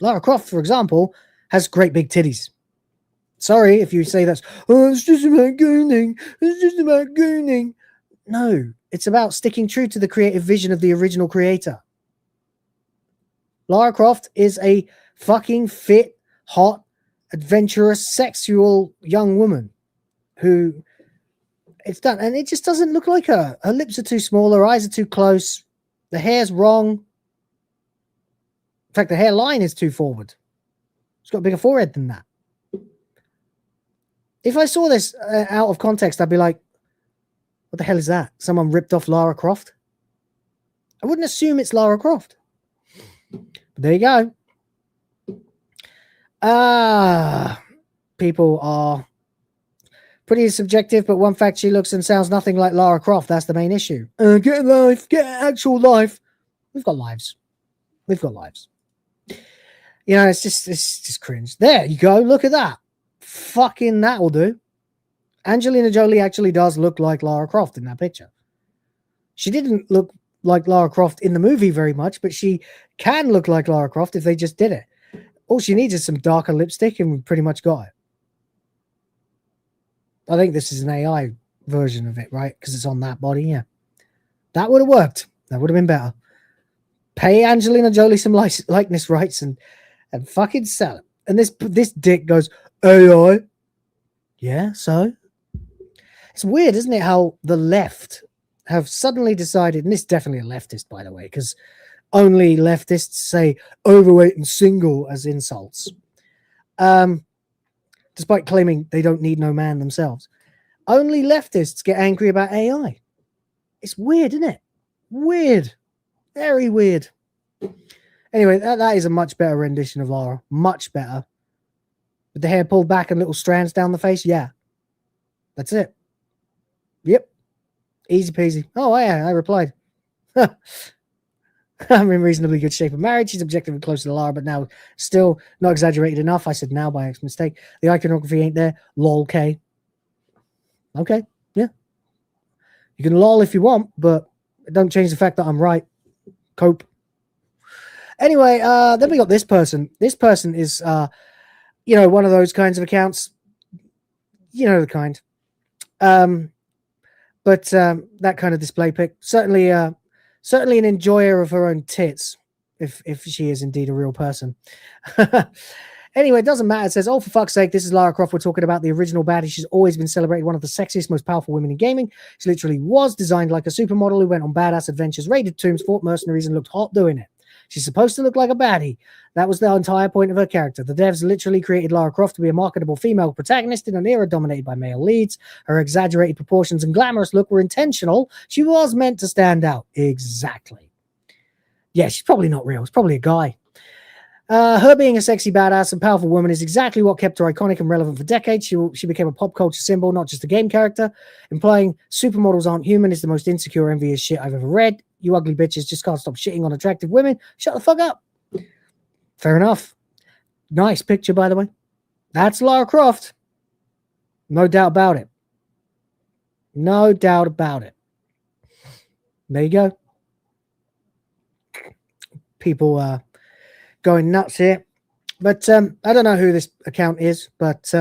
Lara Croft, for example, has great big titties. Sorry if you say that's, oh, it's just about gooning. It's just about gooning. No, it's about sticking true to the creative vision of the original creator. Lara Croft is a fucking fit, hot, adventurous, sexual young woman who it's done. And it just doesn't look like her. Her lips are too small. Her eyes are too close. The hair's wrong. In fact, the hairline is too forward. She's got a bigger forehead than that. If I saw this out of context, I'd be like, what the hell is that? Someone ripped off Lara Croft? I wouldn't assume it's Lara Croft. But there you go. People are pretty subjective, but one fact, she looks and sounds nothing like Lara Croft. That's the main issue. Get a life, get an actual life. We've got lives. We've got lives. You know, it's just cringe. There you go. Look at that. Fucking that will do. Angelina Jolie actually does look like Lara Croft in that picture. She didn't look like Lara Croft in the movie very much, but she can look like Lara Croft if they just did it. All she needs is some darker lipstick and we pretty much got it. I think this is an AI version of it, right? Because it's on that body, yeah. That would have worked. That would have been better. Pay Angelina Jolie some likeness rights and fucking sell it. And this dick goes, AI. Yeah, so? It's weird, isn't it, how the left have suddenly decided, and this is definitely a leftist, by the way, because only leftists say overweight and single as insults. Despite claiming they don't need no man themselves. Only leftists get angry about AI. It's weird, isn't it? Weird. Very weird. Anyway, that is a much better rendition of Lara. Much better. With the hair pulled back and little strands down the face. Yeah. That's it. Yep. Easy peasy. Oh, yeah, I replied. I'm in reasonably good shape of marriage. She's objectively close to Lara, but now still not exaggerated enough. I said now by mistake. The iconography ain't there. Lol, K. Okay, yeah. You can lol if you want, but it don't change the fact that I'm right. Cope. Anyway, then we got this person. This person is, one of those kinds of accounts. You know the kind. But that kind of display pic. Certainly an enjoyer of her own tits, if she is indeed a real person. Anyway, it doesn't matter. It says, oh, for fuck's sake, this is Lara Croft. We're talking about the original baddie. She's always been celebrated one of the sexiest, most powerful women in gaming. She literally was designed like a supermodel who went on badass adventures, raided tombs, fought mercenaries, and looked hot doing it. She's supposed to look like a baddie. That was the entire point of her character. The devs literally created Lara Croft to be a marketable female protagonist in an era dominated by male leads. Her exaggerated proportions and glamorous look were intentional. She was meant to stand out. Exactly. Yeah, she's probably not real. It's probably a guy. Her being a sexy, badass, and powerful woman is exactly what kept her iconic and relevant for decades. She became a pop culture symbol, not just a game character. Implying supermodels aren't human is the most insecure, envious shit I've ever read. You ugly bitches just can't stop shitting on attractive women. Shut the fuck up. Fair enough. Nice picture, by the way. That's Lara Croft. No doubt about it. No doubt about it. There you go. People going nuts here. But I don't know who this account is, but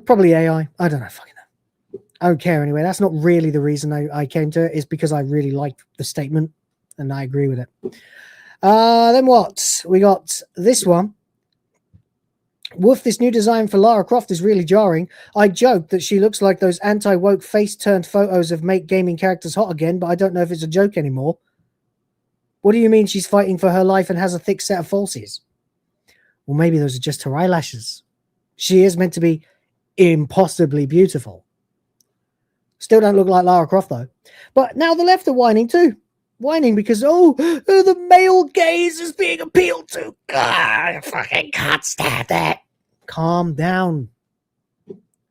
probably AI. I don't know. Fucking know. I don't care anyway. That's not really the reason I came to it. It's because I really liked the statement and I agree with it. Then what? We got this one. Woof, this new design for Lara Croft is really jarring. I joked that she looks like those anti-woke face-turned photos of make gaming characters hot again, but I don't know if it's a joke anymore. What do you mean she's fighting for her life and has a thick set of falsies? Well, maybe those are just her eyelashes. She is meant to be impossibly beautiful. Still don't look like Lara Croft, though. But now the left are whining, too. Whining because, the male gaze is being appealed to. God, I fucking can't stand that. Calm down.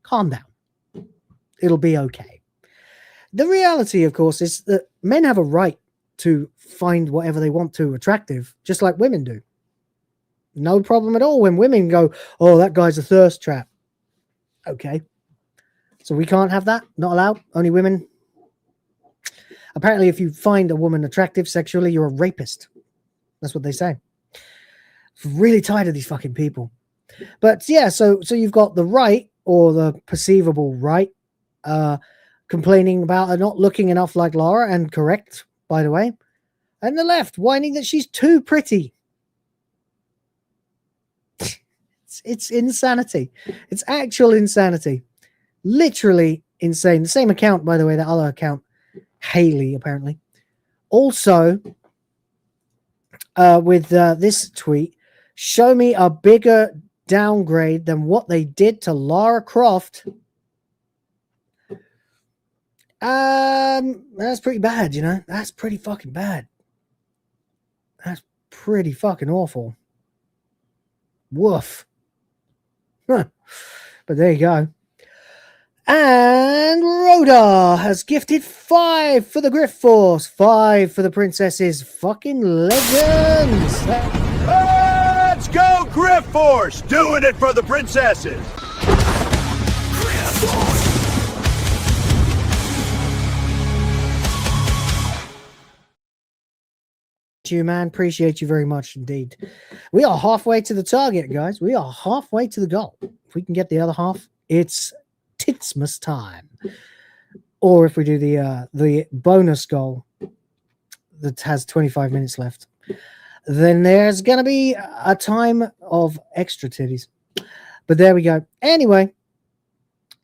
Calm down. It'll be okay. The reality, of course, is that men have a right to find whatever they want to attractive, just like women do. No problem at all when women go, oh, that guy's a thirst trap. Okay. So we can't have that. Not allowed. Only women. Apparently, if you find a woman attractive sexually, you're a rapist. That's what they say. I'm really tired of these fucking people. But yeah, so you've got the right, or the perceivable right, complaining about her not looking enough like Lara, and correct, by the way. And the left whining that she's too pretty. It's insanity. It's actual insanity. Literally insane. The same account, by the way, that other account, Haley, apparently. Also, with this tweet, show me a bigger downgrade than what they did to Lara Croft. That's pretty bad, you know. That's pretty fucking bad. That's pretty fucking awful. Woof. Huh. But there you go. And Rhoda has gifted 5 for the Grift Force, 5 for the Princesses. Fucking legends. Let's go, Grift Force! Doing it for the princesses! You, man. Appreciate you very much indeed. We are halfway to the target, guys. We are halfway to the goal. If we can get the other half, it's Titsmas time. Or if we do the bonus goal that has 25 minutes left, then there's gonna be a time of extra titties. But there we go. Anyway,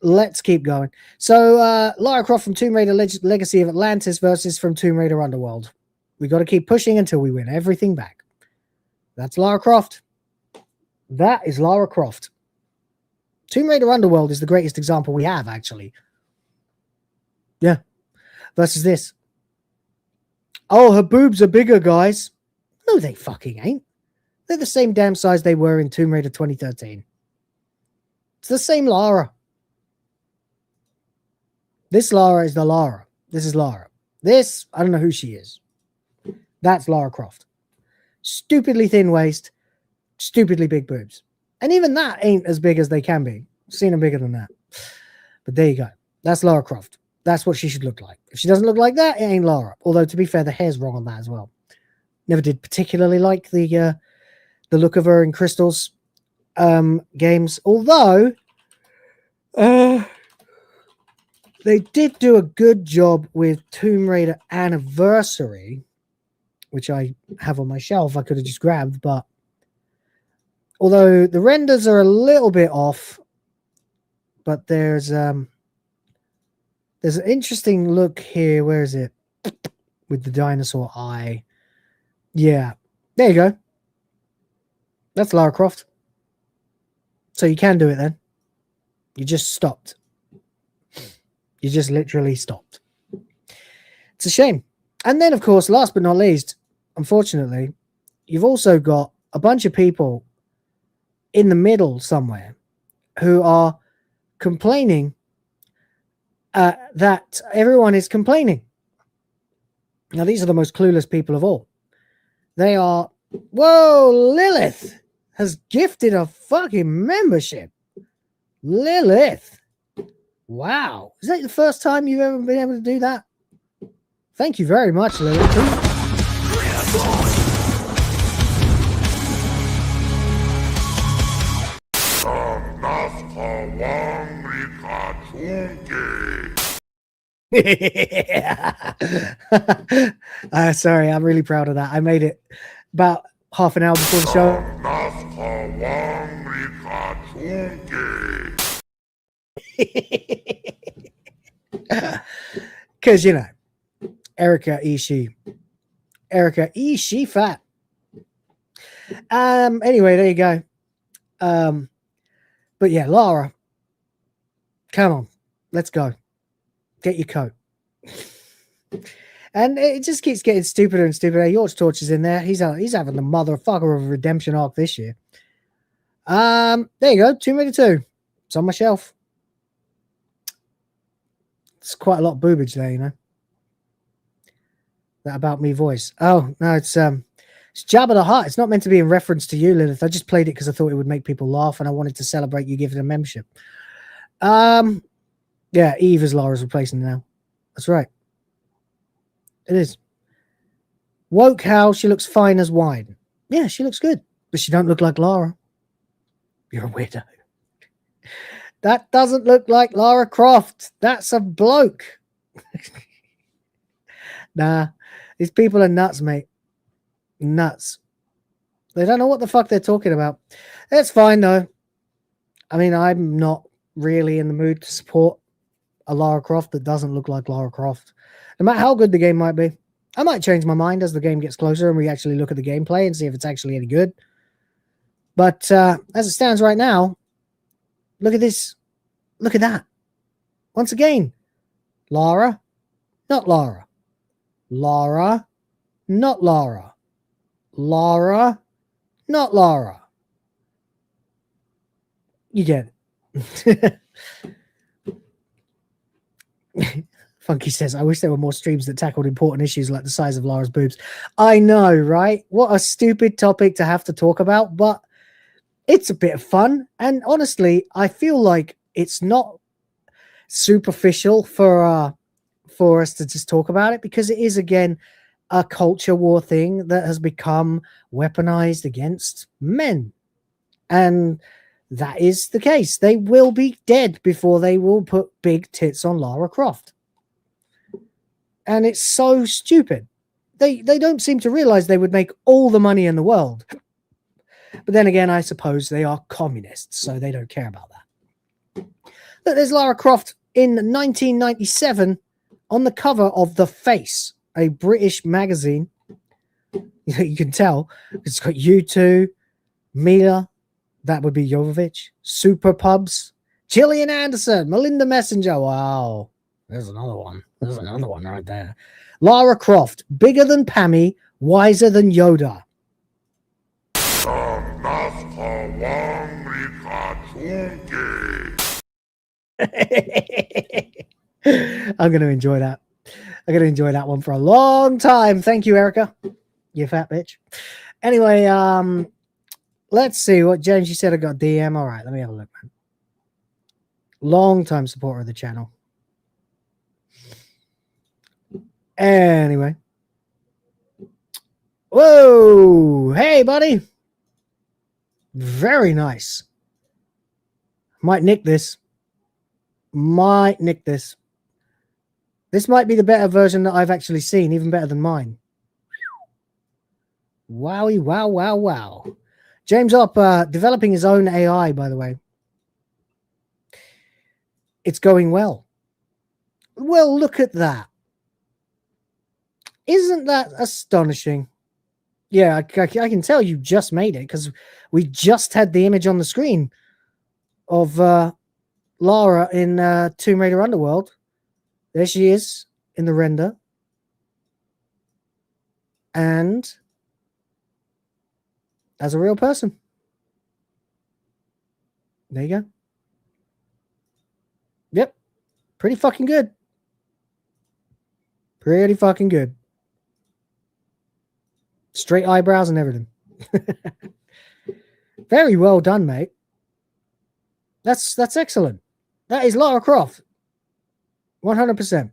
let's keep going. So Lara Croft from Tomb Raider Legacy of Atlantis versus from Tomb Raider Underworld. We got to keep pushing until we win everything back. That's Lara Croft. That is Lara Croft. Tomb Raider Underworld is the greatest example we have, actually. Yeah. Versus this. Oh, her boobs are bigger, guys. No, they fucking ain't. They're the same damn size they were in Tomb Raider 2013. It's the same Lara. This Lara is the Lara. This is Lara. This, I don't know who she is. That's Lara Croft. Stupidly thin waist, stupidly big boobs. And even that ain't as big as they can be. I've seen them bigger than that. But there you go. That's Lara Croft. That's what she should look like. If she doesn't look like that, it ain't Lara. Although, to be fair, the hair's wrong on that as well. Never did particularly like the look of her in Crystal's games. Although, they did do a good job with Tomb Raider Anniversary, which I have on my shelf. I could have just grabbed, but although the renders are a little bit off, but there's an interesting look here. Where is it? With the dinosaur eye. Yeah, there you go. That's Lara Croft. So you can do it then. You just stopped. You just literally stopped. It's a shame. And then, of course, last but not least, unfortunately, you've also got a bunch of people in the middle somewhere who are complaining that everyone is complaining. Now, these are the most clueless people of all. They are, whoa, Lilith has gifted a fucking membership. Lilith. Wow. Is that the first time you've ever been able to do that? Thank you very much, Lilith. Sorry, I'm really proud of that. I made it about half an hour before the show. Because, you know, Erica Ishii fat. Anyway, there you go. But yeah, Lara, come on, let's go. Get your coat. And it just keeps getting stupider and stupider. George Torch is in there. He's having the motherfucker of a redemption arc this year. There you go. Tomb Raider 2. It's on my shelf. It's quite a lot of boobage there, you know. That About Me voice. Oh, no, it's Jabba the Hutt. It's not meant to be in reference to you, Lilith. I just played it because I thought it would make people laugh and I wanted to celebrate you giving a membership. Yeah, Eve is Lara's replacing now. That's right. It is. Woke how she looks fine as wine. Yeah, she looks good, but she don't look like Lara. You're a weirdo. That doesn't look like Lara Croft. That's a bloke. Nah, these people are nuts, mate. Nuts. They don't know what the fuck they're talking about. It's fine, though. I mean, I'm not really in the mood to support a Lara Croft that doesn't look like Lara Croft. No matter how good the game might be. I might change my mind as the game gets closer and we actually look at the gameplay and see if it's actually any good. But as it stands right now, look at this. Look at that. Once again, Lara, not Lara. Lara, not Lara. Lara, not Lara. You get it. Funky says, I wish there were more streams that tackled important issues like the size of Lara's boobs. I know, right? What a stupid topic to have to talk about, but it's a bit of fun. And honestly, I feel like it's not superficial for us to just talk about it, because it is, again, a culture war thing that has become weaponized against men. And that is the case. They will be dead before they will put big tits on Lara Croft. And it's so stupid. They don't seem to realize they would make all the money in the world. But then again, I suppose they are communists, so they don't care about that. Look, there's Lara Croft in 1997 on the cover of The Face, a British magazine. You can tell. It's got U2, Mila, that would be Jovovich, Super Pubs, Gillian Anderson, Melinda Messenger. Wow. There's another one. There's another one right there. Lara Croft, bigger than Pammy, wiser than Yoda. I'm going to enjoy that. I'm going to enjoy that one for a long time. Thank you, Erica. You fat bitch. Anyway, let's see what James, you said I got DM. All right, let me have a look, man. Long time supporter of the channel. Anyway. Whoa. Hey, buddy. Very nice. Might nick this. Might nick this. This might be the better version that I've actually seen, even better than mine. Wowie, wow, wow, wow. James Opp, developing his own AI, by the way. It's going well. Well, look at that. Isn't that astonishing? Yeah, I can tell you just made it, because we just had the image on the screen of Lara in Tomb Raider Underworld. There she is in the render. And as a real person. There you go. Yep. Pretty fucking good. Pretty fucking good. Straight eyebrows and everything. Very well done, mate. That's excellent. That is Lara Croft. 100%.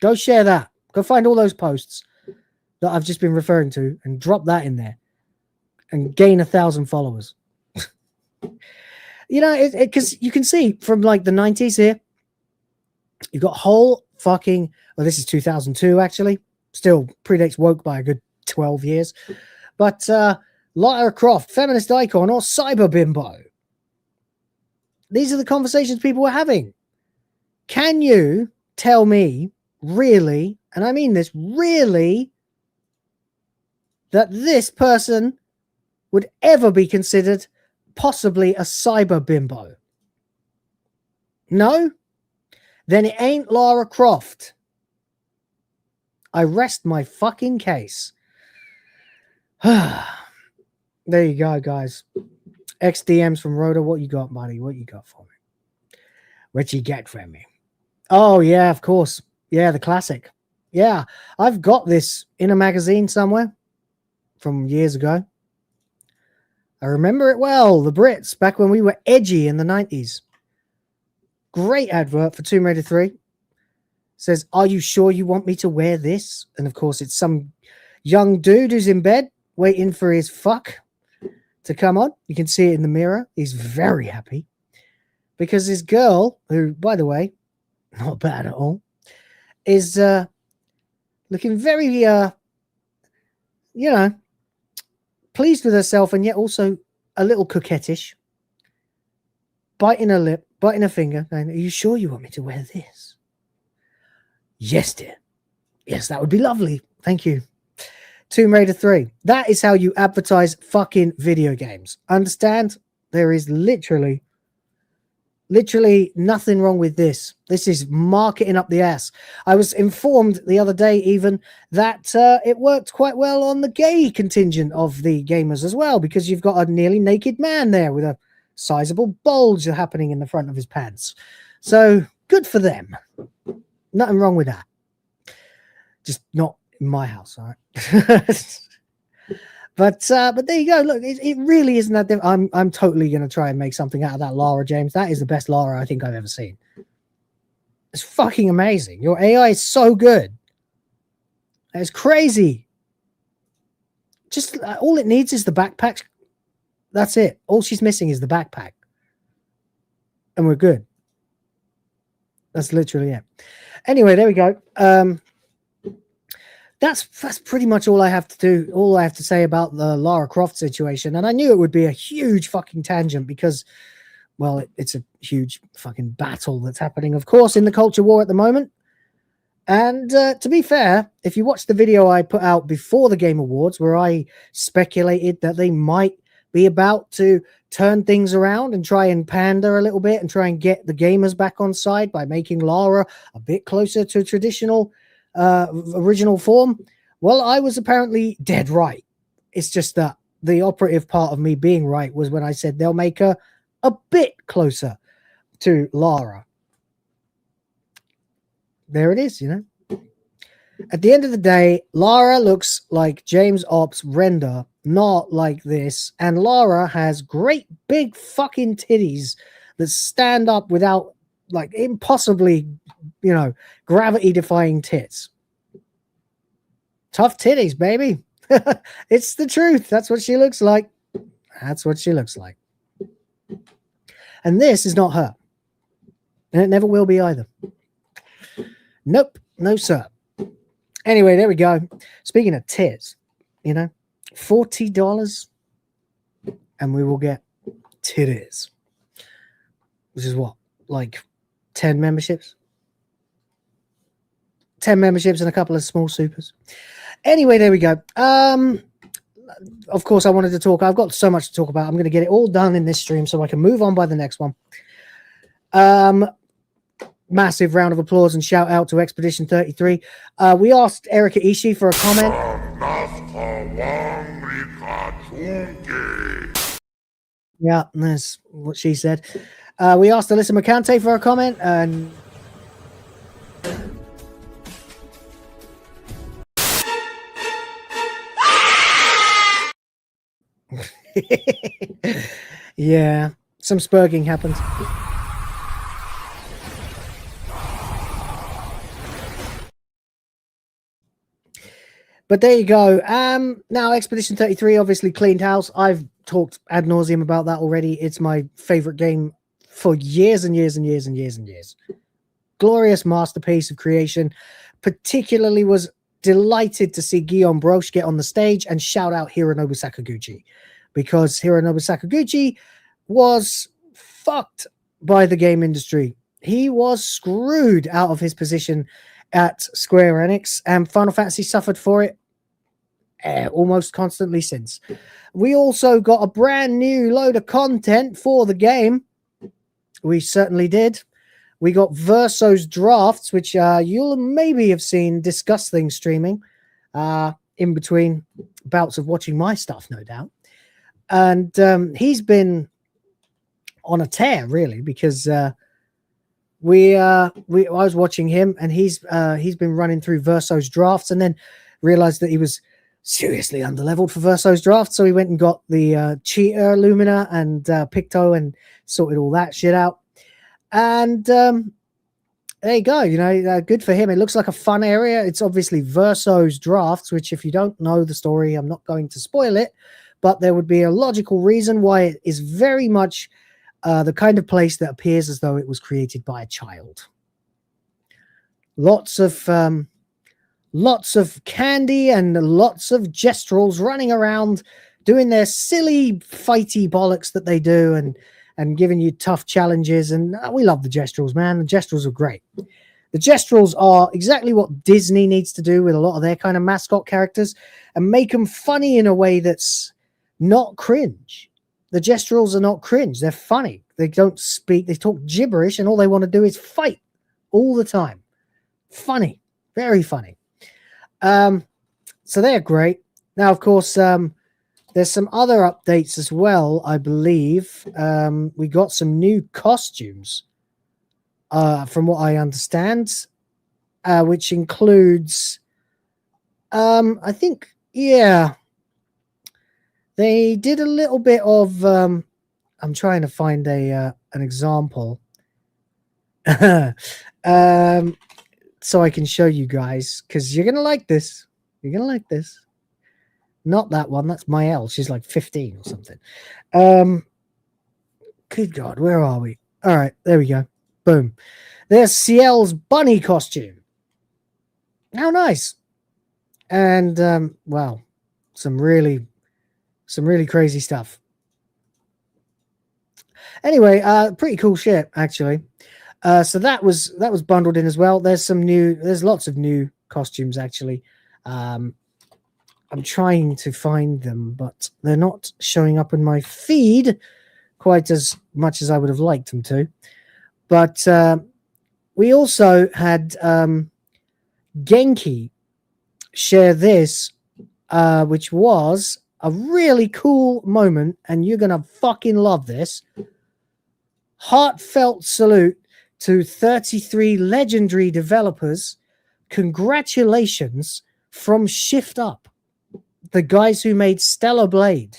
Go share that. Go find all those posts that I've just been referring to and drop that in there and gain 1,000 followers. You know, because you can see from like the 90s here, you've got whole fucking, well, this is 2002 actually, still predates woke by a good 12 years, but Lara Croft, feminist icon or cyber bimbo. These are the conversations people were having. Can you tell me really, and I mean this really, that this person would ever be considered possibly a cyber bimbo? No? Then it ain't Lara Croft. I rest my fucking case. There you go, guys. XDMs from Rhoda. What you got, buddy? What you got for me? What you get for me? Oh, yeah, of course. Yeah, the classic. Yeah, I've got this in a magazine somewhere from years ago. I remember it well. The Brits, back when we were edgy in the 90s. Great advert for Tomb Raider 3. Says, "Are you sure you want me to wear this?" And of course, it's some young dude who's in bed waiting for his fuck to come on. You can see it in the mirror. He's very happy because his girl, who, by the way, not bad at all, is looking very, pleased with herself and yet also a little coquettish, biting her lip, biting her finger, going, "Are you sure you want me to wear this?" "Yes, dear. Yes, that would be lovely. Thank you." Tomb Raider 3. That is how you advertise fucking video games. Understand? There is literally nothing wrong with this. This is marketing up the ass. I was informed the other day even that it worked quite well on the gay contingent of the gamers as well, because you've got a nearly naked man there with a sizable bulge happening in the front of his pants. So good for them. Nothing wrong with that. Just not in my house, all right? But there you go. Look, it really isn't that different. I'm totally going to try and make something out of that Lara, James. That is the best Lara I think I've ever seen. It's fucking amazing. Your AI is so good. It's crazy. Just all it needs is the backpack. That's it. All she's missing is the backpack. And we're good. That's literally it. Anyway, there we go. That's pretty much all I have to do. All I have to say about the Lara Croft situation. And I knew it would be a huge fucking tangent because, well, it's a huge fucking battle that's happening, of course, in the culture war at the moment. And to be fair, if you watch the video I put out before the Game Awards, where I speculated that they might be about to turn things around and try and pander a little bit and try and get the gamers back on side by making Lara a bit closer to traditional original form, well, I was apparently dead right. It's just that the operative part of me being right was when I said they'll make her a bit closer to Lara. There it is, you know. At the end of the day, Lara looks like James Opp's render, not like this. And Lara has great big fucking titties that stand up without, like, impossibly, you know, gravity defying tits. Tough titties, baby. It's the truth. That's what she looks like. That's what she looks like. And this is not her. And it never will be either. Nope. No, sir. Anyway, there we go. Speaking of tits, you know, $40 and we will get titties. Which is what? Like 10 memberships? 10 memberships and a couple of small supers. Anyway, there we go. Of course, I wanted to talk. I've got so much to talk about. I'm going to get it all done in this stream so I can move on by the next one. Massive round of applause and shout out to Expedition 33. We asked Erika Ishii for a comment. Yeah, that's what she said. We asked Alyssa McCante for a comment, and yeah, some spurging happened. But there you go. Now Expedition 33 obviously cleaned house. I've talked ad nauseum about that already. It's my favorite game for years and years and years and years and years. Glorious masterpiece of creation. Particularly was delighted to see Guillaume Broche get on the stage and shout out Hironobu Sakaguchi, because Hironobu Sakaguchi was fucked by the game industry. He was screwed out of his position at Square Enix, and Final Fantasy suffered for it almost constantly since. We also got a brand new load of content for the game. We certainly did. We got Verso's drafts, which you'll maybe have seen Discuss Things streaming in between bouts of watching my stuff, no doubt. And he's been on a tear, really, because I was watching him, and he's been running through Verso's drafts, and then realized that he was seriously underleveled for Verso's draft, so he went and got the Cheetah Lumina and Picto and sorted all that shit out. And there you go. Good for him. It looks like a fun area. It's obviously Verso's drafts, which if you don't know the story, I'm not going to spoil it, but there would be a logical reason why it is very much the kind of place that appears as though it was created by a child. Lots of candy and lots of gestrels running around doing their silly fighty bollocks that they do and giving you tough challenges. And we love the gestrels, man. The gestrels are great. The gestrels are exactly what Disney needs to do with a lot of their kind of mascot characters and make them funny in a way that's not cringe. The gestrels are not cringe. They're funny. They don't speak. They talk gibberish, and all they want to do is fight all the time. Funny. Very funny. So they're great. Now, of course, there's some other updates as well, I believe. We got some new costumes, from what I understand, which includes, I think, yeah, they did a little bit of, I'm trying to find an example, so I can show you guys, because you're going to like this. You're going to like this. Not that one. That's Mael. She's like 15 or something. Good God, where are we? All right, there we go. Boom. There's Ciel's bunny costume. How nice. And, well, some really crazy stuff. Anyway, pretty cool shit, actually. So that was bundled in as well. There's lots of new costumes, actually. I'm trying to find them, but they're not showing up in my feed quite as much as I would have liked them to. But we also had Genki share this, which was a really cool moment, and you're going to fucking love this. Heartfelt salute to 33 legendary developers. Congratulations from Shift Up, the guys who made Stellar Blade.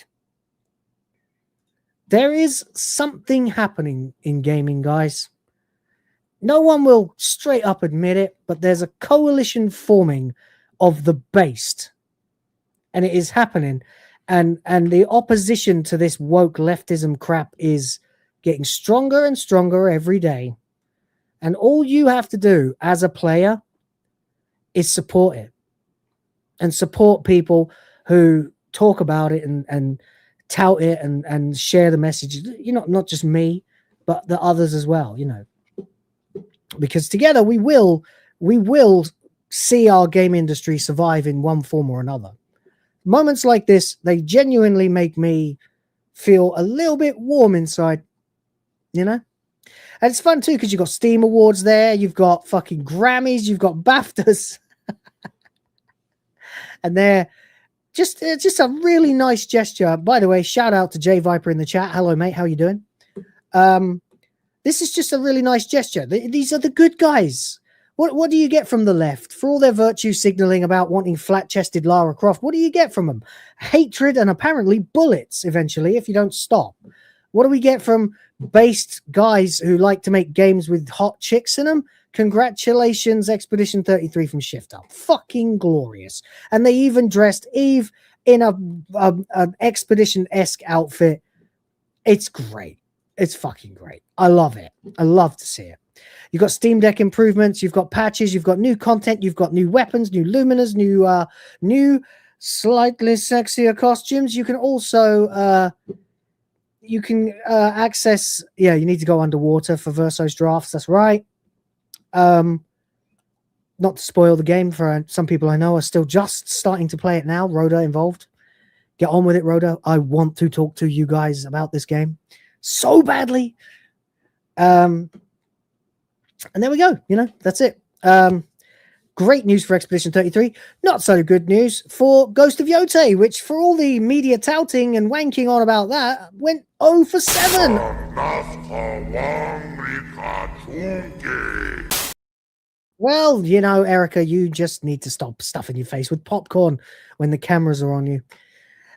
There is something happening in gaming, guys. No one will straight up admit it, but there's a coalition forming of the based, and it is happening. And the opposition to this woke leftism crap is getting stronger and stronger every day. And all you have to do as a player is support it, and support people who talk about it and tout it and share the message. Not just me, but the others as well, because together we will see our game industry survive in one form or another. Moments like this, they genuinely make me feel a little bit warm inside, And it's fun too, because you've got Steam Awards there, you've got fucking Grammys, you've got BAFTAs. And they're just a really nice gesture. By the way, shout out to Jay Viper in the chat. Hello, mate. How you doing? This is just a really nice gesture. These are the good guys. What do you get from the left? For all their virtue signaling about wanting flat-chested Lara Croft, what do you get from them? Hatred and apparently bullets eventually if you don't stop. What do we get from based guys who like to make games with hot chicks in them? Congratulations, Expedition 33 from Shift Up. Fucking glorious. And they even dressed Eve in an Expedition-esque outfit. It's great. It's fucking great. I love it. I love to see it. You've got Steam Deck improvements. You've got patches. You've got new content. You've got new weapons, new luminas, new slightly sexier costumes. You can also access. Yeah, you need to go underwater for Verso's drafts. That's right. Not to spoil the game for some people I know are still just starting to play it now. Rhoda involved. Get on with it, Rhoda. I want to talk to you guys about this game so badly. And there we go. That's it. Great news for Expedition 33. Not so good news for Ghost of Yote, which for all the media touting and wanking on about that, went 0 for 7. Well, Erica, you just need to stop stuffing your face with popcorn when the cameras are on you.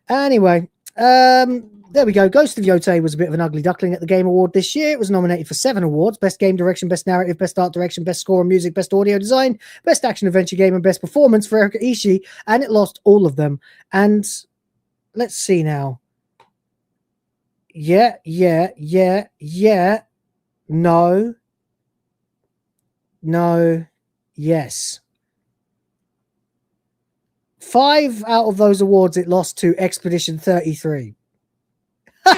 Anyway, there we go. Ghost of Yotei was a bit of an ugly duckling at the Game Award this year. It was nominated for 7 awards: Best Game Direction, Best Narrative, Best Art Direction, Best Score and Music, Best Audio Design, Best Action Adventure Game, and Best Performance for Erika Ishii, and it lost all of them. And let's see now. Yeah. No, yes. 5 out of those awards it lost to Expedition 33. I'm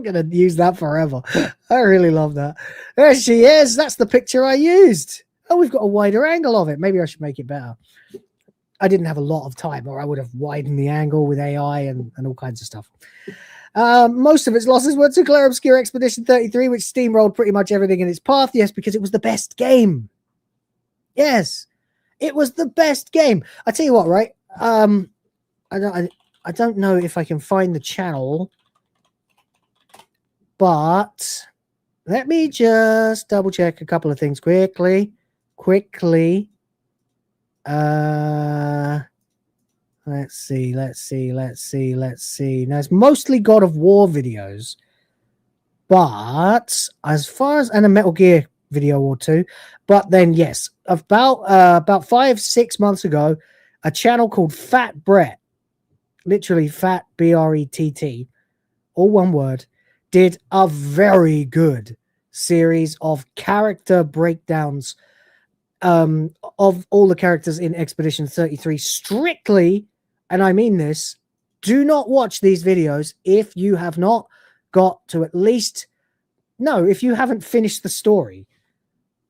gonna use that forever. I really love that. There she is. That's the picture I used. Oh, we've got a wider angle of it. Maybe I should make it better. I didn't have a lot of time, or I would have widened the angle with AI and all kinds of stuff. Most of its losses were to Claire Obscure Expedition 33, which steamrolled pretty much everything in its path. Yes, because it was the best game. Yes, it was the best game. I tell you what, right? I don't know if I can find the channel, but let me just double check a couple of things quickly. Let's see. Now it's mostly God of War videos, but as far as and a Metal Gear video or two. But then yes, about 5-6 months ago, a channel called Fat Brett, literally Fat BRETT, all one word, did a very good series of character breakdowns of all the characters in Expedition 33 strictly, and I mean this, do not watch these videos if you have not got to if you haven't finished the story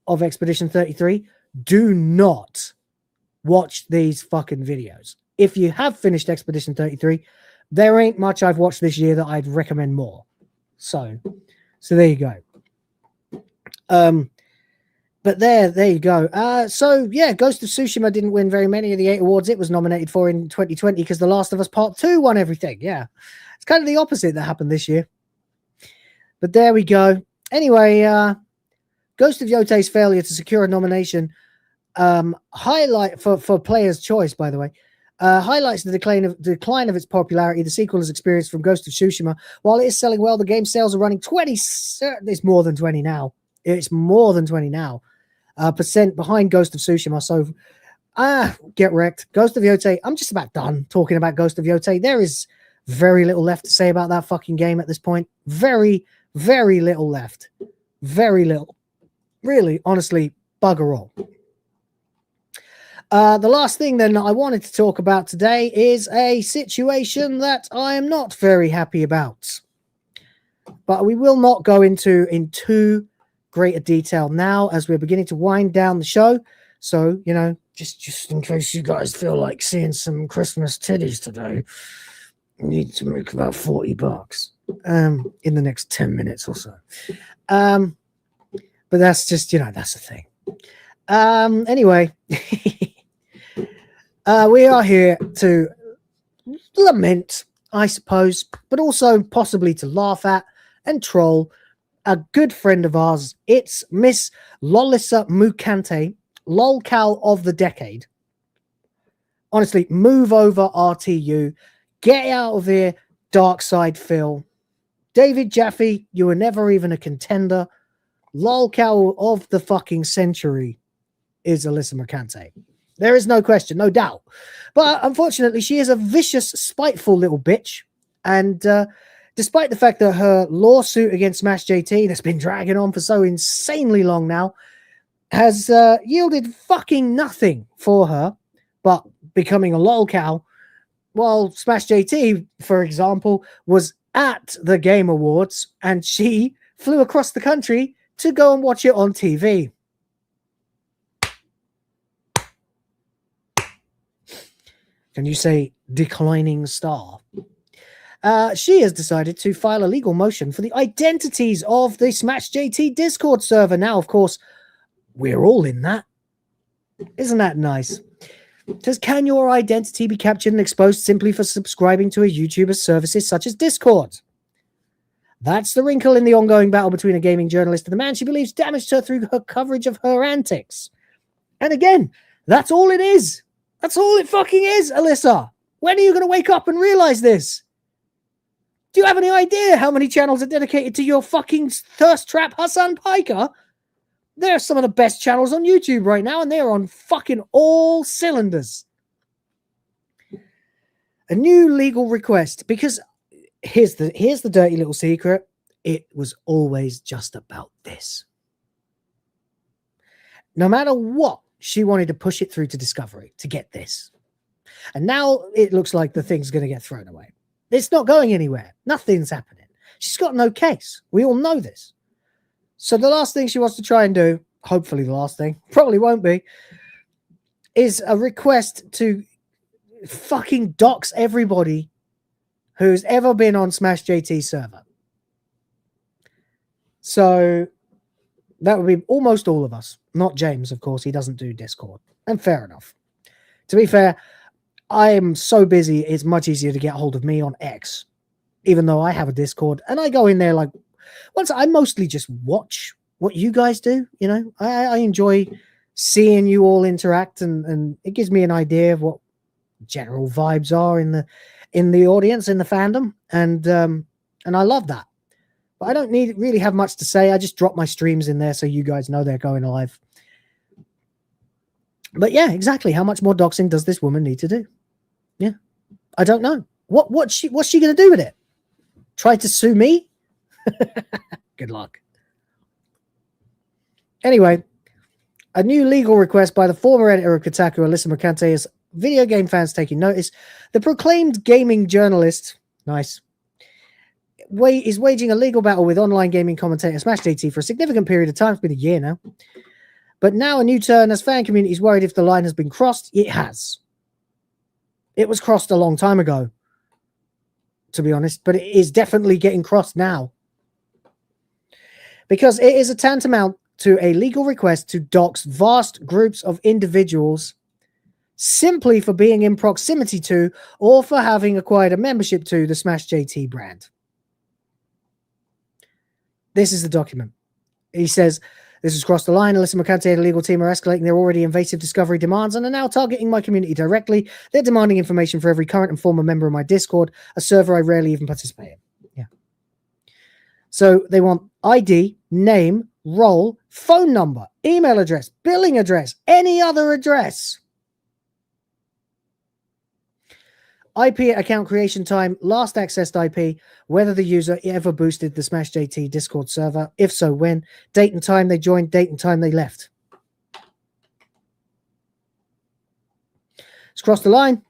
of Expedition 33, do not watch these fucking videos. If you have finished Expedition 33, there ain't much I've watched this year that I'd recommend more. So there you go. But there you go. So yeah, Ghost of Tsushima didn't win very many of the 8 awards it was nominated for in 2020 because The Last of Us Part 2 won everything. Yeah, it's kind of the opposite that happened this year. But there we go. Anyway, Ghost of Yotei's failure to secure a nomination highlight for Player's Choice, by the way, highlights the decline of its popularity the sequel has experienced from Ghost of Tsushima. While it is selling well, the game sales are running 20. It's more than 20 now. It's more than 20 now. Percent behind Ghost of Tsushima. So, get wrecked. Ghost of Yotei. I'm just about done talking about Ghost of Yotei. There is very little left to say about that fucking game at this point. Very, very little left. Very little. Really, honestly, bugger all. The last thing then I wanted to talk about today is a situation that I am not very happy about. But we will not go into in too greater detail now as we're beginning to wind down the show. So, just in case you guys feel like seeing some Christmas titties today, you need to make about $40 in the next 10 minutes or so. But that's just, that's the thing. Anyway, we are here to lament, I suppose, but also possibly to laugh at and troll a good friend of ours. It's Miss Lolissa Mukante, lolcow of the decade. Honestly, move over, RTU. Get out of here, Dark Side Phil. David Jaffe, you were never even a contender. Lolcow of the fucking century is Alyssa Mercante. There is no question, no doubt. But unfortunately, she is a vicious, spiteful little bitch. And despite the fact that her lawsuit against Smash JT that's been dragging on for so insanely long now has yielded fucking nothing for her but becoming a lolcow, while Smash JT, for example, was at the Game Awards and she flew across the country to go and watch it on TV. Can you say declining star? She has decided to file a legal motion for the identities of the Smash JT Discord server. Now, of course, we're all in that. Isn't that nice? It says, can your identity be captured and exposed simply for subscribing to a YouTuber's services such as Discord? That's the wrinkle in the ongoing battle between a gaming journalist and the man she believes damaged her through her coverage of her antics. And again, that's all it is. That's all it fucking is, Alyssa. When are you going to wake up and realize this? Do you have any idea how many channels are dedicated to your fucking thirst trap, Hassan Piker? They're some of the best channels on YouTube right now, and they're on fucking all cylinders. A new legal request, because here's the dirty little secret. It was always just about this. No matter what, she wanted to push it through to Discovery to get this. And now it looks like the thing's going to get thrown away. It's not going anywhere. Nothing's happening. She's got no case. We all know this. So the last thing she wants to try and do, hopefully the last thing, probably won't be, is a request to fucking dox everybody who's ever been on Smash JT's server. So that would be almost all of us. Not James, of course. He doesn't do Discord. And fair enough. To be fair, I am so busy, it's much easier to get hold of me on X, even though I have a Discord. And I go in there like, once I mostly just watch what you guys do. You know, I enjoy seeing you all interact, and it gives me an idea of what general vibes are in the audience, in the fandom. And I love that. But I don't really have much to say. I just drop my streams in there so you guys know they're going live. But yeah, exactly. How much more doxing does this woman need to do? Yeah, I don't know. What's she going to do with it? Try to sue me? Good luck. Anyway, a new legal request by the former editor of Kotaku, Alyssa Mercante, is video game fans taking notice. The proclaimed gaming journalist, nice, is waging a legal battle with online gaming commentator Smash JT for a significant period of time. It's been a year now. But now a new turn, as fan community is worried if the line has been crossed. It has. It was crossed a long time ago, to be honest, but it is definitely getting crossed now. Because it is a tantamount to a legal request to dox vast groups of individuals simply for being in proximity to or for having acquired a membership to the Smash JT brand. This is the document. He says, this has crossed the line. Alyssa Mercante and the legal team are escalating their already invasive discovery demands and are now targeting my community directly. They're demanding information for every current and former member of my Discord, a server I rarely even participate in. Yeah. So they want ID, name, role, phone number, email address, billing address, any other address. IP account creation time, last accessed IP, whether the user ever boosted the Smash JT Discord server, if so, when, date and time they joined, date and time they left. It's crossed the line.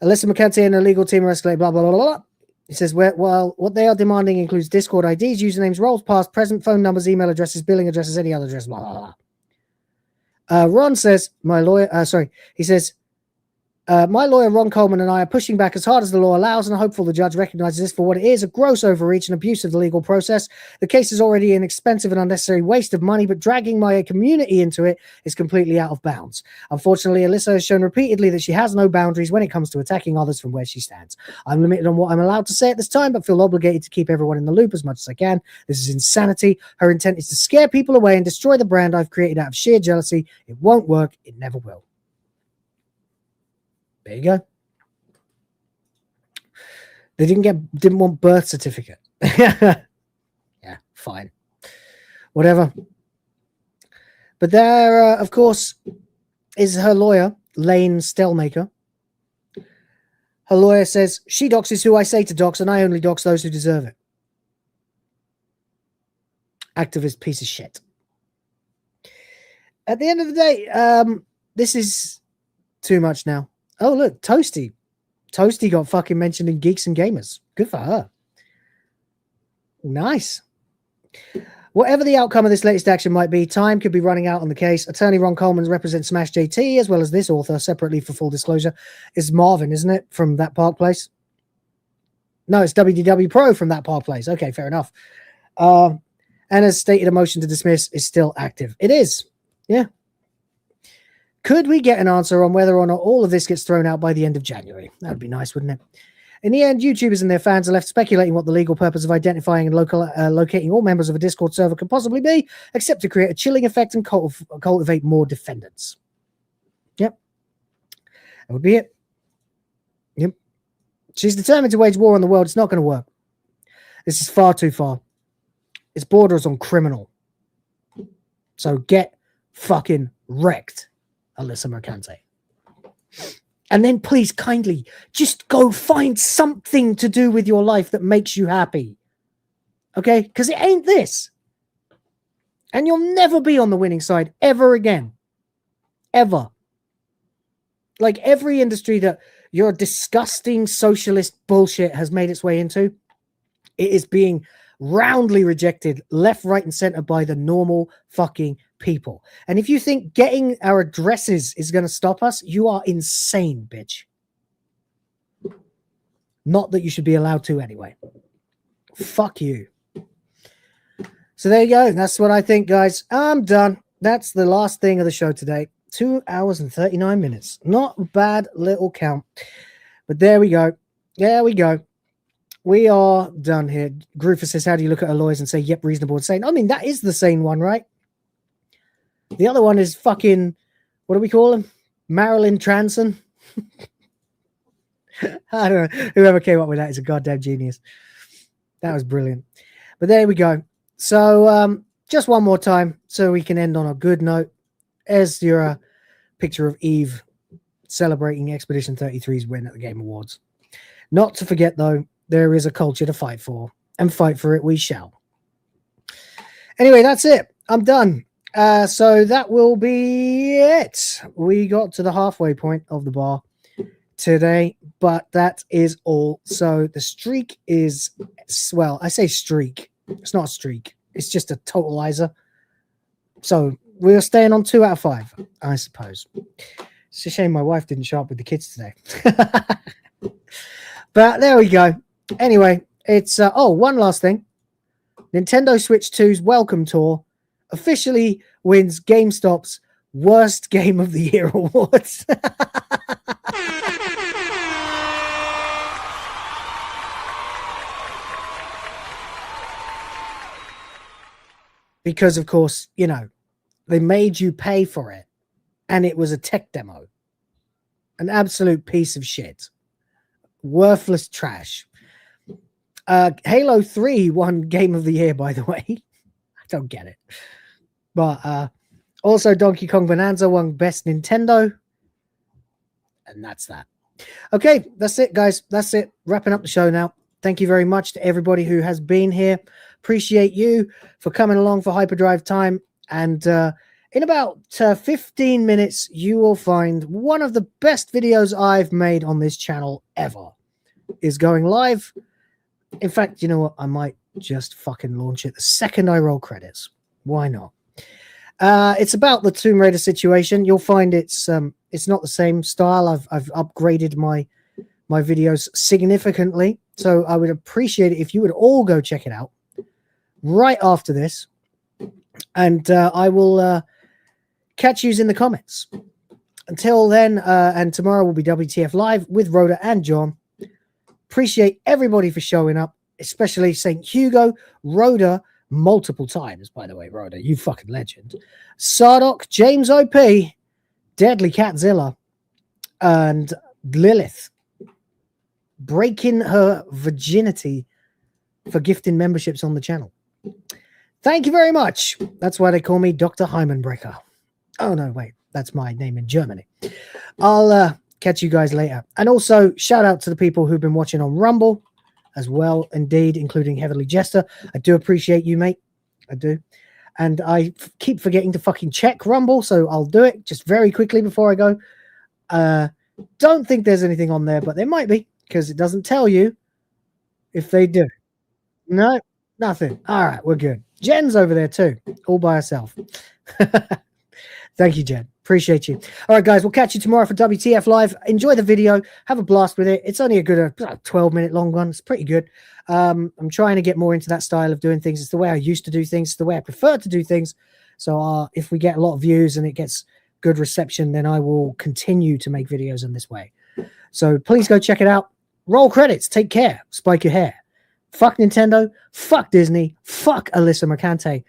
Alyssa Mercante and her legal team are escalating, blah, blah, blah, blah. It says, well, what they are demanding includes Discord IDs, usernames, roles, past, present, phone numbers, email addresses, billing addresses, any other address, blah, blah, blah. Ron says, he says, my lawyer, Ron Coleman, and I are pushing back as hard as the law allows and are hopeful the judge recognizes this for what it is, a gross overreach and abuse of the legal process. The case is already an expensive and unnecessary waste of money, but dragging my community into it is completely out of bounds. Unfortunately, Alyssa has shown repeatedly that she has no boundaries when it comes to attacking others from where she stands. I'm limited on what I'm allowed to say at this time, but feel obligated to keep everyone in the loop as much as I can. This is insanity. Her intent is to scare people away and destroy the brand I've created out of sheer jealousy. It won't work. It never will. There you go. They didn't want birth certificate. Yeah, fine. Whatever. But there, of course, is her lawyer, Lane Stellmaker. Her lawyer says, she doxes who I say to dox, and I only dox those who deserve it. Activist piece of shit. At the end of the day, this is too much now. Oh, look, Toasty. Toasty got fucking mentioned in Geeks and Gamers. Good for her. Nice. Whatever the outcome of this latest action might be, time could be running out on the case. Attorney Ron Coleman represents Smash JT, as well as this author, separately for full disclosure, is Marvin, isn't it, from That Park Place? No, it's WDW Pro from That Park Place. Okay, fair enough. And as stated, a motion to dismiss is still active. It is. Yeah. Could we get an answer on whether or not all of this gets thrown out by the end of January? That would be nice, wouldn't it? In the end, YouTubers and their fans are left speculating what the legal purpose of identifying and locating all members of a Discord server could possibly be, except to create a chilling effect and cultivate more defendants. Yep. That would be it. Yep. She's determined to wage war on the world. It's not going to work. This is far too far. It's borders on criminal. So get fucking wrecked, Alyssa Mercante. And then please kindly just go find something to do with your life that makes you happy. Okay? Because it ain't this. And you'll never be on the winning side ever again. Ever. Like every industry that your disgusting socialist bullshit has made its way into, it is being roundly rejected left, right, and center by the normal fucking people. And if you think getting our addresses is going to stop us, you are insane, bitch. Not that you should be allowed to anyway. Fuck you. So there you go. That's what I think, guys. I'm done. That's the last thing of the show today. 2 hours and 39 minutes. Not a bad little count. But there we go. There we go. We are done here. Groofer says, how do you look at her lawyers and say, yep, reasonable and sane? I mean, that is the sane one, right? The other one is fucking, what do we call him? Marilyn Transon? I don't know. Whoever came up with that is a goddamn genius. That was brilliant. But there we go. So just one more time so we can end on a good note. As your picture of Eve celebrating Expedition 33's win at the Game Awards. Not to forget, though, there is a culture to fight for, and fight for it we shall. Anyway, that's it. I'm done. So that will be it. We got to the halfway point of the bar today, but that is all. So the streak is, well, I say streak. It's not a streak. It's just a totalizer. So we're staying on 2 out of 5, I suppose. It's a shame my wife didn't show up with the kids today. But there we go. Anyway, it's one last thing. Nintendo Switch 2's Welcome Tour officially wins GameStop's Worst Game of the Year awards. Because, of course, you know, they made you pay for it, and it was a tech demo. An absolute piece of shit. Worthless trash. Halo 3 won Game of the Year, by the way. I don't get it. But also Donkey Kong Bonanza won Best Nintendo. And that's that. Okay, that's it, guys. That's it. Wrapping up the show now. Thank you very much to everybody who has been here. Appreciate you for coming along for HyperDrive Time. And in about 15 minutes, you will find one of the best videos I've made on this channel ever is going live. In fact, you know what? I might just fucking launch it the second I roll credits. Why not? It's about the Tomb Raider situation. You'll find it's not the same style. I've upgraded my videos significantly. So I would appreciate it if you would all go check it out right after this. And I will catch you in the comments. Until then, and tomorrow will be WTF Live with Rhoda and John. Appreciate everybody for showing up, especially St. Hugo, Rhoda, multiple times, by the way, Rhoda, you fucking legend. Sardoc, James OP, Deadly Catzilla, and Lilith, breaking her virginity for gifting memberships on the channel. Thank you very much. That's why they call me Dr. Hymenbreaker. Oh, no, wait. That's my name in Germany. I'll catch you guys later. And also, shout out to the people who've been watching on Rumble as well, indeed, including Heavenly Jester. I do appreciate you, mate. I do. And I keep forgetting to fucking check Rumble, so I'll do it just very quickly before I go. Don't think there's anything on there, but there might be, because it doesn't tell you if they do. No, nothing. All right, we're good. Jen's over there too, all by herself. Thank you, Jen. Appreciate you. All right, guys, we'll catch you tomorrow for WTF Live. Enjoy the video. Have a blast with it. It's only a good 12-minute long one. It's pretty good. I'm trying to get more into that style of doing things. It's the way I used to do things. It's the way I prefer to do things. So if we get a lot of views and it gets good reception, then I will continue to make videos in this way. So please go check it out. roll credits. Take care. Spike your hair. Fuck Nintendo. Fuck Disney. Fuck Alyssa Mercante.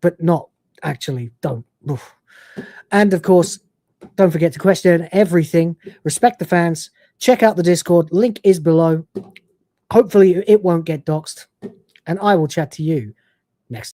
But not actually. Don't. Oof. And of course, don't forget to question everything. Respect the fans. Check out the Discord. Link is below. Hopefully, it won't get doxxed. And I will chat to you next.